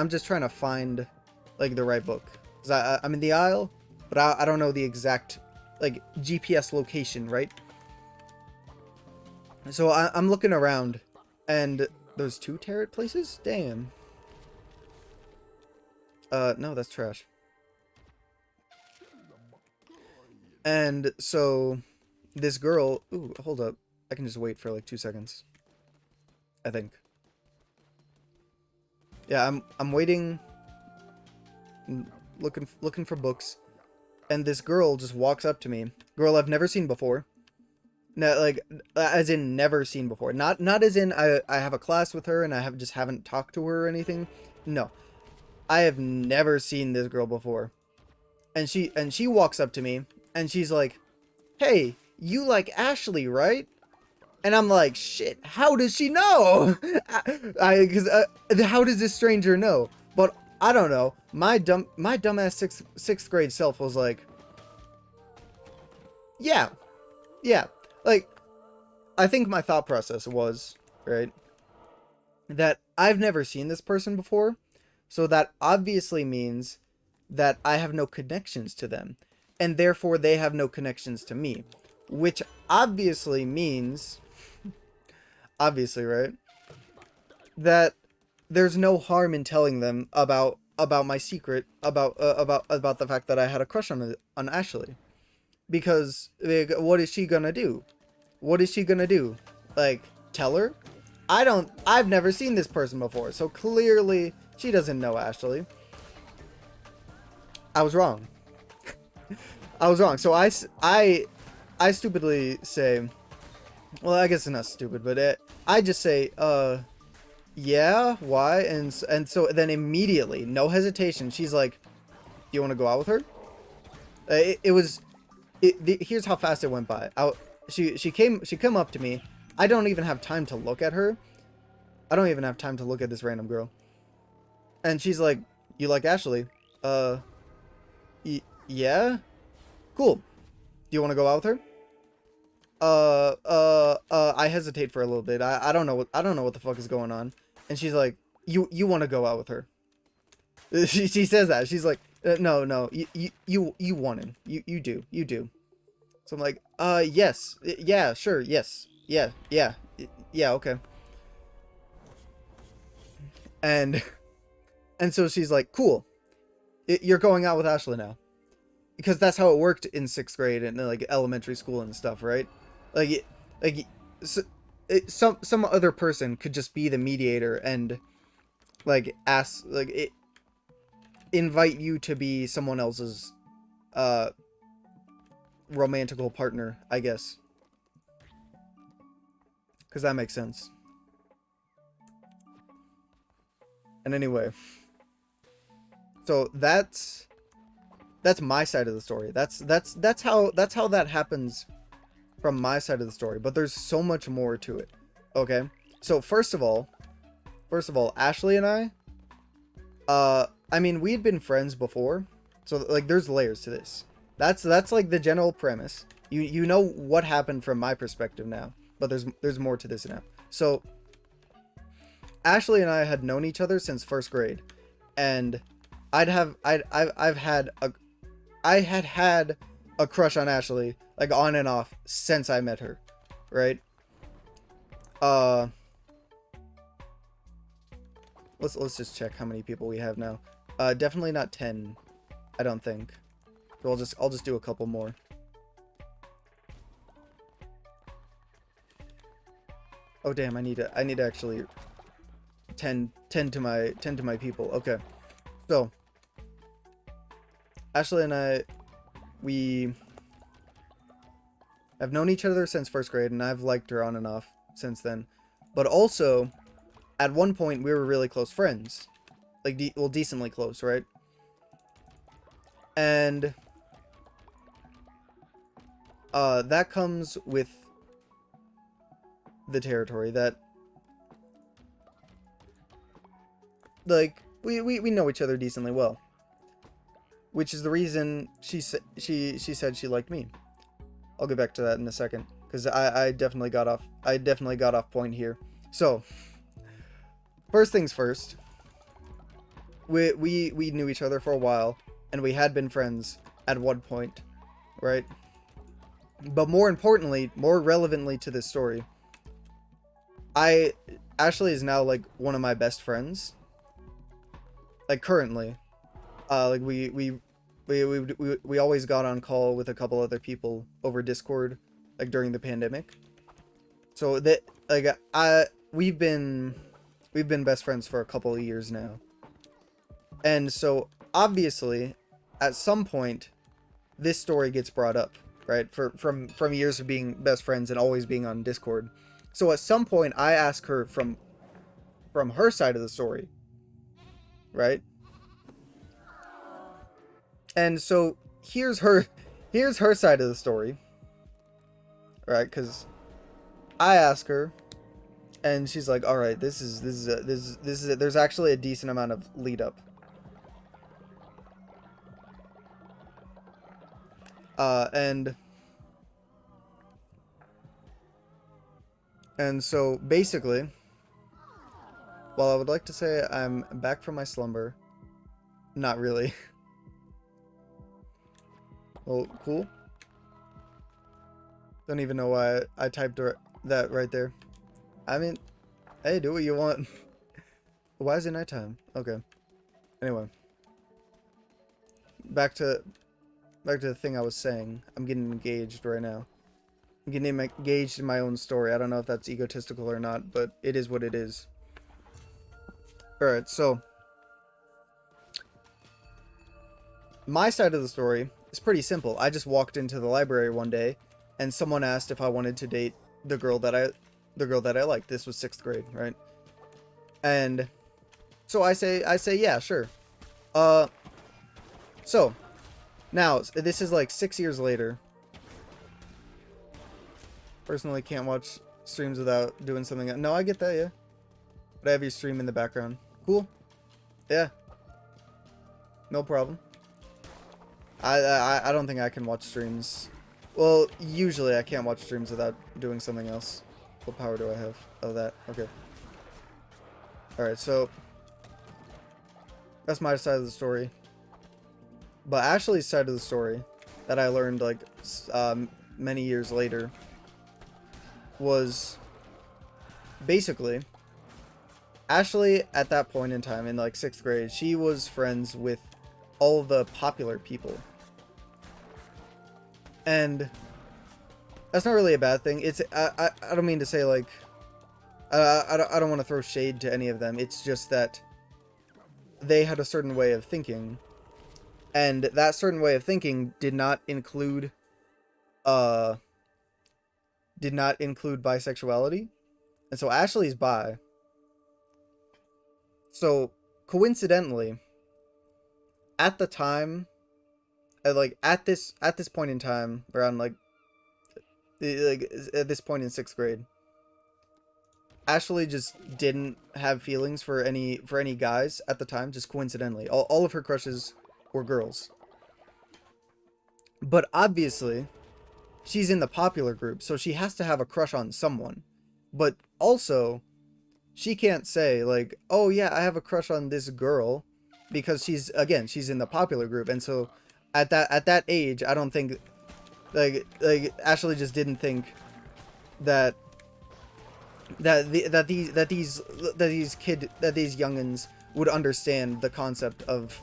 just trying to find like the right book. 'Cause I'm in the aisle, but I don't know the exact like GPS location, right? So I'm looking around, and there's 2 tarot places? Damn. No, that's trash. And so this girl, ooh, hold up. I can just wait for like 2 seconds. I think. Yeah, I'm waiting, looking for books, and this girl just walks up to me. Girl I've never seen before. No, like as in never seen before. Not as in I have a class with her and I haven't talked to her or anything. No. I have never seen this girl before. And she walks up to me and she's like, "Hey, you like Ashley, right?" And I'm like, "Shit, how does she know?" Cuz how does this stranger know? But I don't know. My dumbass 6th grade self was like, "Yeah. Yeah." Like I think my thought process was, right, that I've never seen this person before. So that obviously means that I have no connections to them, and therefore they have no connections to me, which obviously means, obviously, right, that there's no harm in telling them about about my secret about the fact that I had a crush on Ashley. Because like, what is she gonna do? What is she gonna do? Like, tell her? I've never seen this person before, so clearly she doesn't know Ashley. I was wrong. I was wrong. So I stupidly say, well, I guess it's not stupid, but I just say, yeah, why? And so then immediately, no hesitation, she's like, do you want to go out with her? Here's how fast it went by. She came up to me. I don't even have time to look at her. I don't even have time to look at this random girl. And she's like, you like Ashley? Yeah? Cool. Do you want to go out with her? I hesitate for a little bit. I don't know what the fuck is going on. And she's like, you want to go out with her? She says that. She's like, no, you want him. You do. So I'm like, yes, yeah, sure, yes, yeah, okay. And so she's like, cool, you're going out with Ashley now, because that's how it worked in 6th grade and like elementary school and stuff, right? So, some other person could just be the mediator and like ask, like invite you to be someone else's romantical partner, I guess, because that makes sense. And anyway, so that's my side of the story. That's how that happens from my side of the story. But there's so much more to it. Okay, so first of all, Ashley and I mean, we had been friends before, so like there's layers to this. That's like the general premise. You know what happened from my perspective now, but there's more to this now. So Ashley and I had known each other since 1st grade, and I had a crush on Ashley, like on and off, since I met her, right? Let's just check how many people we have now. Definitely not 10, I don't think. So I'll just do a couple more. Oh damn, I need to actually tend to my people. Okay. So Ashley and I, we have known each other since 1st grade, and I've liked her on and off since then. But also, at one point, we were really close friends. Like, decently close, right? And that comes with the territory that, like, we know each other decently well, which is the reason she said she liked me. I'll get back to that in a second, because I definitely got off point here. So first things first, we knew each other for a while, and we had been friends at one point, right? But more importantly, more relevantly to this story, Ashley is now like one of my best friends. Like currently, like we always got on call with a couple other people over Discord, like during the pandemic. So that like we've been best friends for a couple of years now. And so obviously, at some point, this story gets brought up, right? From years of being best friends and always being on Discord. So at some point, I ask her from her side of the story, right? And so here's her side of the story, right? Because I ask her, and she's like, "All right, this is there's actually a decent amount of lead up." And so basically, while I would like to say I'm back from my slumber, not really. Well, cool. Don't even know why I typed that right there. I mean, hey, do what you want. Why is it nighttime? Okay. Anyway. back to the thing I was saying. I'm getting engaged right now. I'm getting engaged in my own story. I don't know if that's egotistical or not, but it is what it is. Alright, so my side of the story is pretty simple. I just walked into the library one day and someone asked if I wanted to date the girl that I liked. This was 6th grade, right? And so I say yeah, sure. So now this is like 6 years later. Personally can't watch streams without doing something. No, I get that, yeah. But I have your stream in the background. Cool. Yeah. No problem. I don't think I can watch streams. Well, usually I can't watch streams without doing something else. What power do I have? Oh, that. Okay. Alright, so that's my side of the story. But Ashley's side of the story that I learned like many years later was basically Ashley at that point in time in like 6th grade, she was friends with all the popular people. And that's not really a bad thing. It's I don't mean to say like I don't want to throw shade to any of them. It's just that they had a certain way of thinking, and that certain way of thinking did not include bisexuality. And so Ashley's bi. So coincidentally, at the time, at this point in time, around like at this point in 6th grade, Ashley just didn't have feelings for any guys at the time, just coincidentally. All of her crushes were girls. But obviously, she's in the popular group, so she has to have a crush on someone. But also, she can't say like, "Oh yeah, I have a crush on this girl," because she's in the popular group. And so at that age, I don't think like Ashley just didn't think that these youngins would understand the concept of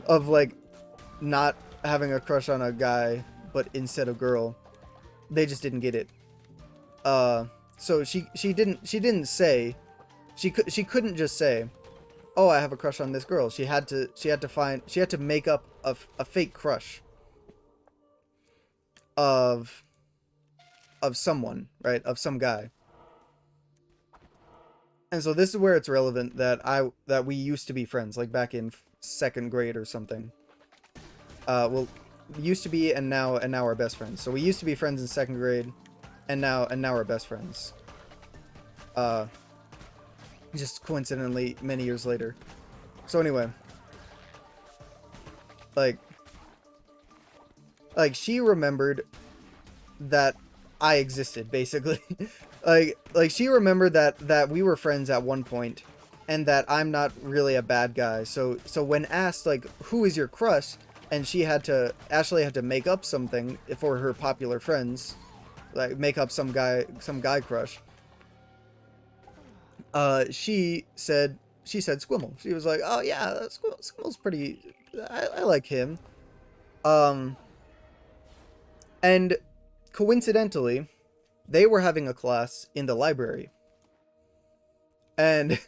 of like not having a crush on a guy but instead a girl. They just didn't get it. So she didn't say, she couldn't just say, "Oh, I have a crush on this girl." She had to make up a fake crush of someone, right? Of some guy. And so this is where it's relevant that we used to be friends, like back in 2nd grade or something. Well, used to be and now are best friends. So we used to be friends in 2nd grade, and now are best friends. Just coincidentally many years later. So anyway, like she remembered that I existed, basically. like she remembered that we were friends at one point, and that I'm not really a bad guy. So when asked like, "Who is your crush?" and Ashley had to make up something for her popular friends, like make up some guy crush. She said Squimble. She was like, "Oh yeah, Squimble's pretty. I like him." And coincidentally, they were having a class in the library. And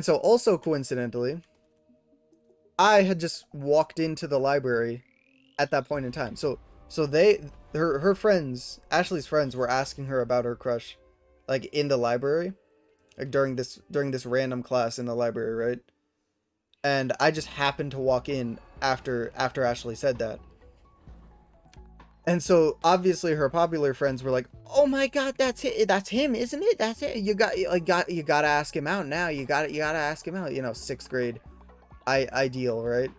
so also coincidentally, I had just walked into the library at that point in time. So her friends, Ashley's friends, were asking her about her crush, like in the library, like during this random class in the library, right? And I just happened to walk in after Ashley said that. And so obviously her popular friends were like, "Oh my god, that's him, isn't it? That's it. You gotta ask him out now. You gotta ask him out." 6th grade, ideal, right?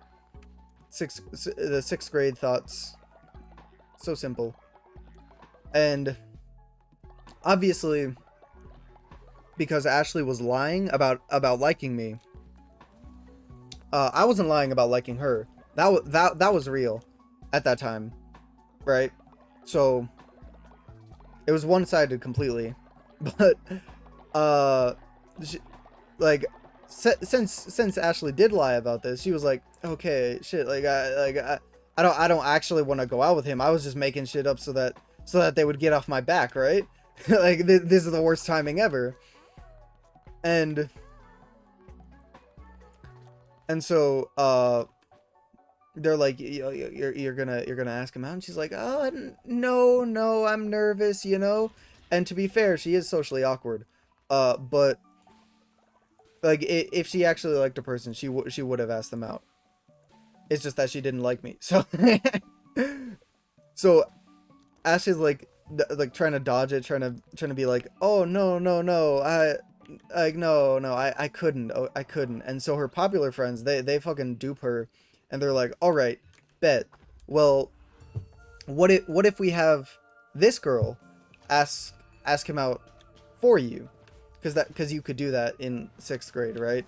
The 6th grade thoughts, so simple. And obviously, because Ashley was lying about liking me, I wasn't lying about liking her. That was real at that time. Right? So it was one-sided completely. But since Ashley did lie about this, she was like, okay, shit, I don't actually want to go out with him. I was just making shit up so that they would get off my back, right? Like this is the worst timing ever. And so they're like, you're gonna ask him out, and she's like, oh no, I'm nervous, you know. And to be fair, she is socially awkward, but like if she actually liked a person, she would have asked them out. It's just that she didn't like me, so so Ashley's like trying to dodge it, trying to be like, oh no, I couldn't, I couldn't. And so her popular friends, they fucking dupe her, and they're like, all right, bet. Well, what if we have this girl ask him out for you, because you could do that in 6th grade, right?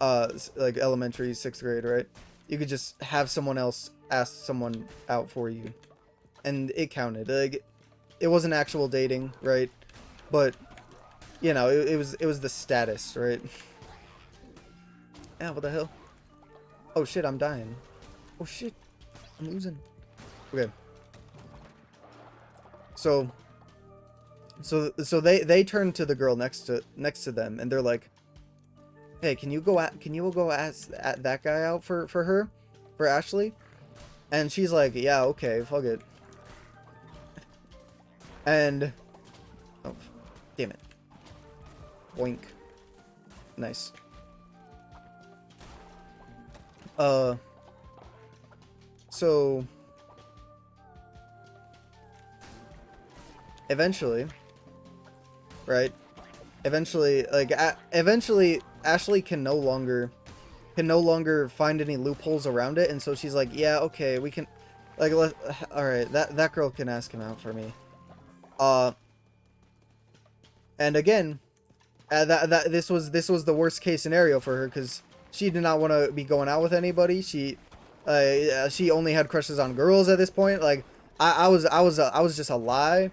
Like elementary 6th grade, right? You could just have someone else ask someone out for you, and it counted. Like, it wasn't actual dating, right? But you know, it was the status, right? Yeah, what the hell? Oh shit, I'm dying. Oh shit, I'm losing. Okay. So they turn to the girl next to them, and they're like, hey, can you go ask that guy out for Ashley? And she's like, yeah, okay, fuck it. And oh, damn it. Boink. Nice. So eventually, right? Eventually, Ashley can no longer find any loopholes around it, and so she's like, yeah, okay, we can, like, all right, that girl can ask him out for me. And again, this was the worst case scenario for her, because she did not want to be going out with anybody. She only had crushes on girls at this point. Like, I was just a lie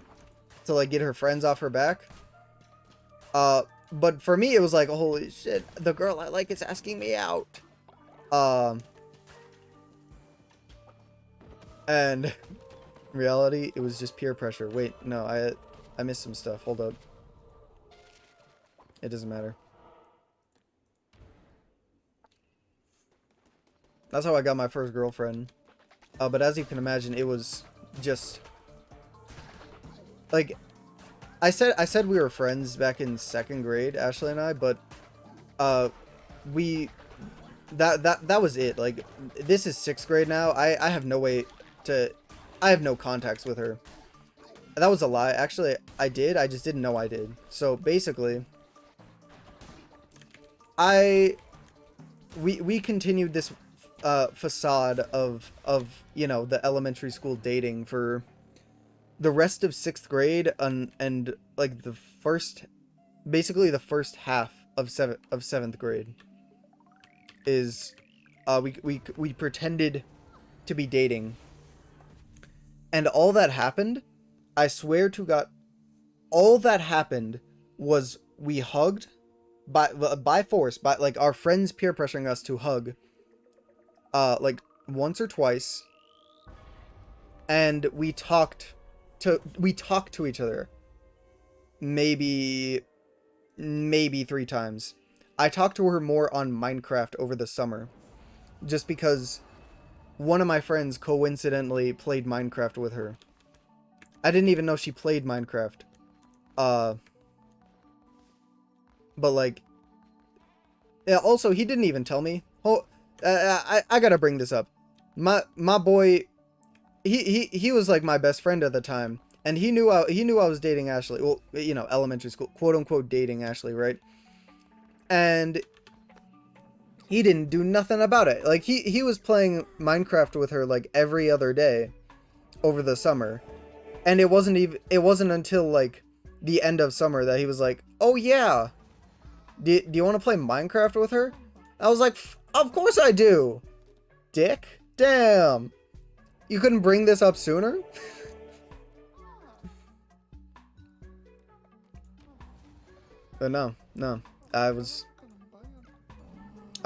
to like get her friends off her back. But for me, it was like, holy shit, the girl I like is asking me out. And in reality, it was just peer pressure. Wait, no, I missed some stuff. Hold up. It doesn't matter. That's how I got my first girlfriend. But as you can imagine, it was just like, I said we were friends back in 2nd grade, Ashley and I, but we that was it. Like, this is 6th grade now. I have no way to, I have no contacts with her. That was a lie. Actually, I did. I just didn't know I did. So basically, we continued this facade of you know, the elementary school dating for the rest of 6th grade, and like basically the first half of 7th grade is we pretended to be dating. And all that happened, I swear to God, all that happened was we hugged by force, by like our friends peer pressuring us to hug like once or twice, and we talked to each other maybe 3 times. I talked to her more on Minecraft over the summer, just because one of my friends coincidentally played Minecraft with her. I didn't even know she played Minecraft. But like, yeah, also, he didn't even tell me. Oh, I gotta bring this up. My boy, he was like my best friend at the time, and he knew I was dating Ashley. Well, you know, elementary school, quote unquote, dating Ashley, right? And he didn't do nothing about it. Like, he was playing Minecraft with her like every other day over the summer, and it wasn't until like the end of summer that he was like, oh yeah, do you want to play Minecraft with her? I was like, of course I do, dick. Damn, you couldn't bring this up sooner. But no, I was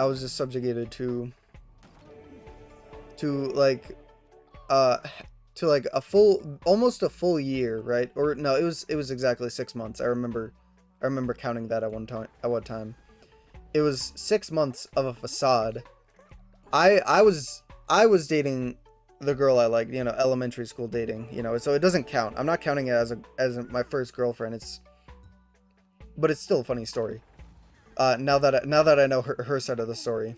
I was just subjugated to like uh to like a full, almost a full year, right? Or no, it was exactly 6 months. I remember counting that at one time. It was 6 months of a facade. I was dating the girl I liked, you know, elementary school dating, you know, so it doesn't count. I'm not counting it my first girlfriend. But it's still a funny story. Now that I know her side of the story.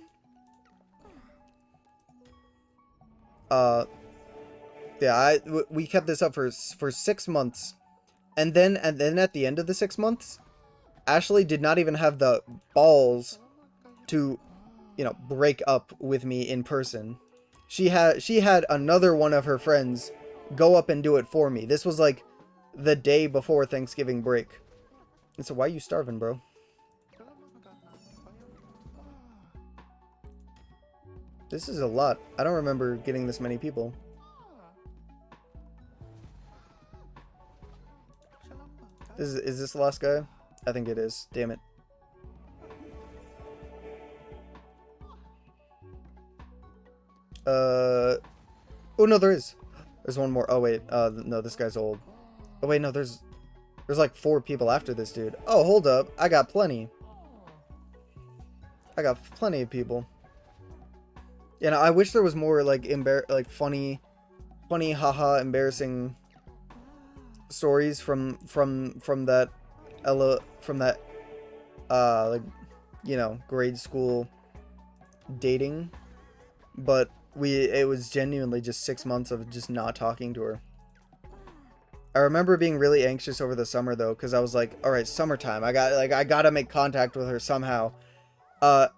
Yeah, we kept this up for 6 months, and then at the end of the 6 months, Ashley did not even have the balls to, you know, break up with me in person. She had another one of her friends go up and do it for me. This was like the day before Thanksgiving break. And so why are you starving, bro? This is a lot. I don't remember getting this many people. Is this the last guy? I think it is. Damn it. Oh no, there is. There's one more. Oh wait, no, this guy's old. Oh wait, no, there's like 4 people after this dude. Oh, hold up. I got plenty. I got plenty of people. You know, I wish there was more like funny, haha, embarrassing stories from that like, you know, grade school dating, but it was genuinely just 6 months of just not talking to her. I remember being really anxious over the summer though, because I was like, all right, summertime, I gotta make contact with her somehow. The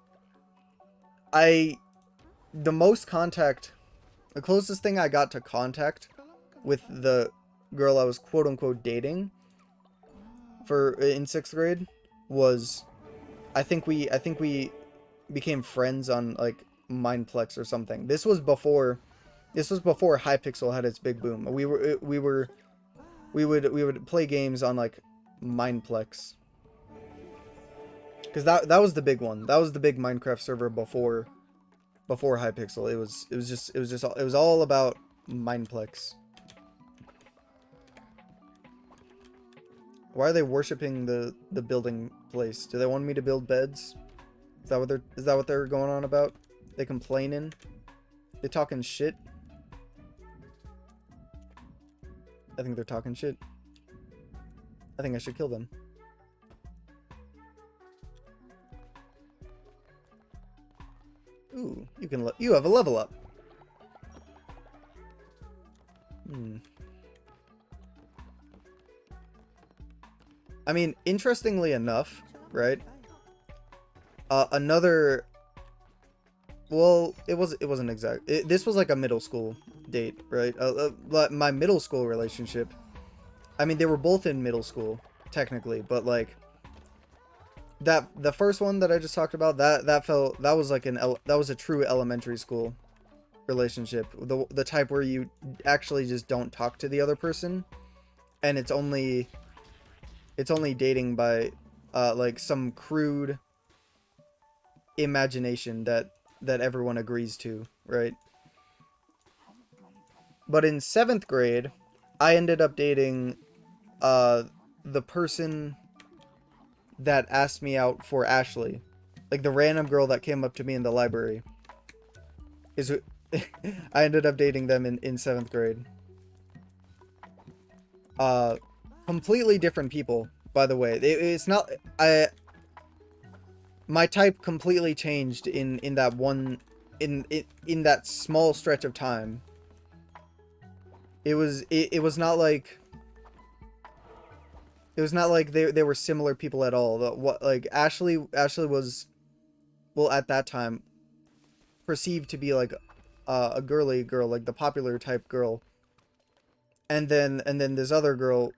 closest thing I got to contact with the girl I was quote unquote dating in 6th grade was, I think we became friends on like Mineplex or something. This was before Hypixel had its big boom. We would play games on like Mineplex, because that was the big one. That was the big Minecraft server before Hypixel. It was all about Mineplex. Why are they worshiping the building place? Do they want me to build beds? Is that what they're going on about? They complaining? They talking shit? I think they're talking shit. I think I should kill them. Ooh, you have a level up. I mean, interestingly enough, right? Well, it wasn't exact. This was like a middle school date, right? My middle school relationship. I mean, they were both in middle school, technically, but like the first one that I just talked about, that was a true elementary school relationship. The type where you actually just don't talk to the other person, and it's only dating by like some crude imagination that everyone agrees to, right? But in 7th grade, I ended up dating the person that asked me out for Ashley. Like the random girl that came up to me in the library. I ended up dating them in 7th grade. Completely different people, by the way. It's not... My type completely changed in that one... in that small stretch of time. It was not like... It was not like they were similar people at all. Ashley was, well, at that time, perceived to be like a girly girl, like the popular type girl. And then this other girl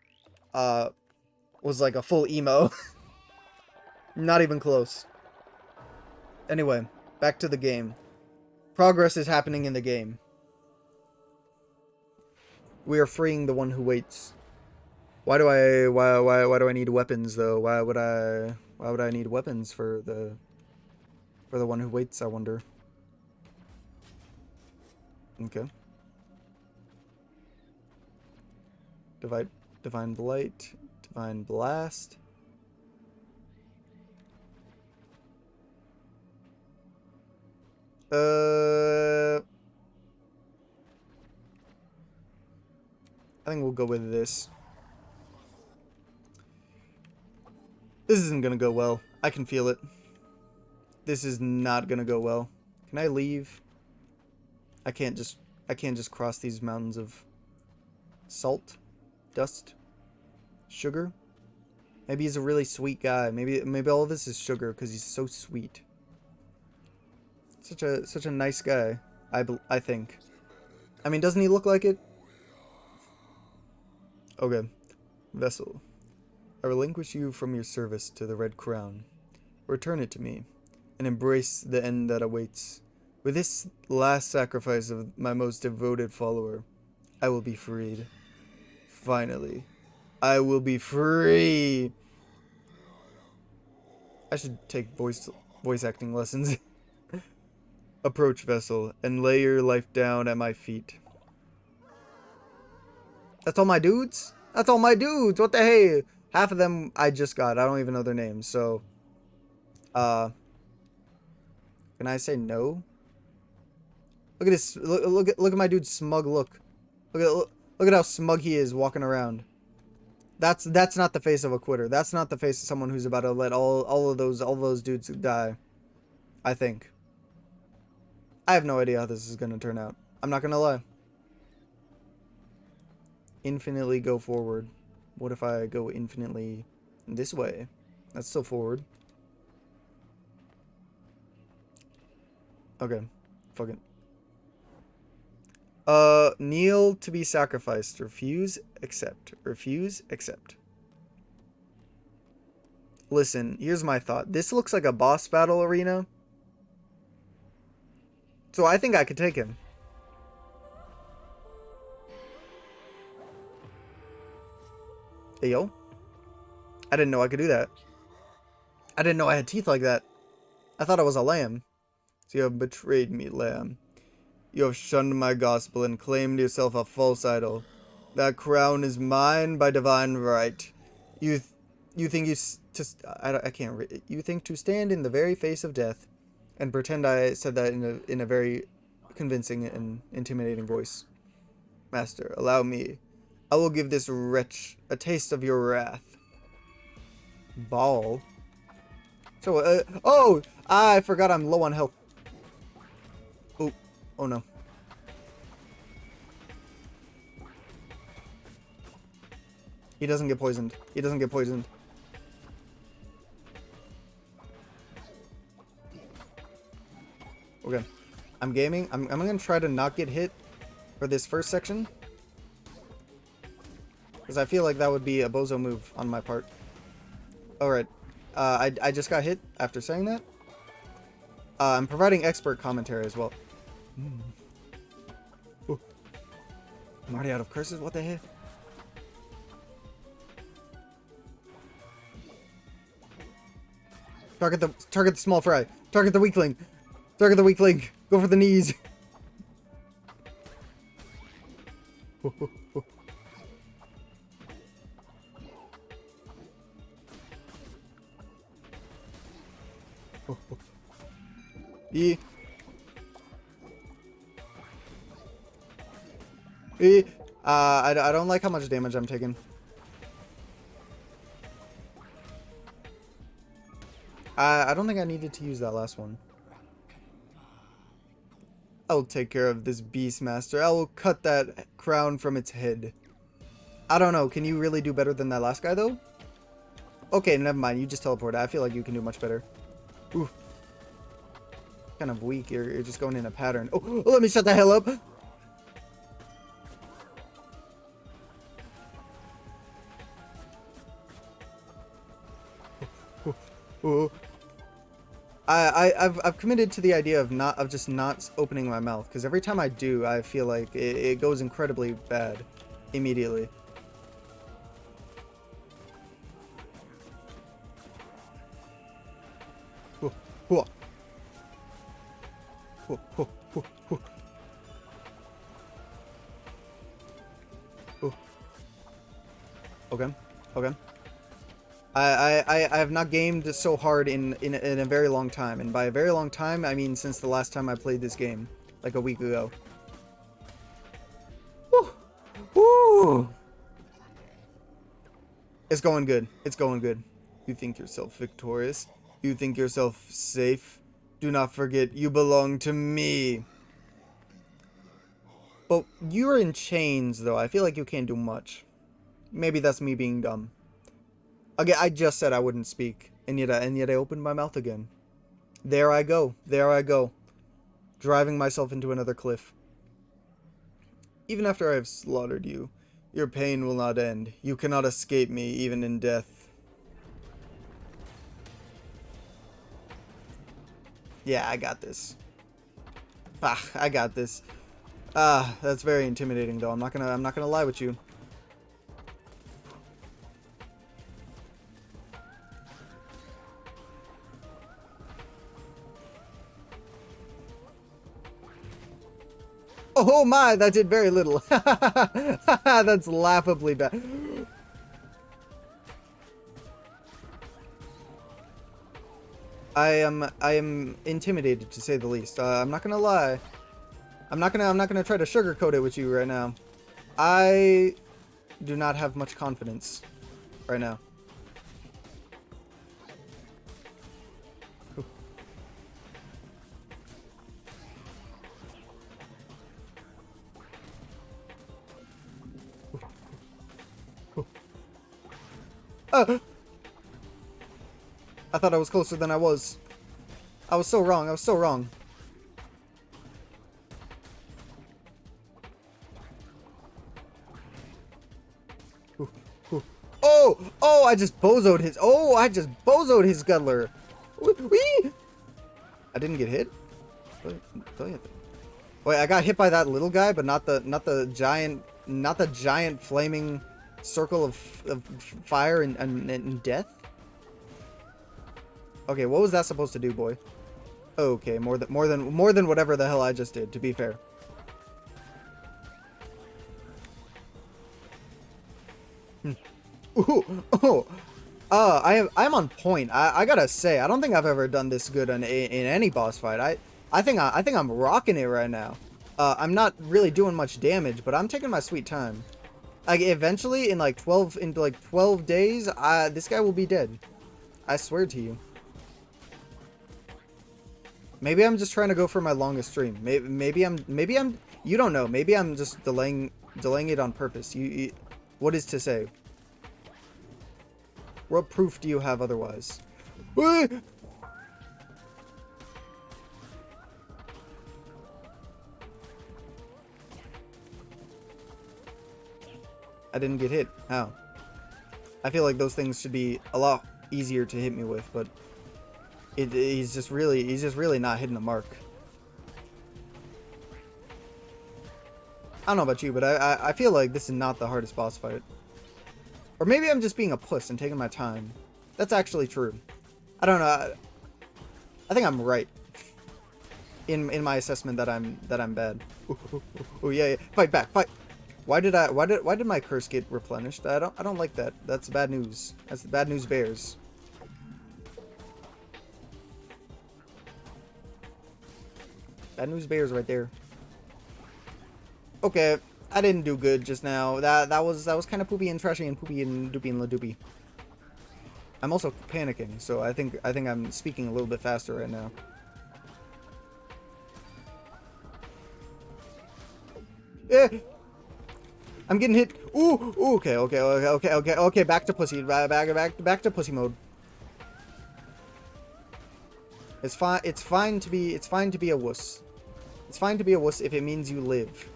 was like a full emo. Not even close. Anyway, back to the game. Progress is happening in the game. We are freeing the one who waits. Why do I need weapons though? Why would I need weapons for the... For the one who waits, I wonder. Okay. Divine Blight. Divine Blast. I think we'll go with this. This isn't gonna go well. I can feel it. This is not gonna go well. Can I leave? I can't just cross these mountains of salt, dust, sugar. Maybe he's a really sweet guy. Maybe all of this is sugar because he's so sweet. Such a nice guy. I think. I mean, doesn't he look like it? Okay. Vessel, I relinquish you from your service to the Red Crown. Return it to me, and embrace the end that awaits. With this last sacrifice of my most devoted follower, I will be freed. Finally, I will be free! I should take voice acting lessons. Approach, Vessel, and lay your life down at my feet. That's all my dudes? That's all my dudes! What the hey? Half of them I just got. I don't even know their names, so... Can I say no? Look at this. Look at my dude's smug look. Look at how smug he is walking around. That's not the face of a quitter. That's not the face of someone who's about to let all of those dudes die. I think. I have no idea how this is gonna turn out. I'm not gonna lie. Infinitely go forward. What if I go infinitely this way? That's still forward. Okay. Fuck it. Kneel to be sacrificed. Refuse, accept. Refuse, accept. Listen, here's my thought. This looks like a boss battle arena. So I think I could take him. Hey, yo. I didn't know I could do that. I didn't know I had teeth like that. I thought I was a lamb. So you have betrayed me, lamb. You have shunned my gospel and claimed yourself a false idol. That crown is mine by divine right. You think I can't read. You think to stand in the very face of death, and pretend I said that in a very convincing and intimidating voice. Master, allow me. I will give this wretch a taste of your wrath. Ball. So oh, I forgot I'm low on health. Oh no. He doesn't get poisoned. He doesn't get poisoned. Okay. I'm gaming. I'm gonna try to not get hit for this first section. Because I feel like that would be a bozo move on my part. Alright. I just got hit after saying that. I'm providing expert commentary as well. Ooh. I'm already out of curses? What the heck? Target the small fry. Target the weakling. Target the weakling. Go for the knees. E. E. I don't like how much damage I'm taking. I don't think I needed to use that last one. I'll take care of this beast, master. I will cut that crown from its head. I don't know. Can you really do better than that last guy, though? Okay, never mind. You just teleported. I feel like you can do much better. Ooh. Kind of weak. You're just going in a pattern. Oh, let me shut the hell up. Oh. I've committed to the idea of just not opening my mouth, because every time I do, I feel like it goes incredibly bad immediately. Whew, whew, whew, whew. Whew. Okay. Okay. I have not gamed so hard in a very long time, and by a very long time I mean since the last time I played this game, like a week ago. Woo! Woo! It's going good. It's going good. You think yourself victorious? You think yourself safe? Do not forget, you belong to me. But you're in chains, though. I feel like you can't do much. Maybe that's me being dumb. Again, I just said I wouldn't speak, and yet I opened my mouth again. There I go. There I go. Driving myself into another cliff. Even after I have slaughtered you, your pain will not end. You cannot escape me, even in death. Yeah, I got this. Ah, I got this. Ah, that's very intimidating, though. I'm not gonna lie with you. Oh my, that did very little. That's laughably bad. I am intimidated, to say the least. I'm not gonna lie. I'm not gonna try to sugarcoat it with you right now. I do not have much confidence right now. I thought I was closer than I was. I was so wrong. I was so wrong. Oh! Oh, I just bozoed his... Oh, I just bozoed his Guttler. Whee! I didn't get hit? Wait, I got hit by that little guy, but not the giant flaming circle of fire and death? Okay, what was that supposed to do, boy? Okay, more than whatever the hell I just did, to be fair. Ooh, oh. I'm on point. I gotta say, I don't think I've ever done this good in any boss fight. I think I'm rocking it right now. I'm not really doing much damage, but I'm taking my sweet time. Like eventually, in like 12 days, this guy will be dead. I swear to you. Maybe I'm just trying to go for my longest stream. Maybe I'm. You don't know. Maybe I'm just delaying it on purpose. What is to say? What proof do you have otherwise? I didn't get hit. How? I feel like those things should be a lot easier to hit me with, but he's just really not hitting the mark. I don't know about you, but I feel like this is not the hardest boss fight. Or maybe I'm just being a puss and taking my time. That's actually true. I don't know. I think I'm right in my assessment that I'm bad. Oh yeah, yeah, fight back, fight. Why did my curse get replenished? I don't like that. That's bad news. That's the bad news bears. Bad news bears right there. Okay, I didn't do good just now. That was kind of poopy and trashy and poopy and doopy and ladoopy. I'm also panicking, so I think I'm speaking a little bit faster right now. Eh! I'm getting hit. Ooh, ooh, okay. Back to pussy. Back to pussy mode. It's fine. It's fine to be a wuss. It's fine to be a wuss if it means you live.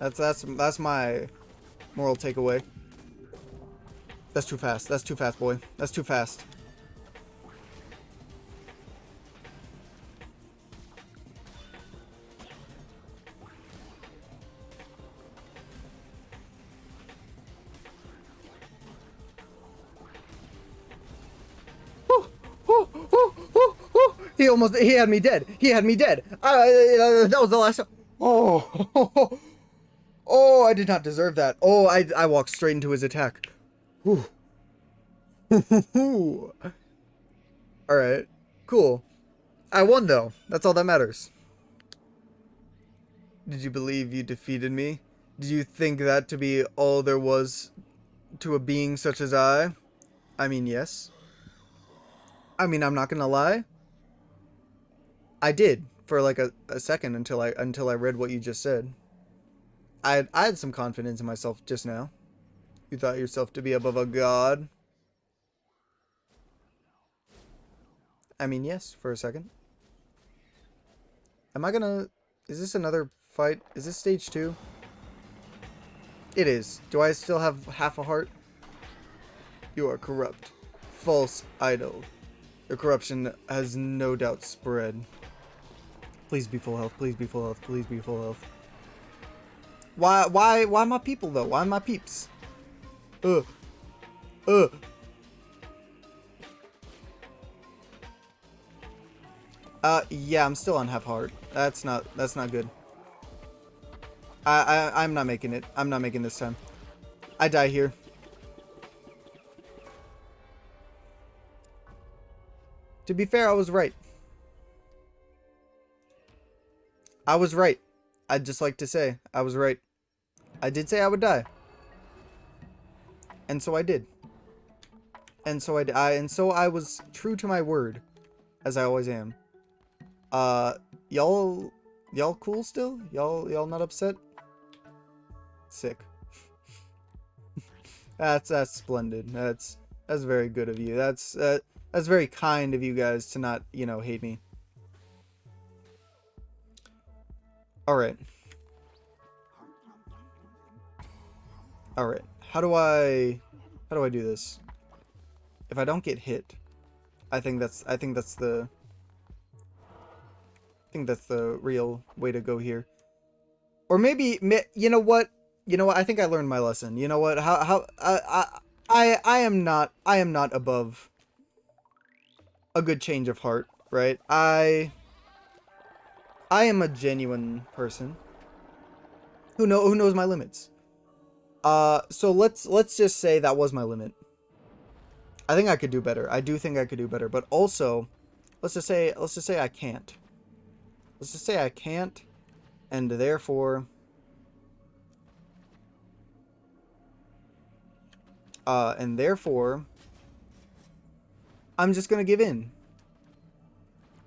That's my moral takeaway. That's too fast. That's too fast, boy. That's too fast. He had me dead. He had me dead. That was the last time. Oh, oh, I did not deserve that. Oh, I walked straight into his attack. Whew. Alright, cool. I won though. That's all that matters. Did you believe you defeated me? Did you think that to be all there was to a being such as I? I mean, yes. I mean, I'm not gonna lie. I did for like a second until I read what you just said. I had some confidence in myself just now. You thought yourself to be above a god. I mean, yes, for a second. Am I gonna... Is this another fight? Is this stage 2? It is. Do I still have half a heart? You are corrupt. False idol. Your corruption has no doubt spread. Please be full health. Please be full health. Please be full health. Why my people though? Why my peeps? Ugh. Ugh. Yeah, I'm still on half heart. That's not good. I'm not making it. I'm not making this time. I die here. To be fair, I was right. I was right. I'd just like to say, I was right. I did say I would die. And so I did. And so I was true to my word, as I always am. Y'all cool still? Y'all not upset? Sick. That's splendid. That's very good of you. That's very kind of you guys to not, you know, hate me. Alright. Alright. How do I do this? If I don't get hit, I think that's the real way to go here. Or maybe, you know what? I think I learned my lesson. You know what? I am not above a good change of heart, right? I am a genuine person who knows my limits. So let's just say that was my limit. I think I could do better. I do think I could do better, but also let's just say I can't. Let's just say I can't, and therefore I'm just gonna give in.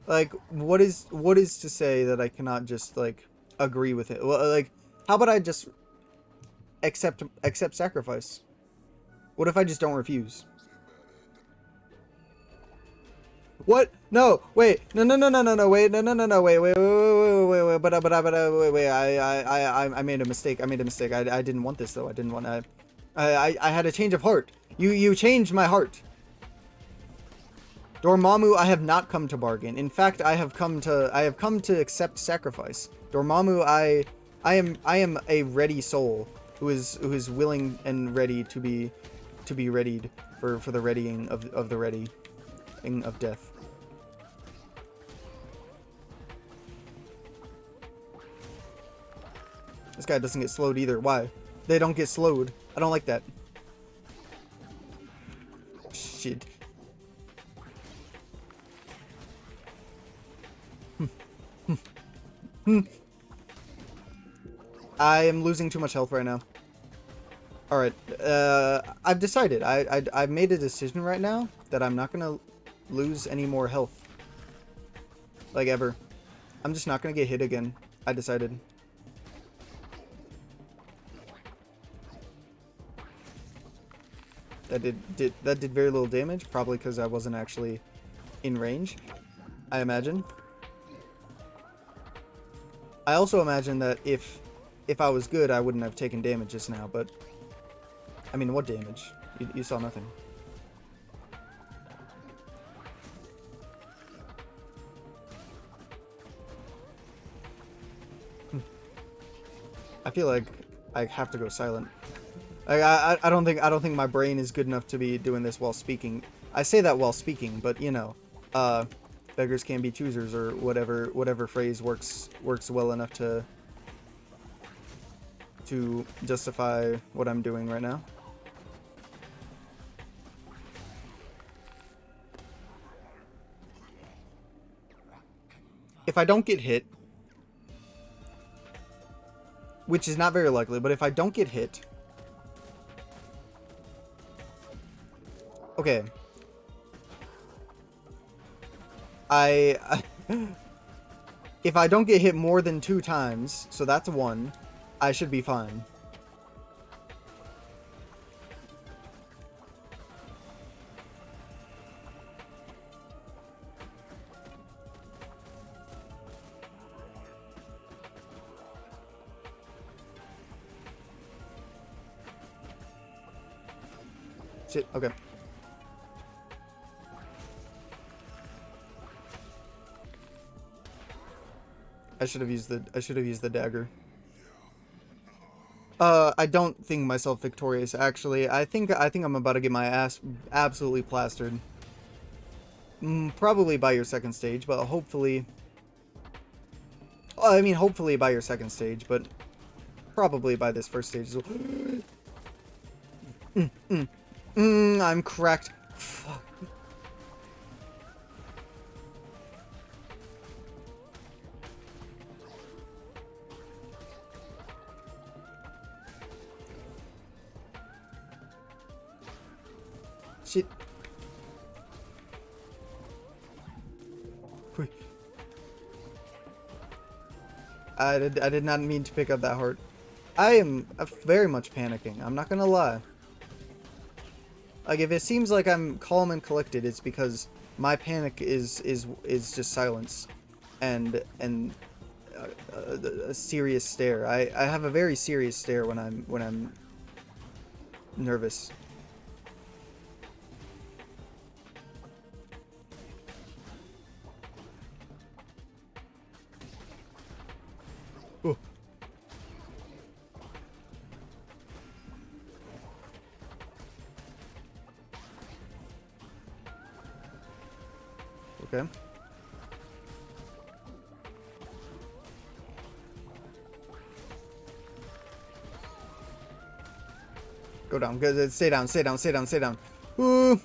Like, what is to say that I cannot just like agree with it? Well, like, how about I just accept sacrifice? What if I just don't refuse? What? No, wait, no, wait, no, wait, wait, I made a mistake. I didn't want this though. I had a change of heart. You changed my heart. Dormammu, I have not come to bargain. In fact, I have come to accept sacrifice. Dormammu, I am a ready soul who is willing and ready to be readied for the readying of the readying of death. This guy doesn't get slowed either. Why? They don't get slowed. I don't like that. Shit. I am losing too much health right now. Alright, I've decided. I've made a decision right now that I'm not gonna lose any more health. Like, ever. I'm just not gonna get hit again. I decided. That did very little damage, probably because I wasn't actually in range, I imagine. I also imagine that if I was good, I wouldn't have taken damage just now, but I mean, what damage? You saw nothing. I feel like I have to go silent. I don't think my brain is good enough to be doing this while speaking. I say that while speaking, but you know, beggars can't be choosers, or whatever phrase works well enough to justify what I'm doing right now. If I don't get hit, which is not very likely, but if I don't get hit, okay, if I don't get hit more than 2 times, so that's 1, I should be fine. Shit, okay. I should have used the dagger. I don't think myself victorious, actually. I think I'm about to get my ass absolutely plastered. Probably by your second stage, but hopefully... Well, I mean, hopefully by your second stage, but probably by this first stage as well. I'm cracked. Fuck. Shit. I did not mean to pick up that heart. I am very much panicking. I'm not gonna lie. Like, if it seems like I'm calm and collected, it's because my panic is just silence, and a serious stare. I have a very serious stare when I'm nervous. Oh. Okay. Go down. Good. Stay down. Stay down. Stay down. Stay down. Ooh.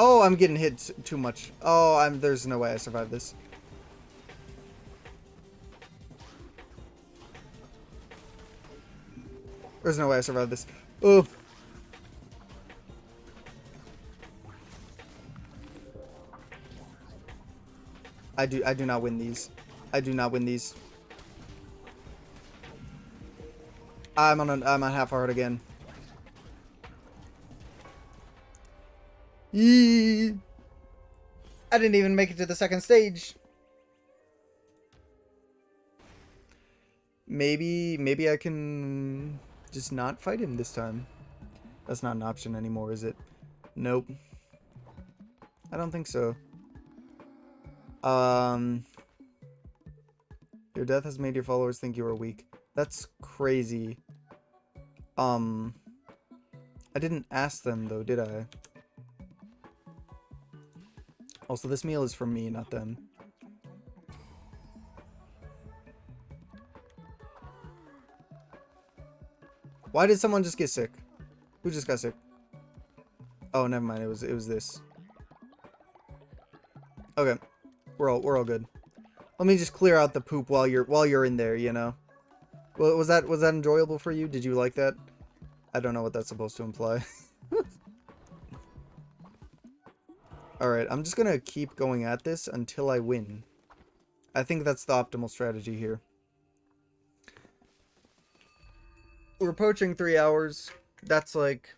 Oh, I'm getting hit too much. Oh, there's no way I survived this. There's no way I survived this. Oh. I do not win these. I do not win these. I'm on half heart again. Yee. I didn't even make it to the second stage. Maybe I can just not fight him this time. That's not an option anymore, is it? Nope. I don't think so. Your death has made your followers think you are weak. That's crazy. I didn't ask them though, did I? Also, this meal is for me, not them. Why did someone just get sick? Who just got sick? Oh, never mind. It was this. Okay, we're all good. Let me just clear out the poop while you're in there. You know. Well, was that enjoyable for you? Did you like that? I don't know what that's supposed to imply. Alright, I'm just gonna keep going at this until I win. I think that's the optimal strategy here. We're approaching 3 hours. That's like...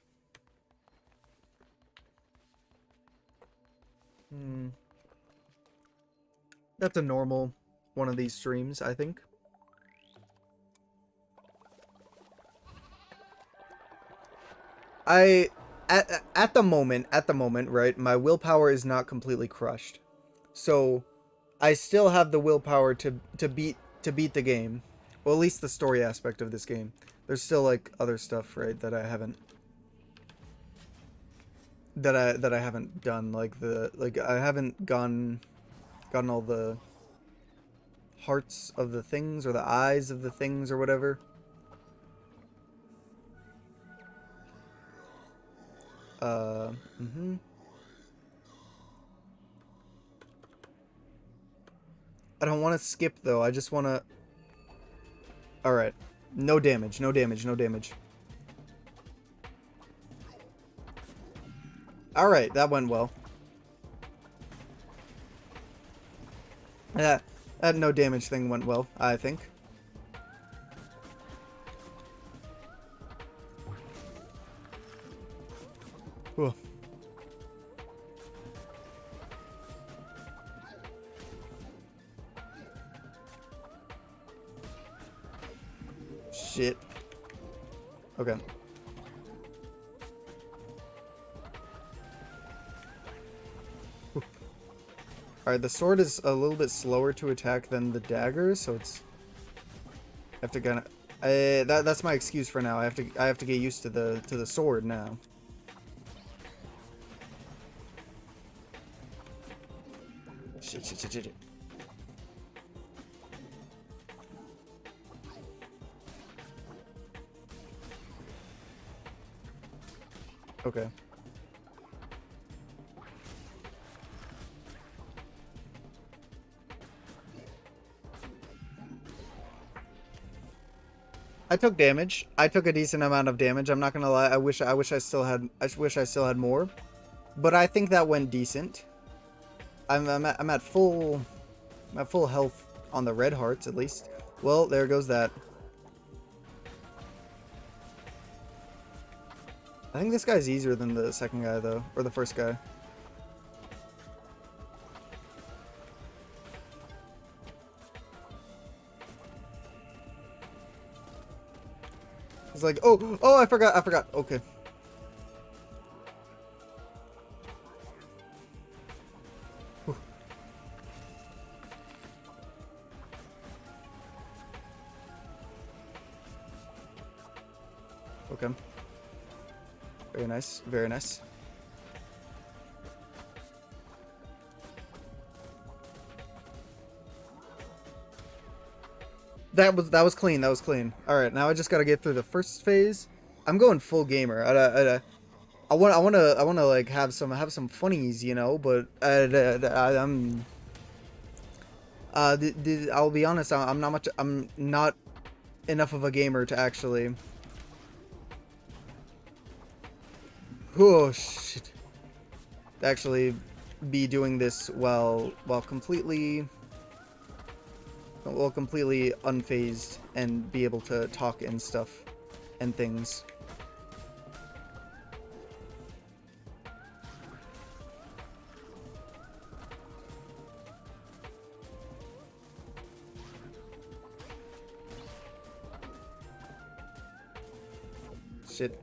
That's a normal one of these streams, I think. At the moment, right, my willpower is not completely crushed. So I still have the willpower to beat the game. Well, at least the story aspect of this game. There's still like other stuff, right, that I haven't done, like I haven't gotten all the hearts of the things or the eyes of the things or whatever. Uh, mhm. I don't want to skip though. I just want to. All right. No damage. No damage. No damage. All right, that went well. That no damage thing went well, I think. Whew. Shit. Okay. Alright, the sword is a little bit slower to attack than the dagger, so it's... I have to kind of... that's my excuse for now. I have to get used to the sword now. Shit, shit, shit, shit, shit. Okay. I took damage. I took a decent amount of damage. I'm not gonna lie. I wish I still had more, but I think that went decent. I'm at full health on the red hearts at least. Well, there goes that. I think this guy's easier than the second guy though, or the first guy. It's like, oh, I forgot. Okay. Whew. Okay. Very nice, very nice. That was clean. That was clean. All right, now I just gotta get through the first phase. I'm going full gamer. I want to like have some funnies, you know. But I'm I'll be honest. I'm not enough of a gamer to actually. Oh shit! Actually, be doing this while completely unfazed and be able to talk and stuff and things. Shit.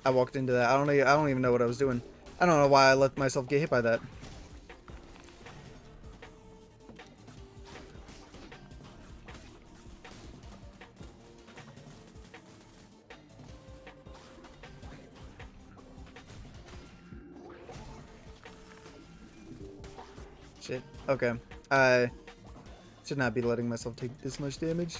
I walked into that. I don't even know what I was doing. I don't know why I let myself get hit by that. Shit. Okay. I should not be letting myself take this much damage.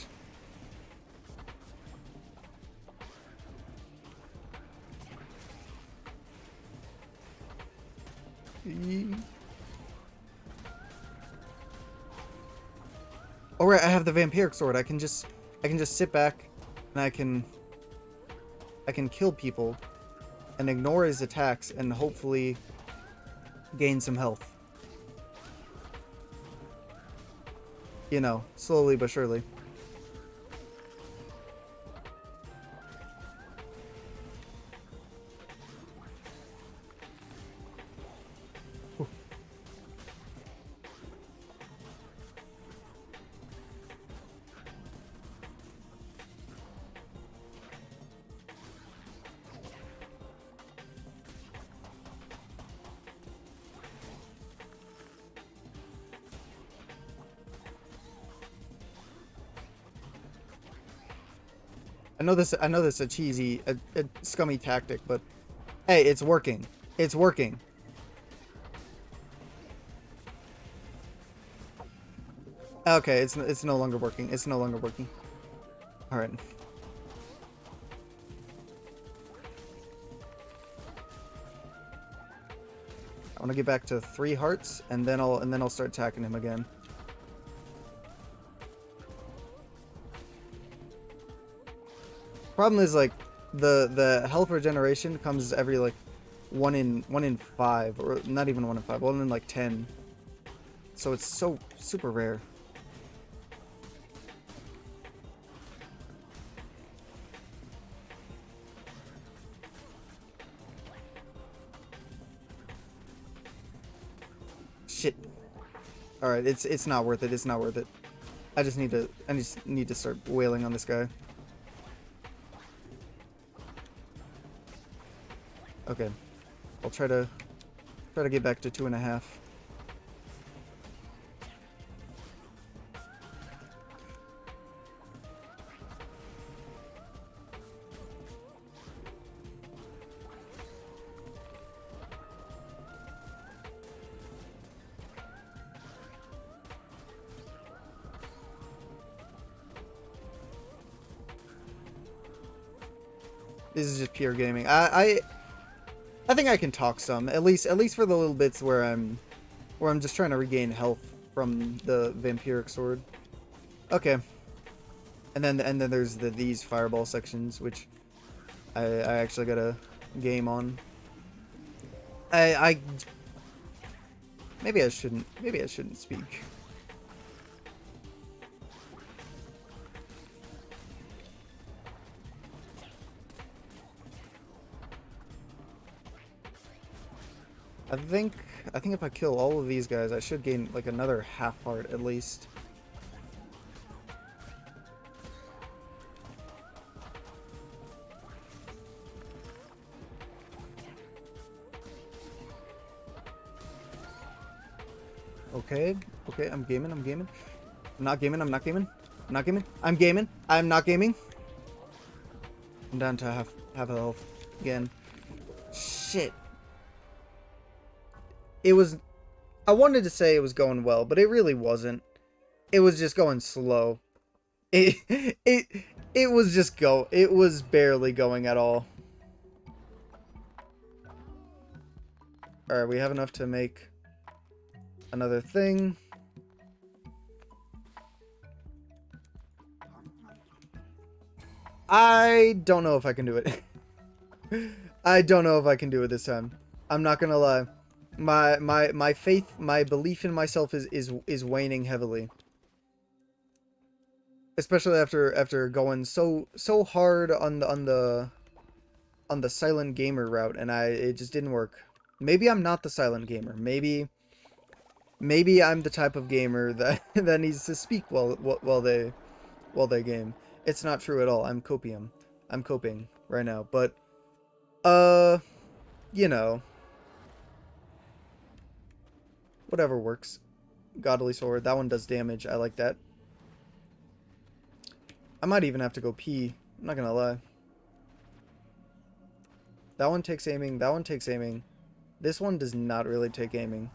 Alright, I have the vampiric sword. I can just sit back and I can kill people and ignore his attacks and hopefully gain some health. You know, slowly but surely. I know this is a cheesy, a scummy tactic, but hey, it's working. It's working. Okay, it's no longer working. It's no longer working. All right. I want to get back to 3 hearts, and then I'll start attacking him again. Problem is, like, the health regeneration comes every like 1 in 5, or not even 1 in 5, 1 in like 10. So it's so super rare. Shit. All right, it's not worth it. It's not worth it. I just need to start wailing on this guy. Okay, I'll try to get back to 2.5. This is just pure gaming. I think I can talk some, at least for the little bits where I'm just trying to regain health from the vampiric sword. Okay. And then there's these fireball sections, which I actually got a game on. I maybe I shouldn't speak. I think if I kill all of these guys, I should gain like another half heart at least. Okay, I'm gaming. I'm not gaming. I'm not gaming. I'm gaming. I'm not gaming. I'm down to half health again. Shit. It was... I wanted to say it was going well, but it really wasn't. It was just going slow. It was just it was barely going at all. Alright, we have enough to make another thing. I don't know if I can do it. I don't know if I can do it this time. I'm not gonna lie. My faith, my belief in myself is waning heavily. Especially after going so hard on the silent gamer route, and it just didn't work. Maybe I'm not the silent gamer. Maybe I'm the type of gamer that that needs to speak while they game. It's not true at all. I'm copium. I'm coping right now, but you know, whatever works. Godly sword. That one does damage. I like that. I might even have to go pee. I'm not gonna lie. That one takes aiming. That one takes aiming. This one does not really take aiming.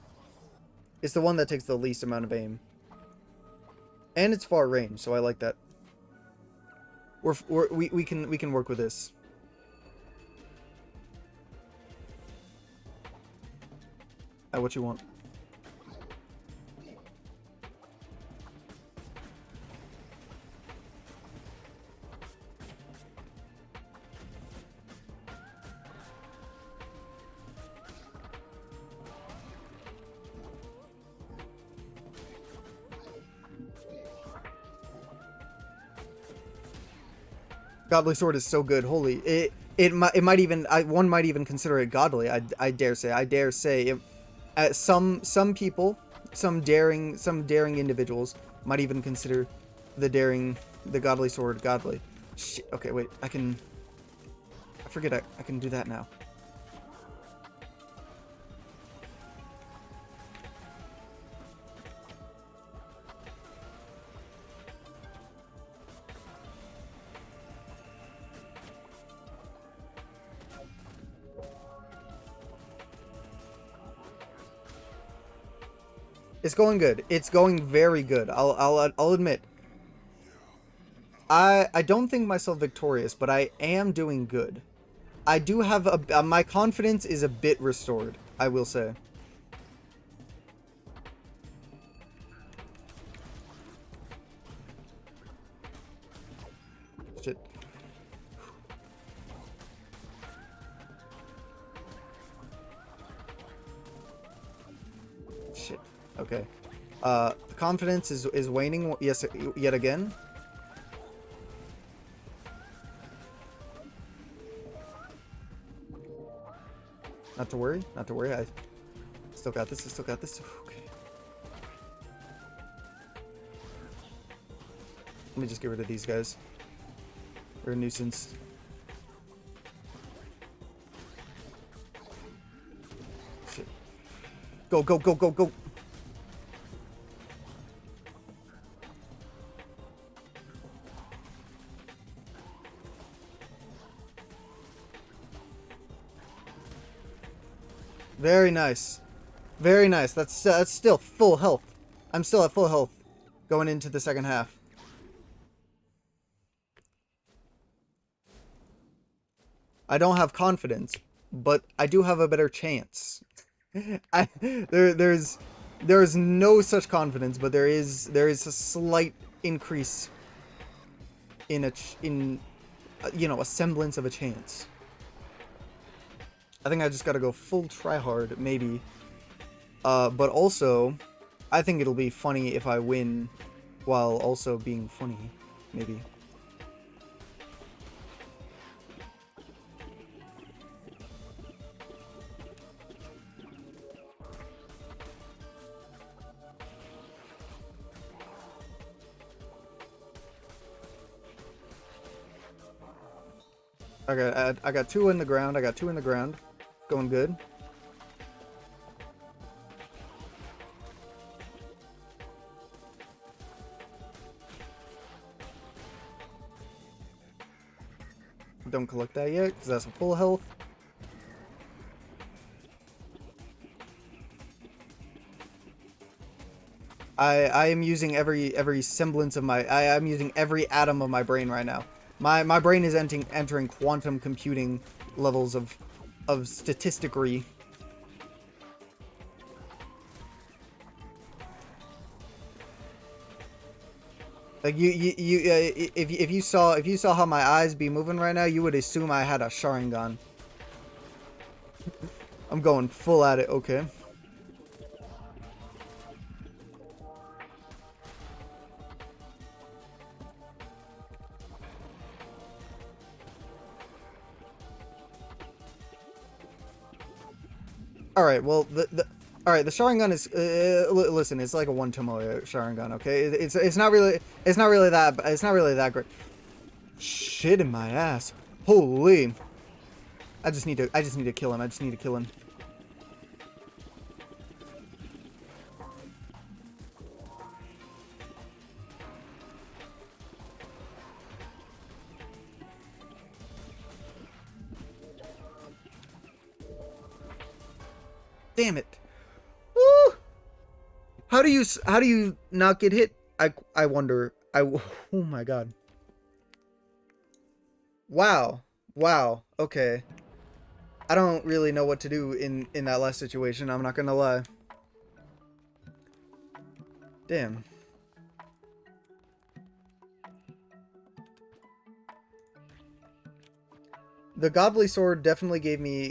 It's the one that takes the least amount of aim. And it's far range, so I like that. We can work with this. What you want? Godly sword is so good. Holy, it might even one might even consider it godly. I dare say it, some people, some daring individuals might even consider the godly sword godly. Shit, okay, wait, I forget I can do that now. It's going good. It's going very good. I'll admit. I don't think myself victorious, but I am doing good. I do have my confidence is a bit restored, I will say. Shit. Shit. Okay. The confidence is waning yet again. Not to worry, not to worry. I still got this. I still got this. Okay. Let me just get rid of these guys. They're a nuisance. Shit. Go, go, go, go, go. Very nice. Very nice. That's still full health. I'm still at full health going into the second half. I don't have confidence, but I do have a better chance. There's no such confidence, but there is a slight increase in you know, a semblance of a chance. I think I just gotta go full tryhard, maybe. But also, I think it'll be funny if I win while also being funny, maybe. Okay, I got two in the ground. I got two in the ground. Going good. Don't collect that yet, because that's a full health. I am using every semblance of my... I'm using every atom of my brain right now. My brain is entering quantum computing levels of statisticry. Like if you saw how my eyes be moving right now, you would assume I had a Sharingan. I'm going full at it. Okay. All right. Well, all right. The Sharingan is listen. It's like a one Tomoe Sharingan. Okay. It's not really that great. Shit in my ass. Holy. I just need to kill him. I just need to kill him. Damn it. Woo! How do you not get hit? I wonder. Oh my god. Wow. Wow. Okay. I don't really know what to do in that last situation. I'm not gonna lie. Damn. The godly sword definitely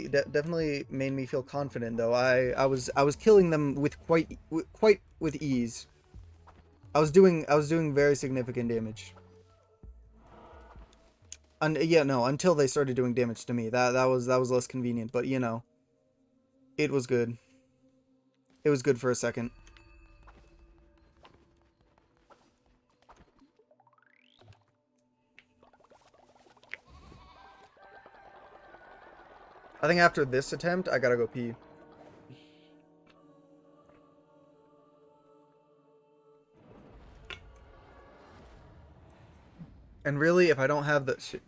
definitely made me feel confident though. I was killing them with quite with ease. I was doing very significant damage. And yeah, no, until they started doing damage to me. That was less convenient, but you know, it was good. It was good for a second. I think after this attempt, I gotta go pee. And really, if I don't have the shit,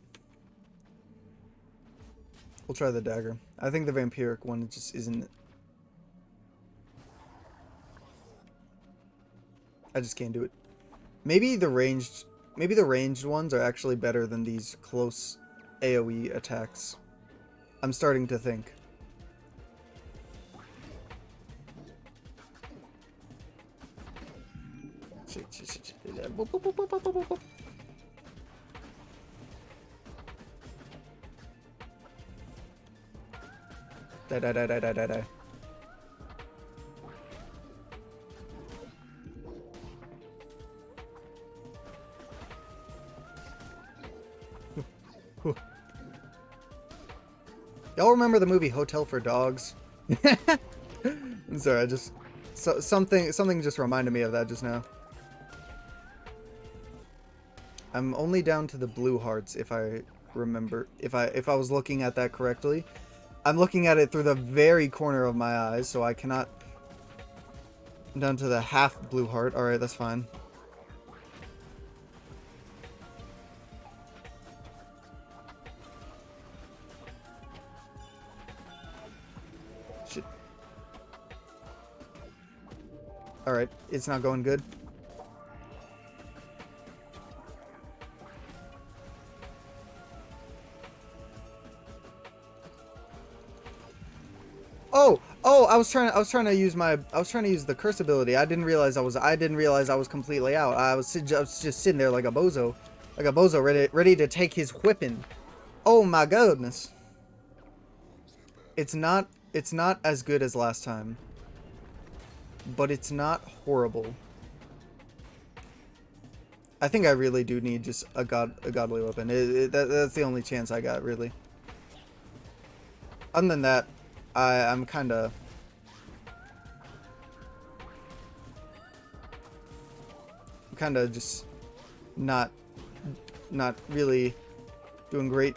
we'll try the dagger. I think the vampiric one just isn't. I just can't do it. Maybe the ranged ones are actually better than these close AoE attacks. I'm starting to think. Die, die, die, die, die, die, die. Y'all remember the movie Hotel for Dogs? I'm sorry, I just something just reminded me of that just now. I'm only down to the blue hearts if I remember, if I was looking at that correctly. I'm looking at it through the very corner of my eyes, so I cannot. I'm down to the half blue heart. All right, that's fine. Shit. All right, it's not going good. Oh, I was trying to use the curse ability. I didn't realize I was completely out. I was just sitting there like a bozo, ready to take his whipping. Oh my goodness. It's not as good as last time, but it's not horrible. I think I really do need just a godly weapon. That's the only chance I got, really. Other than that, I'm kind of just not really doing great.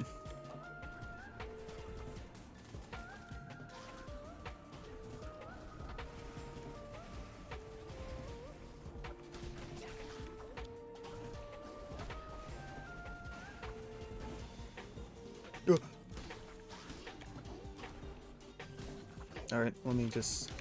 All right, let me just.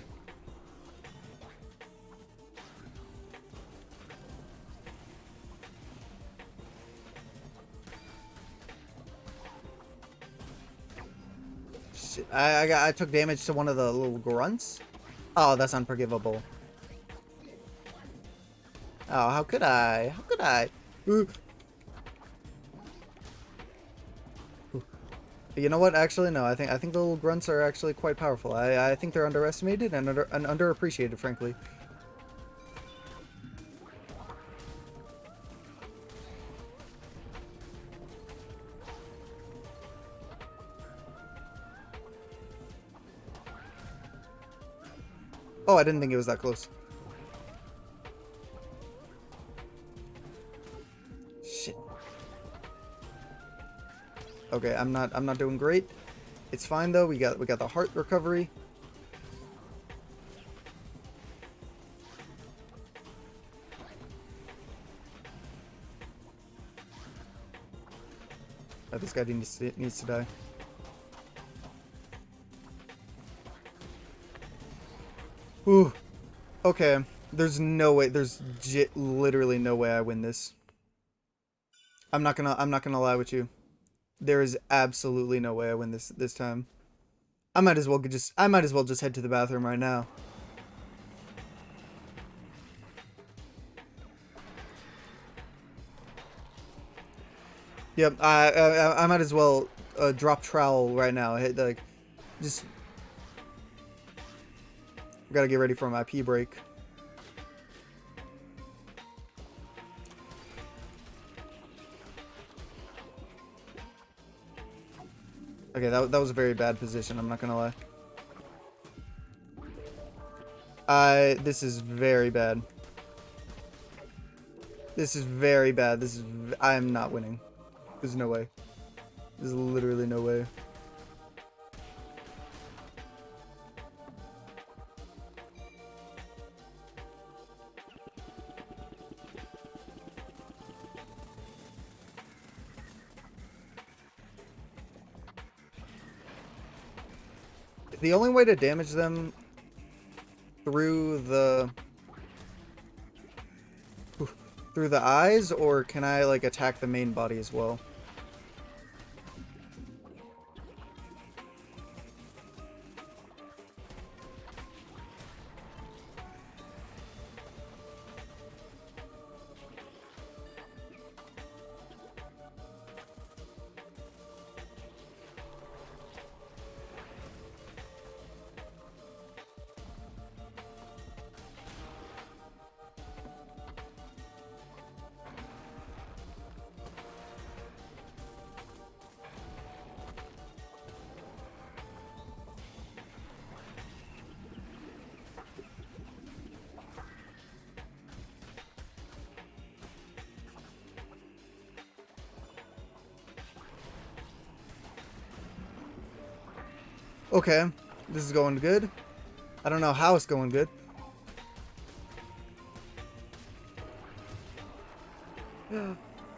Shit, I took damage to one of the little grunts. Oh, that's unforgivable. Oh, how could I? How could I? You know what? Actually, no. I think the little grunts are actually quite powerful. I think they're underestimated and underappreciated, frankly. Oh, I didn't think it was that close. Shit. Okay, I'm not doing great. It's fine though. We got the heart recovery. Oh, this guy needs to die. Ooh. Okay. There's no way. There's literally no way I win this. I'm not gonna lie with you. There is absolutely no way I win this time. I might as well just head to the bathroom right now. Yep, I might as well drop trowel right now. Like, just gotta get ready for my pee break. Okay, that was a very bad position, I'm not gonna lie. This is very bad. This is very bad. I am not winning. There's no way. There's literally no way. The only way to damage them through the through the eyes, or can I like attack the main body as well? Okay, this is going good. I don't know how it's going good.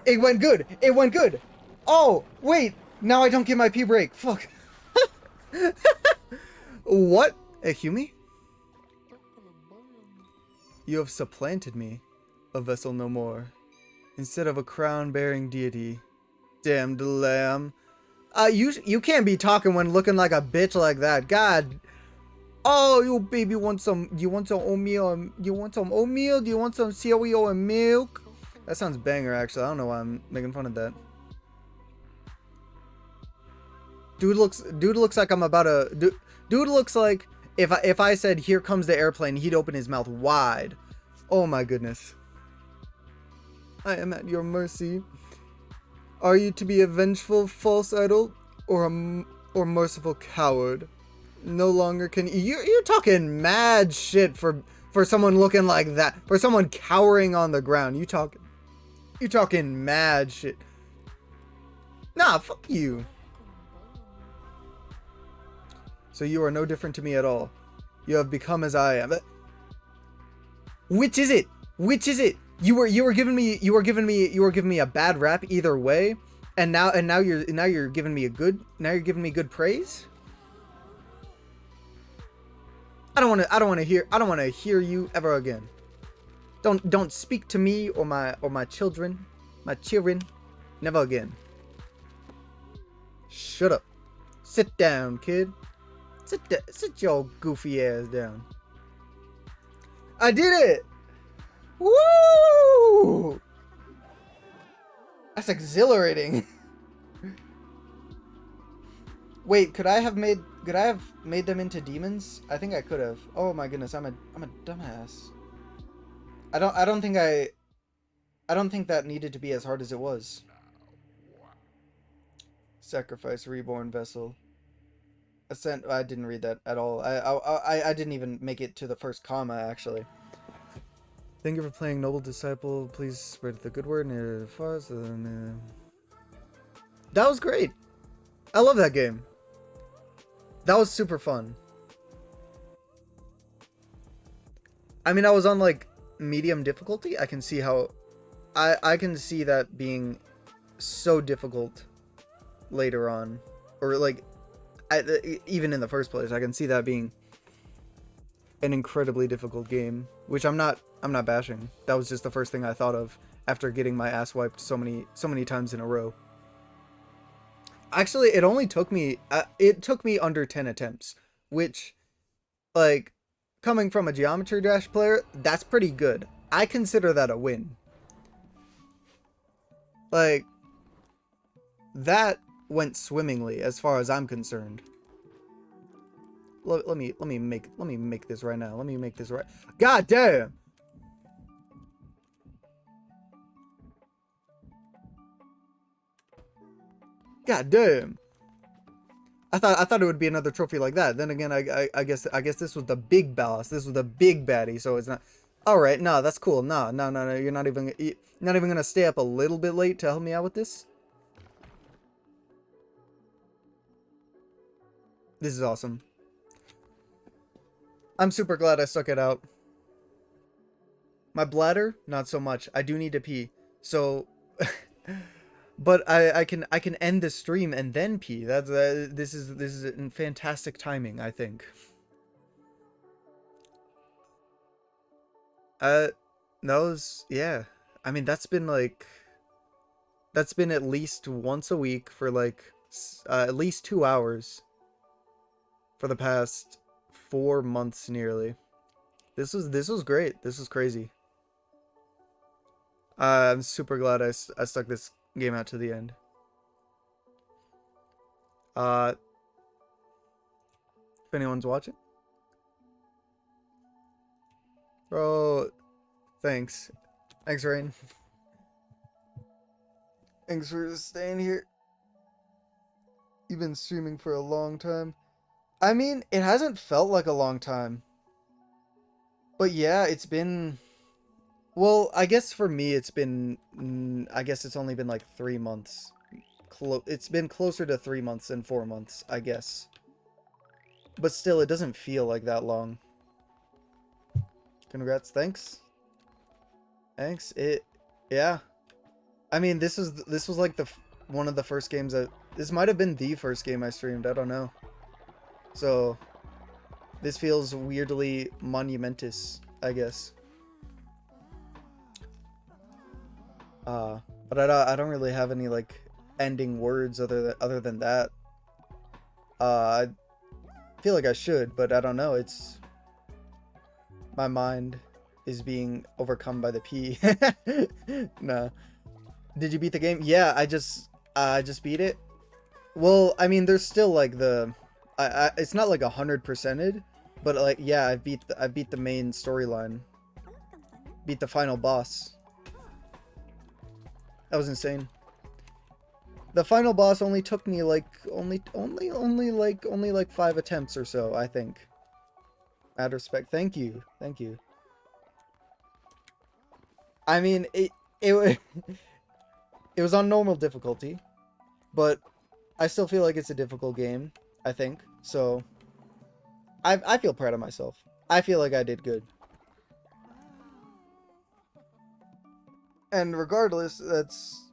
It went good. It went good. Oh, wait. Now I don't get my P break. Fuck. What? Ehumi? You have supplanted me, a vessel no more, instead of a crown-bearing deity. Damned lamb. You can't be talking when looking like a bitch like that. God. Oh, you baby want some, you want some oatmeal, you want some oatmeal, do you want some cereal and milk? That sounds banger, actually. I don't know why I'm making fun of that. Dude looks like I'm about to, dude looks like if I said, here comes the airplane, he'd open his mouth wide. Oh my goodness. I am at your mercy. Are you to be a vengeful false idol or merciful coward? No longer can you're talking mad shit for someone looking like that, for someone cowering on the ground. You talking mad shit. Nah, fuck you. So you are no different to me at all. You have become as I am. Which is it? Which is it? You were giving me a bad rap either way, and now you're giving me good praise. I don't want to hear you ever again. Don't speak to me or my children, never again. Shut up. Sit down, kid. Sit your goofy ass down. I did it. Woo! That's exhilarating. Wait, could I have made them into demons? I think I could have. Oh my goodness, I'm a dumbass. I don't think that needed to be as hard as it was. Sacrifice reborn vessel. Ascent. I didn't read that at all. I didn't even make it to the first comma, actually. Thank you for playing Noble Disciple. Please spread the good word near the far. That was great. I love that game. That was super fun. I mean, I was on like medium difficulty. I can see how I can see that being so difficult later on, or like even in the first place. I can see that being an incredibly difficult game, which I'm not bashing. That was just the first thing I thought of after getting my ass wiped so many times in a row. Actually, it only took me under 10 attempts, which, like, coming from a Geometry Dash player, that's pretty good. I consider that a win. Like, that went swimmingly as far as I'm concerned. Let me make this right now. Let me make this right. God damn. God damn. I thought it would be another trophy like that. Then again, I guess this was the big boss. This was the big baddie, so it's not. All right, no, that's cool. No. You're not even gonna stay up a little bit late to help me out with this. This is awesome. I'm super glad I stuck it out. My bladder, not so much. I do need to pee, so. But I can end the stream and then pee. That's this is fantastic timing, I think. That was, yeah. I mean, that's been at least once a week for like at least 2 hours for the past 4 months nearly. This was great. This was crazy. I'm super glad I stuck this game out to the end. Uh, if anyone's watching, bro, thanks, thanks, Rain. Thanks for staying here. You've been streaming for a long time. I mean, it hasn't felt like a long time, but yeah, it's been. Well, I guess for me, it's been. I guess it's only been like 3 months. It's been closer to 3 months than 4 months, I guess. But still, it doesn't feel like that long. Congrats, thanks. Thanks. Yeah. I mean, this was like one of the first games that this might have been the first game I streamed. I don't know. So this feels weirdly monumentous, I guess. But I don't really have any like ending words other than that. I feel like I should, but I don't know. It's my mind is being overcome by the pee. No. Did you beat the game? Yeah, I just beat it. Well, I mean, there's still like it's not like 100%ed, but like yeah, I beat the main storyline. Beat the final boss. That was insane. The final boss only took me like only like 5 attempts or so, I think. Mad respect. Thank you. Thank you. I mean, it it was on normal difficulty, but I still feel like it's a difficult game, I think. So I feel proud of myself. I feel like I did good. And regardless, that's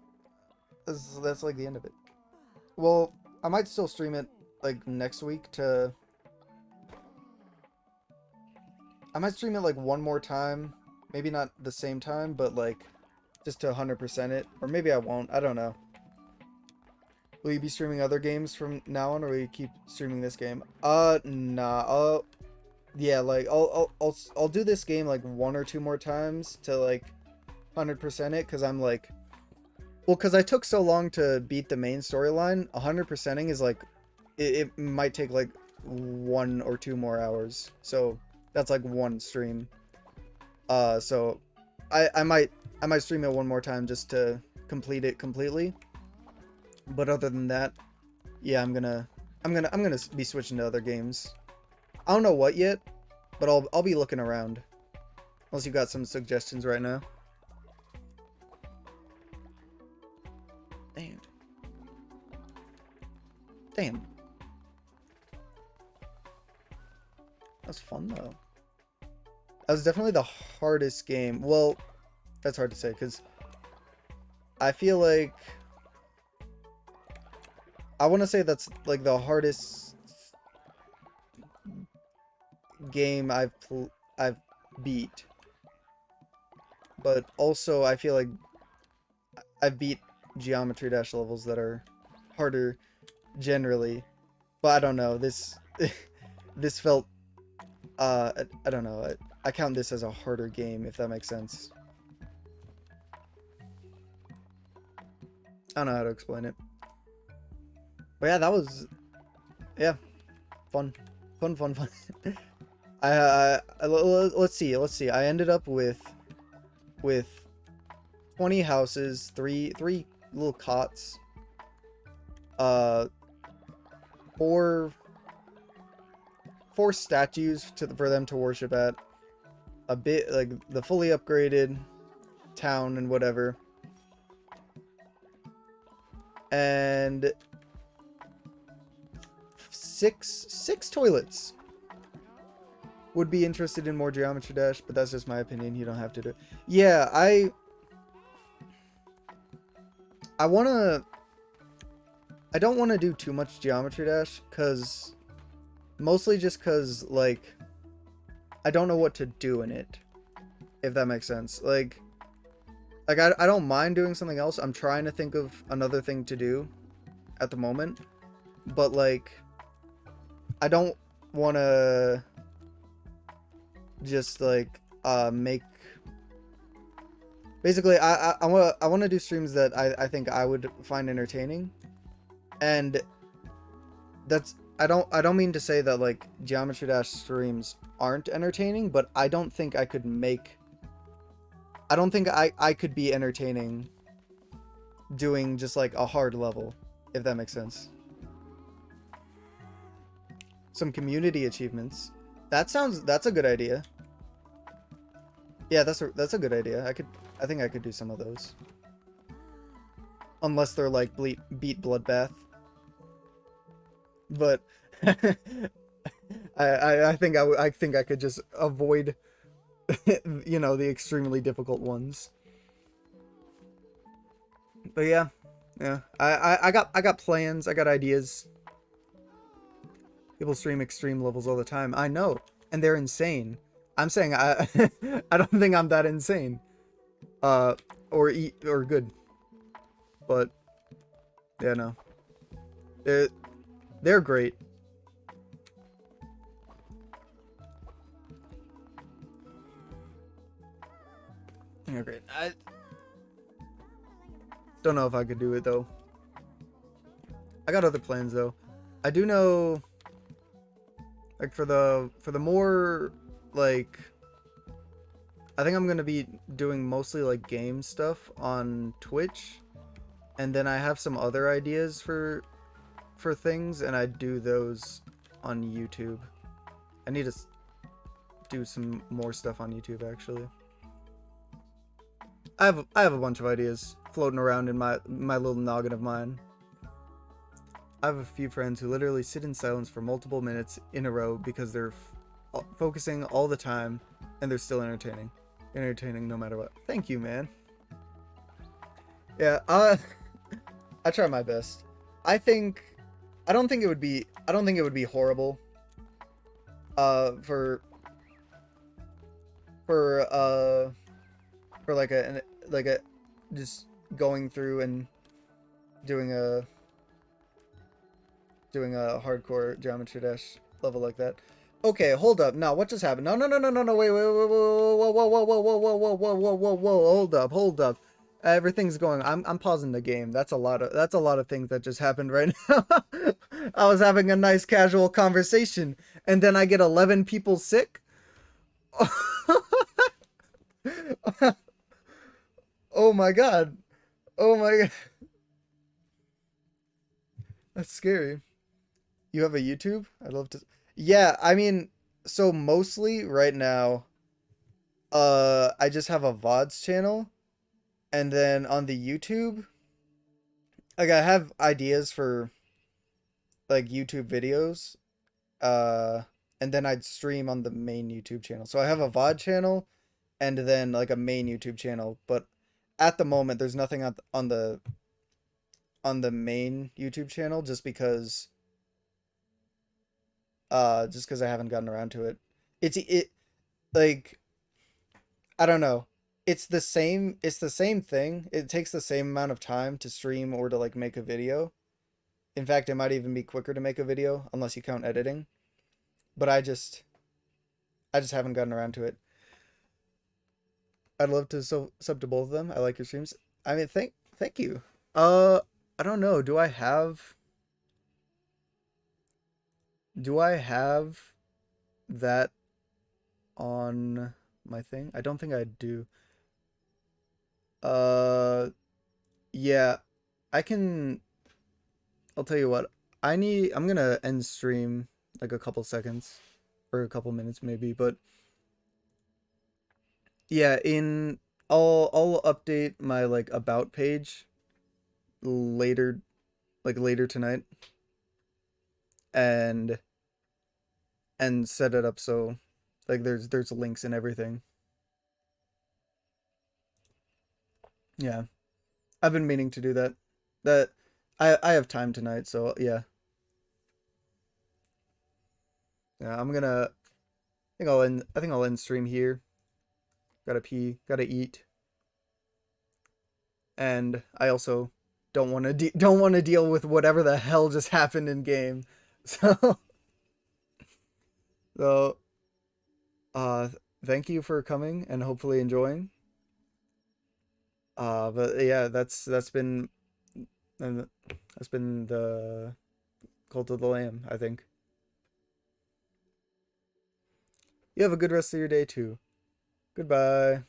like the end of it. Well, I might still stream it like next week to I might stream it like one more time. Maybe not the same time, but like just to 100% it. Or maybe I won't. I don't know. Will you be streaming other games from now on, or will you keep streaming this game? Nah. Yeah, like I'll do this game like 1 or 2 more times to like 100% it, because I'm like, well, because I took so long to beat the main storyline. 100%ing is like, it might take like 1 or 2 more hours. So that's like one stream. So I might stream it one more time just to complete it completely. But other than that, yeah, I'm gonna be switching to other games. I don't know what yet, but I'll be looking around. Unless you got some suggestions right now. Damn. Damn. That's fun though. That was definitely the hardest game. Well, that's hard to say because I feel like I want to say that's like the hardest game I've beat. But also I feel like I've beat Geometry Dash levels that are harder generally. But I don't know. This this felt I don't know. I count this as a harder game, if that makes sense. I don't know how to explain it. But yeah, that was, yeah, fun. Let's see. I ended up with 20 houses, three little cots, four statues for them to worship at, a bit like the fully upgraded town and whatever, and six toilets. Would be interested in more Geometry Dash, but that's just my opinion. You don't have to do it. Yeah, I don't want to do too much Geometry Dash, mostly just cause like I don't know what to do in it, if that makes sense. Like Like I don't mind doing something else. I'm trying to think of another thing to do at the moment, but like I don't want to just like make basically I want to do streams that I think I would find entertaining, and that's I don't mean to say that like Geometry Dash streams aren't entertaining, but I don't think I could make I don't think I could be entertaining doing just like a hard level, if that makes sense. Some community achievements. That's a good idea. Yeah, that's a good idea. I think I could do some of those. Unless they're like beat Bloodbath. But I think I could just avoid you know, the extremely difficult ones. But yeah. Yeah. I got plans, I got ideas. People stream extreme levels all the time. I know. And they're insane. I'm saying I I don't think I'm that insane. Or good. But yeah, no. They're they're great. They're great. I don't know if I could do it though. I got other plans though. I do know like for the more like I think I'm gonna be doing mostly like game stuff on Twitch, and then I have some other ideas for things, and I do those on YouTube. I need to do some more stuff on YouTube actually. I have a bunch of ideas floating around in my little noggin of mine. I have a few friends who literally sit in silence for multiple minutes in a row because they're focusing all the time, and they're still entertaining no matter what. Thank you, man. Yeah, I try my best. I think I don't think it would be horrible for for uh for like a just going through and doing a hardcore Geometry Dash level like that. Okay, hold up. No, what just happened? No, no, no, no, no, no. Wait, wait, wait, wait, whoa, whoa, whoa, whoa, whoa, whoa, whoa, whoa, whoa, whoa, whoa. Hold up, hold up. Everything's going. I'm pausing the game. That's a lot of things that just happened right now. I was having a nice casual conversation, and then I get 11 people sick. Oh my god. Oh my god. That's scary. You have a YouTube? I'd love to. Yeah, I mean, so mostly right now, I just have a VODs channel, and then on the YouTube, like I have ideas for like YouTube videos, uh, and then I'd stream on the main YouTube channel. So I have a VOD channel, and then like a main YouTube channel, but at the moment, there's nothing on the main YouTube channel just because I haven't gotten around to it. It like I don't know. It's the same thing. It takes the same amount of time to stream or to like make a video. In fact, it might even be quicker to make a video unless you count editing. But I just haven't gotten around to it. I'd love to sub to both of them. I like your streams. I mean, thank you. Uh I don't know. Do I have that on my thing? I don't think I do. Uh yeah. I can I'll tell you what. I'm gonna end stream like a couple seconds or a couple minutes maybe, but yeah, in I'll update my like about page later later tonight and set it up so like there's links and everything. Yeah. I've been meaning to do that. That I have time tonight, so yeah. Yeah, I think I'll end stream here. Gotta pee, gotta eat. and I also don't want to deal with whatever the hell just happened in game. So so uh thank you for coming and hopefully enjoying. But yeah, and that's been the Cult of the Lamb, I think. You have a good rest of your day too. Goodbye.